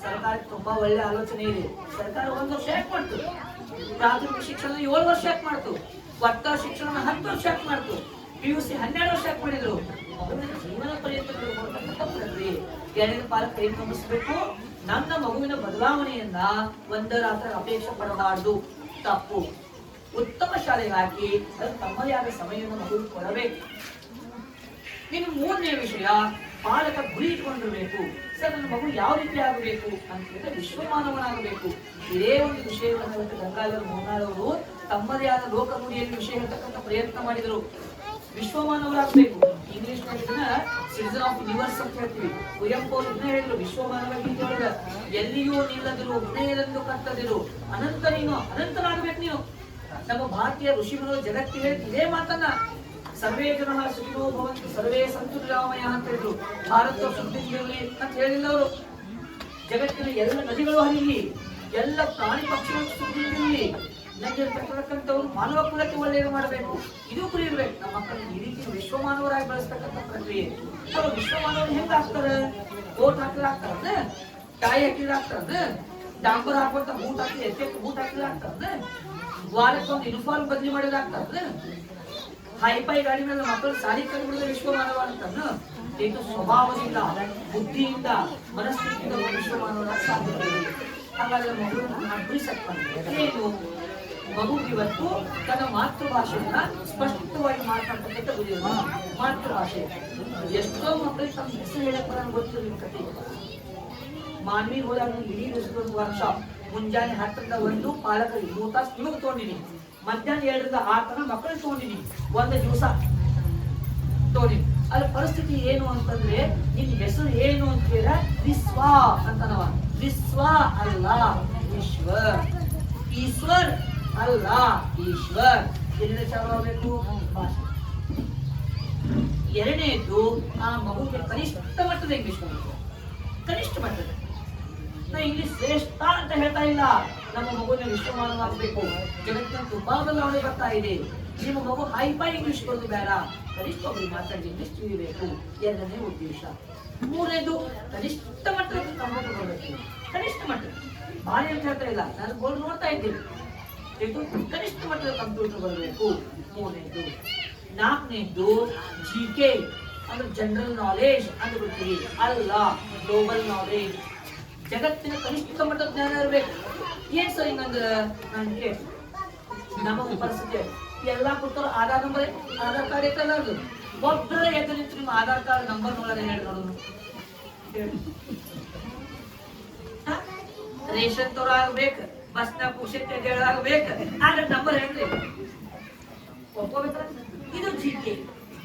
ಸರ್ಕಾರಕ್ಕೆ ತುಂಬಾ ಒಳ್ಳೆ ಆಲೋಚನೆ ಇದೆ. ಸರ್ಕಾರ 1 ವರ್ಷ ಯಾಕೆ ಮಾಡ್ತು? ಪ್ರಾಥಮಿಕ ಶಿಕ್ಷಣ 7 ವರ್ಷ ಯಾಕೆ ಮಾಡ್ತು? ಒಟ್ಟ ಶಿಕ್ಷಣ 10 ವರ್ಷ ಯಾಕೆ ಮಾಡ್ತು? PUC 12 ವರ್ಷ ಯಾಕೆ ಮಾಡಿದ್ರು? ಜೀವನ ಪರ್ಯಂತ ಪ್ರಕ್ರಿಯೆ. ಎರಡನೇ ಪಾಲಕ ಕೈ ಗಮನಿಸಬೇಕು. ನನ್ನ ಮಗುವಿನ ಬದಲಾವಣೆಯನ್ನ ಒಂದ ರಾತ್ರಿ ಅಪೇಕ್ಷೆ ಪಡಬಾರ್ದು, ತಪ್ಪು. ಉತ್ತಮ ಶಾಲೆಗೆ ಹಾಕಿ ಅದು ತಮ್ಮದೇ ಆದ ಸಮಯವನ್ನು ಮಗುವಿಗೆ ಕೊಡಬೇಕು. ಇನ್ನು 3ನೇ ವಿಷಯ, ಪಾಲಕ ಗುರಿ ಇಟ್ಕೊಂಡಿರ್ಬೇಕು. ಸರ್, ನನ್ನ ಮಗು ಯಾವ ರೀತಿ ಆಗಬೇಕು ಅಂತ ಹೇಳಿದ್ರೆ ವಿಶ್ವಮಾನವನಾಗಬೇಕು. ಇದೇ ಒಂದು ವಿಷಯವನ್ನು ಗಂಗಾಧರ ಮೋಹನಾಳ್ ಅವರು ತಮ್ಮದೇ ಆದ ಲೋಕ ನುಡಿಯಲ್ಲಿ ವಿಷಯ ಹೇಳ್ತಕ್ಕಂಥ ಪ್ರಯತ್ನ ಮಾಡಿದರು. ವಿಶ್ವಮಾನವರಾಗಬೇಕು. ಇಂಗ್ಲಿಷ್ ಇದನ್ನ ಸಿಟಿಜನ್ ಆಫ್ ಯೂನಿವರ್ಸ್ ಅಂತ ಹೇಳ್ತೀವಿ. ಕುವೆಂಪು ಅವರು ಇದನ್ನ ಹೇಳಿದ್ರು ವಿಶ್ವಮಾನವ ಗೀತೆ ಒಳಗ. ಎಲ್ಲಿಯೂ ನಿಲ್ಲದಿರು, ಉದಯದಂದು ಕಟ್ಟದಿರು, ಅನಂತ ನೀನು ಅನಂತನಾಗಬೇಕು ನೀನು. ನಮ್ಮ ಭಾರತೀಯ ಋಷಿಗಳು ಜಗತ್ತಿಗೆ ಇದೇ ಮಾತನ್ನ, ಸರ್ವೇ ಜನ ಸುಖಿನೋ ಭವಂತು ಸರ್ವೇ ಸಂತು ನಿರಾಮಯ ಅಂತ ಹೇಳಿದ್ರು. ಭಾರತ ಸುದ್ದಿಗಿರಲಿ ಅಂತ ಹೇಳಿಲ್ಲ ಅವರು. ಜಗತ್ತಿನ ಎಲ್ಲ ನದಿಗಳು ಹರಿಲಿ, ಎಲ್ಲ ಪ್ರಾಣಿ ಪಕ್ಷಿಗಳು ಸುದ್ದಿಗಿರಲಿ, ನಂಗಿರ್ತಕ್ಕಂಥವ್ರು ಮಾನವ ಕುಲಕ್ಕೆ ಒಳ್ಳೆಯದು ಮಾಡಬೇಕು, ಇದು ಗುರಿ ಇರ್ಬೇಕು. ನಮ್ಮ ಮಕ್ಕಳನ್ನ ಈ ರೀತಿ ವಿಶ್ವಮಾನವರಾಗಿ ಬೆಳೆಸ್ತಕ್ಕಂಥ ಪ್ರಕ್ರಿಯೆ. ಅವರು ವಿಶ್ವಮಾನವರು ಹೆಂಗ್ ಆಗ್ತಾರೆ? ಕೋಟ್ ಹಾಕಿದ್ರೆ ಆಗ್ತಾರ, ಕಾಯಿ ಹಾಕಿದ್ರೆ ಆಗ್ತಾರ, ಡಾಂಬರ್ ಹಾಕುವಂತ ಬೂಟ್ ಹಾಕಿದ್ರೆ ಎಷ್ಟೆಷ್ಟು ಬೂಟ್ ಹಾಕಿದ್ರೆ ಆಗ್ತಾರ, ವಾರಕ್ಕೊಂದು ಯೂನಿಫಾರ್ಮ್ ಬದಲಿ ಮಾಡಿದ್ರೆ ಆಗ್ತಾರ, ಹೈಫೈ ಗಾಡಿ ಮೇಲೆ ಮಕ್ಕಳು ಸಾರಿ ಕಲಿಬಿಡಿದ್ರೆ ವಿಶ್ವಮಾನವ ಅಂತಾನ. ಇದು ಸ್ವಭಾವದಿಂದ, ಬುದ್ಧಿಯಿಂದ, ಮನಸ್ಥಿತಿಯಿಂದ ವಿಶ್ವಮಾನವರಾಗಿ ಸಾಧ್ಯತೆ ಇದೆ. ಹಾಗಾದ್ರೆ ಮಗುವಿನ ಏನು ಮಗುಗೆ ಇವತ್ತು ತನ್ನ ಮಾತೃಭಾಷೆಯನ್ನ ಸ್ಪಷ್ಟವಾಗಿ ಮಾತನಾಡ್ತಕ್ಕಂಥ ಗುರಿಯೋದು. ಮಾತೃಭಾಷೆ ಎಷ್ಟೋ ಮಕ್ಕಳಿಗೆ ತಮ್ಮ ಹೆಸರು ಹೇಳಕ್ ಗೊತ್ತಿಲ್ಲ. ಕತೆ ಮಾನ್ವಿ ಹೋದಾಗ ಇಡೀ ದಿವಸದೊಂದು ವರ್ಕ್ಶಾಪ್, ಮುಂಜಾನೆ 10ರಿಂದ 1 ಪಾಲಕರಿಗೆ 3 ತಾಸು ನಿಮಗೆ ತಗೊಂಡಿನಿ, ಮಧ್ಯಾಹ್ನ 2ರಿಂದ 6 ತನಕ ಮಕ್ಕಳಿಗೆ ತಗೊಂಡಿನಿ, ಒಂದು ದಿವಸ ತಗೊಂಡಿನಿ. ಅದ್ರ ಪರಿಸ್ಥಿತಿ ಏನು ಅಂತಂದ್ರೆ, ನಿನ್ ಹೆಸರು ಏನು ಅಂತ ಹೇಳಿದ್ರೆ ವಿಶ್ವ ಅಂತನವ. ವಿಶ್ವ ಅಲ್ಲ ಈಶ್ವರ್, ಈಶ್ವರ್ ಅಲ್ಲ ಈಶ್ವರ್. ಎಲ್ಲಿಂದ ಚಾಲು ಆಗಬೇಕು? ಭಾಷೆ. ಎರಡನೇದು, ಆ ಮಗುಗೆ ಕನಿಷ್ಠ ಮಟ್ಟದ ಇಂಗ್ಲಿಷ್ ಬರಬೇಕು. ಕನಿಷ್ಠ ಮಟ್ಟದ. ನಾ ಇಂಗ್ಲಿಷ್ ಶ್ರೇಷ್ಠ ಅಂತ ಹೇಳ್ತಾ ಇಲ್ಲ. ನಮ್ಮ ಮಗುವಿನ ವಿಶ್ವಮಾನವಾಗಬೇಕು. ಜಗತ್ತಿನ ತುಂಬಾ ಬದಲಾವಣೆ ಬರ್ತಾ ಇದೆ. ನಿಮ್ಮ ಮಗು ಹೈಫೈ ಇಂಗ್ಲಿಷ್ ಬರೋದು ಬೇಡ, ಕನಿಷ್ಠ ಒಬ್ಬರು ಮಾತಾಡಿ ಇಂಗ್ಲಿಷ್ ತಿಳಿಬೇಕು. ಎರಡನೇ ಉದ್ದೇಶ. 3ನೇದು, ಕನಿಷ್ಠ ಮಟ್ಟದ ಕಂಪ್ಯೂಟರ್ ಬರಬೇಕು. ಕನಿಷ್ಠ ಮಟ್ಟ ಭಾರಿ ಅಂತ ಹೇಳ್ತಾ ಇಲ್ಲ, ನಾನು ಬೋರ್ಡ್ ನೋಡ್ತಾ ಇದ್ದೀನಿ. ಕನಿಷ್ಠ ಮಟ್ಟದ ಕಂಪ್ಯೂಟರ್ ಬರಬೇಕು. 3ನೇದು. 4ನೇದು, GK ಅಂದ್ರೆ ಜನರಲ್ ನಾಲೆಜ್ ಅಂತ ಬಿಡ್ತೀವಿ, ಅಲ್ಲ ಗ್ಲೋಬಲ್ ನಾಲೆಜ್. ಜಗತ್ತಿನ ಕನಿಷ್ಠ ಮಟ್ಟದ ಜ್ಞಾನ ಇರಬೇಕು. ಏನ್ ಸರ್ ಹಿಂಗಂದ್ರೆ ನನಗೆ ನಮಗೆ ಪರಿಸ್ಥಿತಿ ಎಲ್ಲ ಕೊಡ್ತಾರ ಆಧಾರ್ ನಂಬರ್, ಆಧಾರ್ ಕಾರ್ಡ್ ಐತಲ್ಲ, ಅದು ಒಬ್ಬರ ಎದ್ದು ನಿಂತು ನಿಮ್ಮ ಆಧಾರ್ ಕಾರ್ಡ್ ನಂಬರ್ ನೋಡೋದೇ ಹೇಳಿ ನೋಡೋದು. ರೇಷನ್ ತೋರ ಆಗ್ಬೇಕು, ಬಸ್ನ ಕುಶತೆ ಆಗ್ಬೇಕು, ಆದ್ರೆ ನಂಬರ್ ಹೇಳ್ರಿ ಒಪ್ಕೋಬೇಕ. ಇದು GK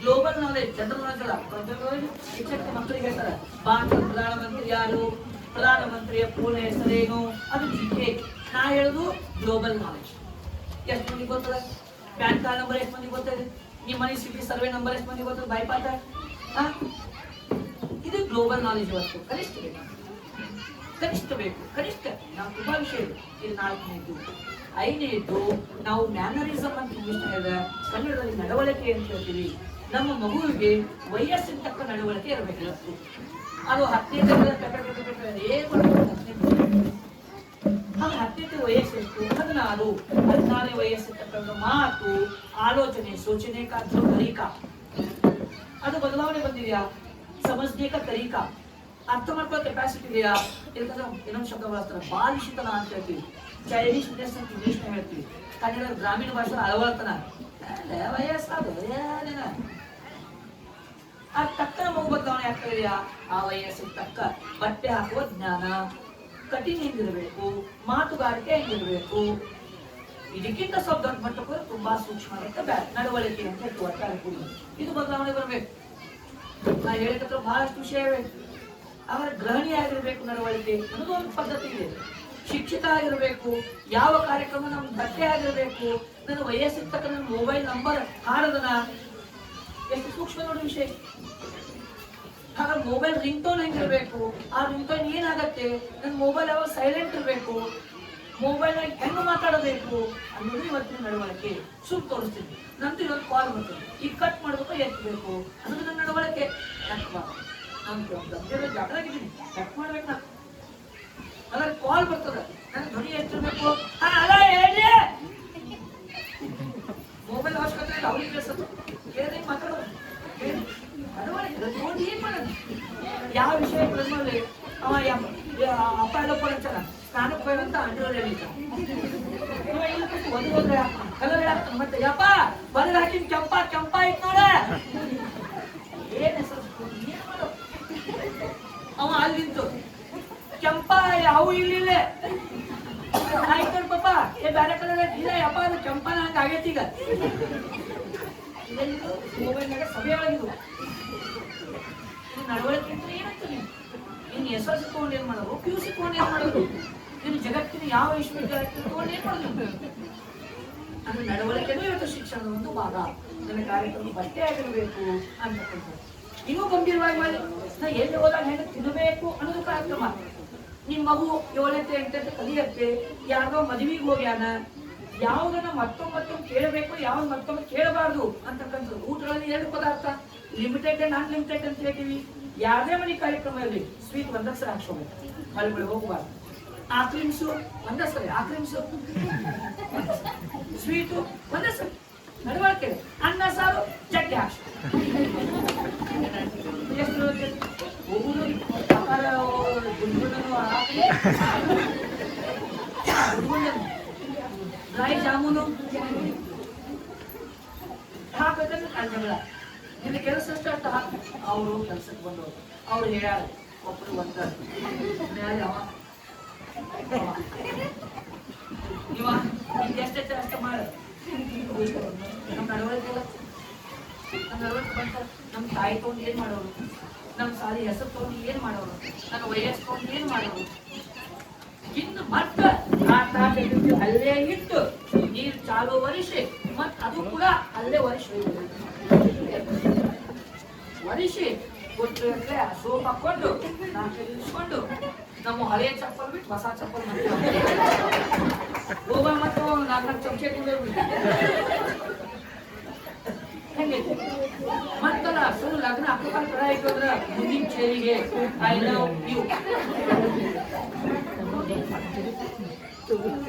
global knowledge, general knowledge. ಶಿಕ್ಷಕ ಮಕ್ಕಳಿಗೆ ಹೇಳ್ತಾರೆ ಭಾರತದ ಪ್ರಧಾನಮಂತ್ರಿ ಯಾರು, ಪ್ರಧಾನಮಂತ್ರಿಯ ಪೂರ್ಣ ಹೆಸರೇನು, ಅದು GK. ನಾ ಹೇಳುದು ಗ್ಲೋಬಲ್ ನಾಲೆಜ್. ಎಷ್ಟು ಮಂದಿ ಗೊತ್ತದ? ಪ್ಯಾನ್ ಕಾರ್ಡ್ ನಂಬರ್ ಎಷ್ಟು ಮಂದಿ ಗೊತ್ತಿದೆ? ನಿಮ್ಮ ಮನೆ ಸಿಟಿ ಸರ್ವೆ ನಂಬರ್ ಎಷ್ಟು ಮಂದಿ ಗೊತ್ತದ? ಬೈಪಾಟ. ಇದು ಗ್ಲೋಬಲ್ ನಾಲೆಜ್. ಇವತ್ತು ಕನಿಷ್ಠ ಕನಿಷ್ಠ ಬೇಕು. ಕನಿಷ್ಠ ನಾವು ತುಂಬಾ ವಿಷಯ ಇದೆ. ಇದು 4ನೇದು. 5ನೇದು ನಾವು ಮ್ಯಾನರಿಸಮ್ ಅಂತ ಇಂಗ್ಲಿಷ್ ಇದೆ, ಕನ್ನಡದಲ್ಲಿ ನಡವಳಿಕೆ ಅಂತ ಹೇಳ್ತೀವಿ. ನಮ್ಮ ಮಗುವಿಗೆ ವಯಸ್ಸಿನ ತಕ್ಕ ನಡವಳಿಕೆ ಇರಬೇಕು. ಅದು 10ನೇ ವಯಸ್ಸೆಷ್ಟು 16 16ನೇ ವಯಸ್ಸಿನ ತಕ್ಕ ಮಾತು, ಆಲೋಚನೆ, ಸೋಚನೆ का जो तरीका ಅದು ಬದಲಾವಣೆ ಬಂದಿದೆಯಾ? ಸಮಜ್ನೆ का तरीका ಅರ್ಥ ಮಾಡ್ಕೊಳ್ಳೋ ಕೆಪಾಸಿಟಿ ಇದೆಯಾ? ಇನ್ನೊಂದು ಶಬ್ದ ಬಳಸ್ತಾರೆ, ಬಾಲಿಶಿತನ ಅಂತ ಹೇಳ್ತೀವಿ. ಚೈಲ್ಡಿಶ್ನೆಸ್ ಅಂತ ಇಂಗ್ಲಿಷ್ ಹೇಳ್ತೀವಿ. ಕನ್ನಡ ಗ್ರಾಮೀಣ ಭಾಷೆ ಅಳವಳ್ತನ. ವಯಸ್ಸಾದ ಆ ತಕ್ಕ ಮಗು ಬದಲಾವಣೆ ಆಗ್ತಾ ಇದೆಯಾ? ಆ ವಯಸ್ಸಿಗೆ ತಕ್ಕ ಬಟ್ಟೆ ಹಾಕುವ ಜ್ಞಾನ, ಕಟಿಂಗ್ ಹೆಂಗಿರ್ಬೇಕು, ಮಾತುಗಾರಿಕೆ ಹೆಂಗಿರ್ಬೇಕು, ಇದಕ್ಕಿಂತ ಸ್ವಲ್ಪ ದೊಡ್ಡ ಮಟ್ಟಕ್ಕೆ ತುಂಬಾ ಸೂಕ್ಷ್ಮ ನಡವಳಿಕೆ ಅಂತ ಒಟ್ಟಾರೆ ಕೂಡಿ ಇದು ಬದಲಾವಣೆ ಬರಬೇಕು. ನಾ ಹೇಳಿದ್ರೆ ಬಹಳಷ್ಟು ವಿಷಯವೇ. ಅವರ ಗ್ರಹಣಿ ಆಗಿರ್ಬೇಕು ನಡವಳಿಕೆ ಅನ್ನೋದು ಒಂದು ಪದ್ಧತಿ ಇದೆ. ಶಿಕ್ಷಿತ ಆಗಿರ್ಬೇಕು, ಯಾವ ಕಾರ್ಯಕ್ರಮ ನಮ್ಗೆ ಬಟ್ಟೆ ಆಗಿರ್ಬೇಕು, ನನ್ನ ವಯಸ್ಸಿಗೆ ತಕ್ಕ ನನ್ನ ಮೊಬೈಲ್ ನಂಬರ್ ಹಾಡದನ, ಎಷ್ಟು ಸೂಕ್ಷ್ಮ ನೋಡಿ ವಿಷಯ. ಹಾಗಾದ್ರೆ ಮೊಬೈಲ್ ರಿಂಗ್ ಟೋನ್ ಹೆಂಗಿರ್ಬೇಕು, ಆ ರಿಂಗ್ ಟೋನ್ ಏನಾಗತ್ತೆ, ನನ್ನ ಮೊಬೈಲ್ ಯಾವಾಗ ಸೈಲೆಂಟ್ ಇರಬೇಕು, ಮೊಬೈಲ್ ಹೆಂಗ್ ಮಾತಾಡಬೇಕು ಅನ್ನೋದು ಇವತ್ತಿನ ನಡವಳಿಕೆ. ಸುಮ್ ತೋರಿಸ್ತೀನಿ. ನಂತರ ಇವತ್ತು ಕಾಲ್ ಬರ್ತದೆ, ಈಗ ಕಟ್ ಮಾಡ್ಬೇಕು, ಎತ್ತಬೇಕು ಅನ್ನೋದು ನನ್ನ ನಡವಳಿಕೆ. ನಾನು ಜಾಗರಾಗಿದ್ದೀನಿ, ಕಟ್ ಮಾಡ್ಬೇಕು. ನಾನು ಅದ್ರ ಕಾಲ್ ಬರ್ತದೆ, ನನ್ನ ಧ್ವನಿ ಎಷ್ಟಿರ್ಬೇಕು, ಹೇಳಿ ಮೊಬೈಲ್ ಅವಶ್ಯಕತೆ ಇಲ್ಲ, ಅವ್ರಿಗೆ ಕೇಳಿಸೋದು ಕೇಳಿದ್ರೆ ಮಾತಾಡೋದು. ನೋಡಿ ಏನ್ ಮಾಡೋದು, ಯಾವ ವಿಷಯ ಬಂದ್ಮೇಲೆ ಅವ ಅಪ್ಪ ಎಲ್ಲ ಪಡಂತಾನ ಸ್ನಾನಕ್ಕೆ ಹೋಗಂತ ಅಂಡ್ರೋರ್ ಹೋದ್ರೆ ಕಲರ್ ಹಾಕ್ತಾನೆ. ಮತ್ತೆ ಯಪ್ಪ ಬದಲು ಹಾಕಿ ಕೆಂಪ ಕೆಂಪ ಆಯ್ತು ನೋಡ, ಏನ್ ಹೆಸರು ಏನ್ ಮಾಡೋ. ಅವ ಅಲ್ಲಿ ನಿಂತು ಕೆಂಪ ಅವು ಇಲ್ಲ ಆಯ್ತು ಪಾಪ, ಏ ಬೇರೆ ಕಲರ್ ಇಲ್ಲ ಯಪ್ಪ, ಅದು ಕೆಂಪನ ಹಂಗ ಆಗೈತಿ. ಈಗ ಮೊಬೈಲ್ನಾಗ ಸಭೆ ಒಳಗಿದ್ವು ನಡವಳಿಕೆ ಅಂತ ಏನಂತ ನೀನು SSLC ತಗೊಂಡು ಏನ್ ಮಾಡೋದು, PUC ತಗೊಂಡು ಏನ್ ಮಾಡೋದು, ನೀನು ಜಗತ್ತಿನ ಯಾವ ವಿಶ್ವವಿದ್ಯಾಲಯ ತಗೊಂಡು ಏನ್ ಮಾಡೋದು. ಅಂದ್ರೆ ನಡವಳಿಕೆನೂ ಇವತ್ತು ಶಿಕ್ಷಣದ ಒಂದು ಭಾಗ. ನನ್ನ ಕಾರ್ಯಕ್ರಮ ಬಟ್ಟೆ ಆಗಿರ್ಬೇಕು ಅಂತಕ್ಕಂಥದ್ದು. ಇನ್ನೂ ಗಂಭೀರವಾಗಿ ಮಾಡಿ ನಾ ಎಲ್ಲಿ ಹೋದಾಗ ಹೆಂಗೆ ತಿನ್ನಬೇಕು ಅನ್ನೋದು ಕಾರ್ಯಕ್ರಮ. ನಿಮ್ಮ ಮಗು 7ನೇ 8ನೇ ಕಲಿಯತ್ತೆ, ಯಾರ್ದೋ ಮದುವೆಗೆ ಹೋಗ್ಯಾನ, ಯಾವುದನ್ನ ಮತ್ತೊಮ್ಮೆ ಕೇಳಬೇಕು, ಯಾವ್ದು ಮತ್ತೊಮ್ಮೆ ಕೇಳಬಾರ್ದು ಅಂತಕ್ಕಂಥದ್ದು. ಊಟಗಳಲ್ಲಿ 2 ಪದಾರ್ಥ, ಲಿಮಿಟೆಡ್ ಅಂಡ್ ಅನ್ಲಿಮಿಟೆಡ್ ಅಂತ ಹೇಳ್ತೀವಿ. ಯಾರದೇ ಮನೆ ಕಾರ್ಯಕ್ರಮ ಇರಲಿ, ಸ್ವೀಟ್ ಒಂದಕ್ಕೆ ಸರಿ ಹಾಕ್ಸ್ಕೋಬೇಕು, ಹೊರಗಡೆ ಹೋಗಬಾರ್ದು. ಆಕ್ರಿಮ್ಸು ಒಂದೇ ಸರಿ, ಆಕ್ರಿಮ್ಸು ಸ್ವೀಟು ಒಂದೇ ಸರಿ, ನಡವಳಿಕೆ. ಅನ್ನ ಸಾರು ಚಟ್ನಿ ಹಾಕ್ಸ್ ಎಷ್ಟು ಹೋಗುದು ಡ್ರೈ ಜಾಮೂನು ಹಾಕ್ಬೇಕಂದ್ರೆ ಜಗಳ. ನಿನ್ನ ಕೆಲಸ ಅಷ್ಟು ಅರ್ಥ ಹಾಕಿ ಅವರು ಕೆಲ್ಸಕ್ಕೆ ಬಂದವರು ಅವ್ರು ಹೇಳ್ಯಾರ, ಒಬ್ಬರು ಒಂದ ಇವ ಎಷ್ಟೈತೆ ಅಷ್ಟ ಮಾಡ. ನಮ್ಮ ನಡವಳಿಕೆ ಇಲ್ಲ, ನಮ್ಮ ನಡವಳಿಕೆ ಬಂತ. ನಮ್ಮ ತಾಯಿ ತಗೊಂಡು ಏನ್ ಮಾಡೋರು, ನಮ್ಮ ಸಾಲಿ ಹೆಸರು ತಗೊಂಡು ಏನ್ ಮಾಡೋರು, ನನ್ನ ವಯಸ್ಸು ತಗೊಂಡು ಏನ್ ಮಾಡೋರು. ಇನ್ನು ಮತ್ತ ಅಲ್ಲೇ ಇಟ್ಟು ನೀರು ಚಾಲು ಒರಿಸಿ ಮತ್ ಅದು ಕೂಡ ಅಲ್ಲೇ ಒರಿಸಿ ಕೊಟ್ಟರೆ ಸೋಪ್ ಹಾಕೊಂಡು ಇಸ್ಕೊಂಡು ನಮ್ಮ ಹಳೆಯ ಚಪ್ಪಲ್ ಬಿಟ್ಟು ಹೊಸ ಚಪ್ಪಲ್ ಹೋಗ ಮತ್ತು 4 ಚಮಚೆ ಹೆಂಗೈತೆ ಮತ್ತಲ್ಲ ಸುಳ್ಳು ಲಗ್ನ ಅಕ್ಕಪಕ್ಕ ಕಡ ಇಟ್ಟೋದ್ರ ಮುಂದಿನ ಚೇರಿಗೆ ಐ ಲವ್ ಯು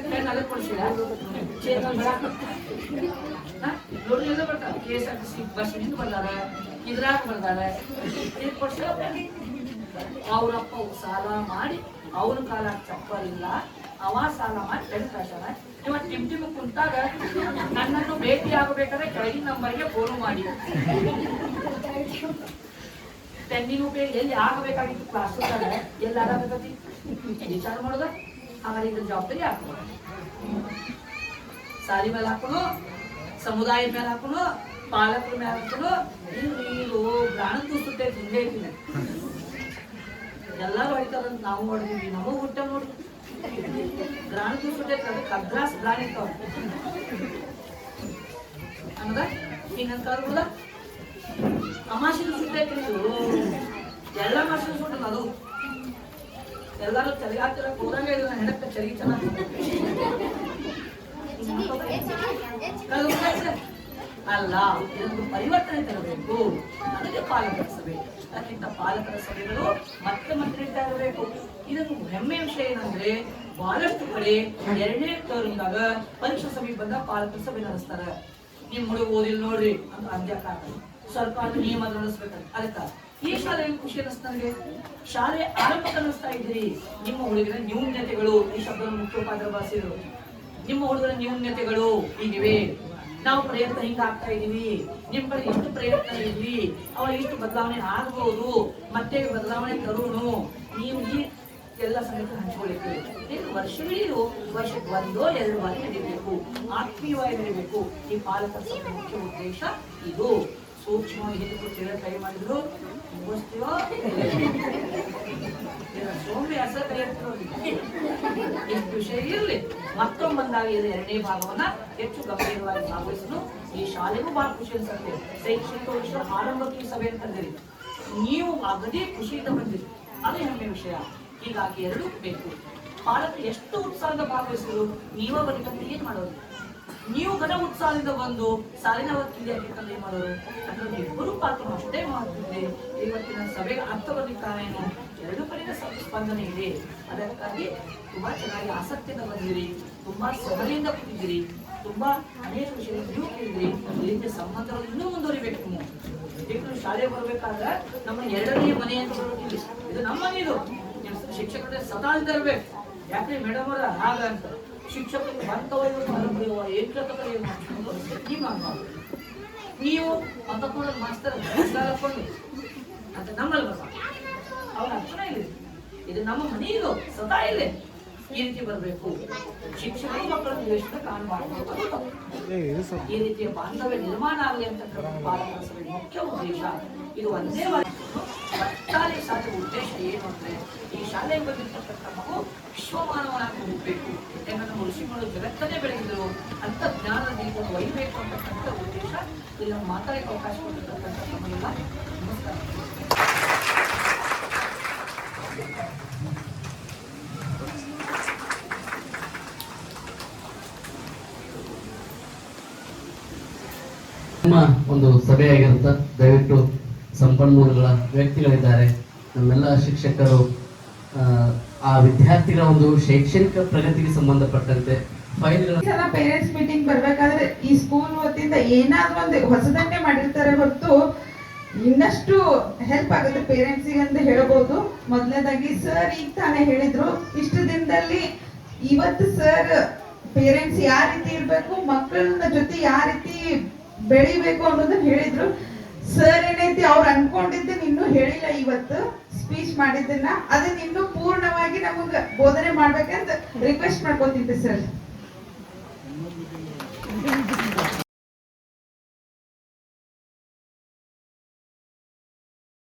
ನೋಡ್ರಿ ಎಲ್ಲ ಬರ್ತಾರೆ. KSRTC ಬಸ್ ನಿಂತು ಬರ್ತಾರೆ, ಇದ್ರಾಗ ಬರ್ತಾರೆ, ಅವ್ರಪ್ಪ ಸಾಲ ಮಾಡಿ ಅವನ ಕಾಲ ಚಪ್ಪಲ್ ಇಲ್ಲ, ಅವ ಸಾಲ ಮಾಡಿ ಬೆಳೆದ ಕಳ್ಸಾನ. ಇವತ್ತು ಟಿಮ್ ಕುಂತಾಗ ನನ್ನನ್ನು ಭೇಟಿ ಆಗಬೇಕಾದ್ರೆ ಕೆಳಗಿನ ನಂಬರ್ಗೆ ಫೋನ್ ಮಾಡಿ ತೆನ್ನಿನ ಉಪಯೋಗ ಎಲ್ಲಿ ಆಗಬೇಕಾಗಿತ್ತು ಕ್ಲಾಸ್ ಎಲ್ಲಿ ಆಗಬೇಕತಿ ವಿಚಾರ ಮಾಡೋದ. ಹಾಗಾದ್ರೆ ಇದ್ರ ಜವಾಬ್ದಾರಿ ಹಾಕೋಣ, ಸಾಲಿ ಮೇಲೆ ಹಾಕೋಣ, ಸಮುದಾಯದ ಮೇಲೆ ಹಾಕೋಣ, ಪಾಲಕರ ಮೇಲೆ ಹಾಕೋಣ. ಇದು ಪ್ರಾಣ ತೂಸುತ್ತೆ ಹಿಂದೆ ಇರ್ತೀನಿ, ಎಲ್ಲರೂ ಹೊಡಿತಾರಂತ ನಾವು ಹೊಡೆದಿವಿ, ನಮಗ್ ಹುಟ್ಟ ನೋಡಿ ಗ್ರಾಣ ತೂಸುತ್ತೆ ಕಗ್ರಾಸ್ ಗ್ರಾಣ ಇರ್ತಾವ ಅನ್ನದ ಹಿಂಗಂತ ಕರ್ಬೋದ. ಅಮಾಸಿನ ಸುಟ್ಟೈತಿ, ಎಲ್ಲ ಮಾಸಿನ ಸುಟ್ಟದ ಅದು ಎಲ್ಲರೂ ಚಳಿಗಾತಿರ ಕೂರಂಗೆ ಇಲ್ಲ ಹೆಣಕ್ಕೆ ಚಳಿ ಚೆನ್ನಾಗಿ ಅಲ್ಲ, ಇದೊಂದು ಪರಿವರ್ತನೆ ತರಬೇಕು. ಅದಕ್ಕೆ ಪಾಲಕರ ಸಭೆ. ಅದಕ್ಕಿಂತ ಪಾಲಕರ ಸಭೆಗಳು ಮತ್ತೆ ನಡೀತಾ ಇರಬೇಕು. ಇದೊಂದು ಹೆಮ್ಮೆಯ ವಿಷಯ ಏನಂದ್ರೆ ಬಹಳಷ್ಟು ಕಡೆ 2ನೇ ಟರ್ಮ್ದಾಗ ಪರೀಕ್ಷಾ ಸಮೀಪ ಬಂದ ಪಾಲಕರ ಸಭೆ ನಡೆಸ್ತಾರೆ. ನಿಮ್ ಹುಡುಗ ಓದಿಲ್ ನೋಡ್ರಿ ಅಂತ ಅಂದ್ಯಾಕ ಸರ್ಕಾರದ ನಿಯಮ ನಡೆಸ್ಬೇಕಂತ. ಅದಕ್ಕ ಈ ಶಾಲೆಯಲ್ಲಿ ಖುಷಿ ಅನಿಸ್ತ ನನಗೆ. ಶಾಲೆ ಆರಂಭಕ್ಕೆ ಅನ್ನಿಸ್ತಾ ಇದ್ದೀರಿ. ನಿಮ್ಮ ಹುಡುಗರ ನ್ಯೂನ್ಯತೆಗಳು, ಈ ಶಬ್ದ ಮುಖ್ಯೋಪಾಧ್ಯಾಯ ಭಾಷೆಗಳು, ನಿಮ್ಮ ಹುಡುಗರ ನ್ಯೂನ್ಯತೆಗಳು ಹೀಗಿವೆ. ನಾವು ಪ್ರಯತ್ನ ಹಿಂಗ ಆಗ್ತಾ ಇದೀವಿ, ನಿಮ್ ಕಡೆ ಎಷ್ಟು ಪ್ರಯತ್ನ ಇದ್ವಿ, ಅವ ಇಷ್ಟು ಬದಲಾವಣೆ ಆಗ್ಬಹುದು, ಮತ್ತೆ ಬದಲಾವಣೆ ತರುಣು. ನೀವು ಈ ಎಲ್ಲ ಸಂಗತಿ ಹಂಚ್ಕೊಳ್ಳಿಕ್ಕೆ ವರ್ಷವಿಡೀ ವರ್ಷಕ್ಕೆ 1-2 ಬಾರಿ ನಡೀಬೇಕು, ಆತ್ಮೀಯವಾಗಿ ನಡೀಬೇಕು. ಈ ಪಾಲಕರ ಸಭೆ ಮುಖ್ಯ ಉದ್ದೇಶ ಇದು. ಸೂಕ್ಷ್ಮವಾಗಿ ಹೇಳಿ ಟ್ರೈ ಮಾಡಿದ್ರು ಸೋಮಿ ಹೆಸರು ಕೈ ಎಷ್ಟು ವಿಷಯ ಇರಲಿ. ಮತ್ತೊಮ್ಮೆ ಬಂದಾಗ 2ನೇ ಭಾಗವನ್ನ ಹೆಚ್ಚು ಗಂಭೀರವಾಗಿ ಭಾಗವಹಿಸಲು ಈ ಶಾಲೆಗೂ ಬಹಳ ಖುಷಿ ಅನ್ಸುತ್ತೆ. ಶೈಕ್ಷಣಿಕ ವರ್ಷ ಆರಂಭಕ್ಕೆ ಸಭೆ ಅಂತಂದಿರಿ, ನೀವು ಅಗದಿ ಖುಷಿಯಿಂದ ಬಂದಿರಿ, ಅದೇ ಹೆಮ್ಮೆ ವಿಷಯ. ಹೀಗಾಗಿ ಎರಡೂ ಬೇಕು. ಪಾಲಕರು ಎಷ್ಟು ಉತ್ಸಾಹದಿಂದ ಭಾಗವಹಿಸಿದ್ರು, ನೀವ ಬರೀಕಂತ ಏನ್ ಮಾಡೋದು? ನೀವು ಘನ ಉತ್ಸಾಹದಿಂದ ಬಂದು ಸಾಲಿನ ಹೊತ್ತಿಗೆ ಹಾಕಿಕೊಂಡು ಏನ್ ಮಾಡೋರು? ಅಂದ್ರೆ ಇಬ್ಬರು ಪಾತ್ರ ಅಷ್ಟೇ ಮಾಡ್ತಿದ್ದೆ. ಇವತ್ತಿನ ಸಭೆಗೆ ಅರ್ಥ ಬರ್ಲಿಕ್ಕಾನೇನು, 2 ಕಡೆಯ ಸ್ಪಂದನೆ ಇದೆ. ಅದಕ್ಕಾಗಿ ತುಂಬಾ ಚೆನ್ನಾಗಿ ಆಸಕ್ತಿಯಿಂದ ಬಂದಿರಿ, ತುಂಬಾ ಸಹನೆಯಿಂದ ಕೂತಿದ್ದೀರಿ, ತುಂಬಾ ಅನೇಕ ವಿಷಯ ನೀವು ಕೇಳಿದ್ರಿ. ಇಲ್ಲಿಂದ ಸಂಬಂಧಗಳು ಇನ್ನೂ ಮುಂದುವರಿಬೇಕು. ನೀವು ಶಾಲೆಗೆ ಬರ್ಬೇಕಾದ್ರೆ ನಮ್ಮ 2ನೇ ಮನೆ ಅಂತ ಬರೋದಿಲ್ಲ, ಇದು ನಮ್ಮ ಮನೆ. ಇದು ಶಿಕ್ಷಕರ ಸದಾ ಇರಬೇಕು. ಯಾಕ್ರಿ ಮೇಡಮ್ ಅವರ ಹಾಗಂತ ಶಿಕ್ಷಕರಿಗೆ ಬಂತವ ಏಕತೆ ನೀವು ಅಂತಕೊಂಡು ಮಾಸ್ತರ್ ಹಾಕೊಂಡು ಅಂತ ನಮ್ಮಲ್ಲಿ ಬರ ಅವ್ರ ಅರ್ಥನೇ ಇಲ್ಲ. ಇದು ನಮ್ಮ ಮನೆ, ಇದು ಸದಾ ಇಲ್ಲೇ ಈ ರೀತಿ ಬರಬೇಕು. ಶಿಕ್ಷಕರು ಮಕ್ಕಳ ದ್ವೇಷದ ಕಾಣಬಾರದು. ಈ ರೀತಿಯ ಬಾಂಧವ್ಯ ನಿರ್ಮಾಣ ಆಗಲಿ ಅಂತ ಪಾಲಕರ ಸಭೆ ಮುಖ್ಯ ಉದ್ದೇಶ. ಇದು ಒಂದೇ ಒಟ್ಟಾರೆ ಶಾಲೆ ಉದ್ದೇಶ ಏನು ಅಂದ್ರೆ ಈ ಶಾಲೆಗೆ ಬಂದಿರ್ತಕ್ಕಂಥ ಮಗು ವಿಶ್ವಮಾನವನಾಗಿ ಹೋಗ್ಬೇಕು. ಯಾಕಂದ್ರೆ ನಮ್ಮ ಋಷಿಗಳು ಜಗತ್ತನ್ನೇ ಬೆಳೆದಿದ್ರು, ಅಂತ ಜ್ಞಾನ ನೀತಿಯನ್ನು ಒಯ್ಯಬೇಕು ಅಂತಕ್ಕಂಥ ಉದ್ದೇಶ. ಇಲ್ಲಿ ನಾವು ಮಾತಾಡಕ್ಕೆ ಅವಕಾಶ ಕೊಟ್ಟಿರ್ತಕ್ಕಂಥ ನಮಗೆಲ್ಲ ನಮಸ್ಕಾರ. ನಮ್ಮ ಒಂದು ಸಭೆಯಾಗಿರುತ್ತೆ. ದಯವಿಟ್ಟು ಸಂಪನ್ಮೂಲಗಳ ವ್ಯಕ್ತಿಗಳಿದ್ದಾರೆ, ನಮ್ಮೆಲ್ಲ ಶಿಕ್ಷಕರು, ಆ ವಿದ್ಯಾರ್ಥಿಗಳ ಒಂದು ಶೈಕ್ಷಣಿಕ ಪ್ರಗತಿಗೆ ಸಂಬಂಧಪಟ್ಟಂತೆ ಫೈಲ್ಗಳ ಪೇರೆಂಟ್ಸ್ ಮೀಟಿಂಗ್ ಬರ್ಬೇಕಾದ್ರೆ ಈ ಸ್ಕೂಲ್ ವತಿಯಿಂದ ಏನಾದ್ರೂ ಒಂದು ಹೊಸದನ್ನೇ ಮಾಡಿರ್ತಾರೆ ಹೊರತು ಇನ್ನಷ್ಟು ಹೆಲ್ಪ್ ಆಗುತ್ತೆ ಪೇರೆಂಟ್ಸಿಗೆ ಅಂತ ಹೇಳ್ಬೋದು. ಮೊದಲನೇದಾಗಿ ಸರ್ ಈಗ ತಾನೇ ಹೇಳಿದ್ರು, ಇಷ್ಟು ದಿನದಲ್ಲಿ ಇವತ್ತು ಸರ್ ಪೇರೆಂಟ್ಸ್ ಯಾವ ರೀತಿ ಇರ್ಬೇಕು, ಮಕ್ಕಳ ಜೊತೆ ಯಾವ ರೀತಿ ಬೆಳಿಬೇಕು ಅನ್ನೋದನ್ನ ಹೇಳಿದ್ರು. ಸರ್ ಏನೈತಿ ಅವ್ರು ಅನ್ಕೊಂಡಿದ್ದನ್ನ ಇನ್ನೂ ಹೇಳಿಲ್ಲ. ಇವತ್ತು ಸ್ಪೀಚ್ ಮಾಡಿದ್ದನ್ನ ಅದನ್ನ ಇನ್ನೂ ಪೂರ್ಣವಾಗಿ ನಮಗ ಬೋಧನೆ ಮಾಡ್ಬೇಕಂತ ರಿಕ್ವೆಸ್ಟ್ ಮಾಡ್ಕೊತಿದ್ದೆ ಸರ್.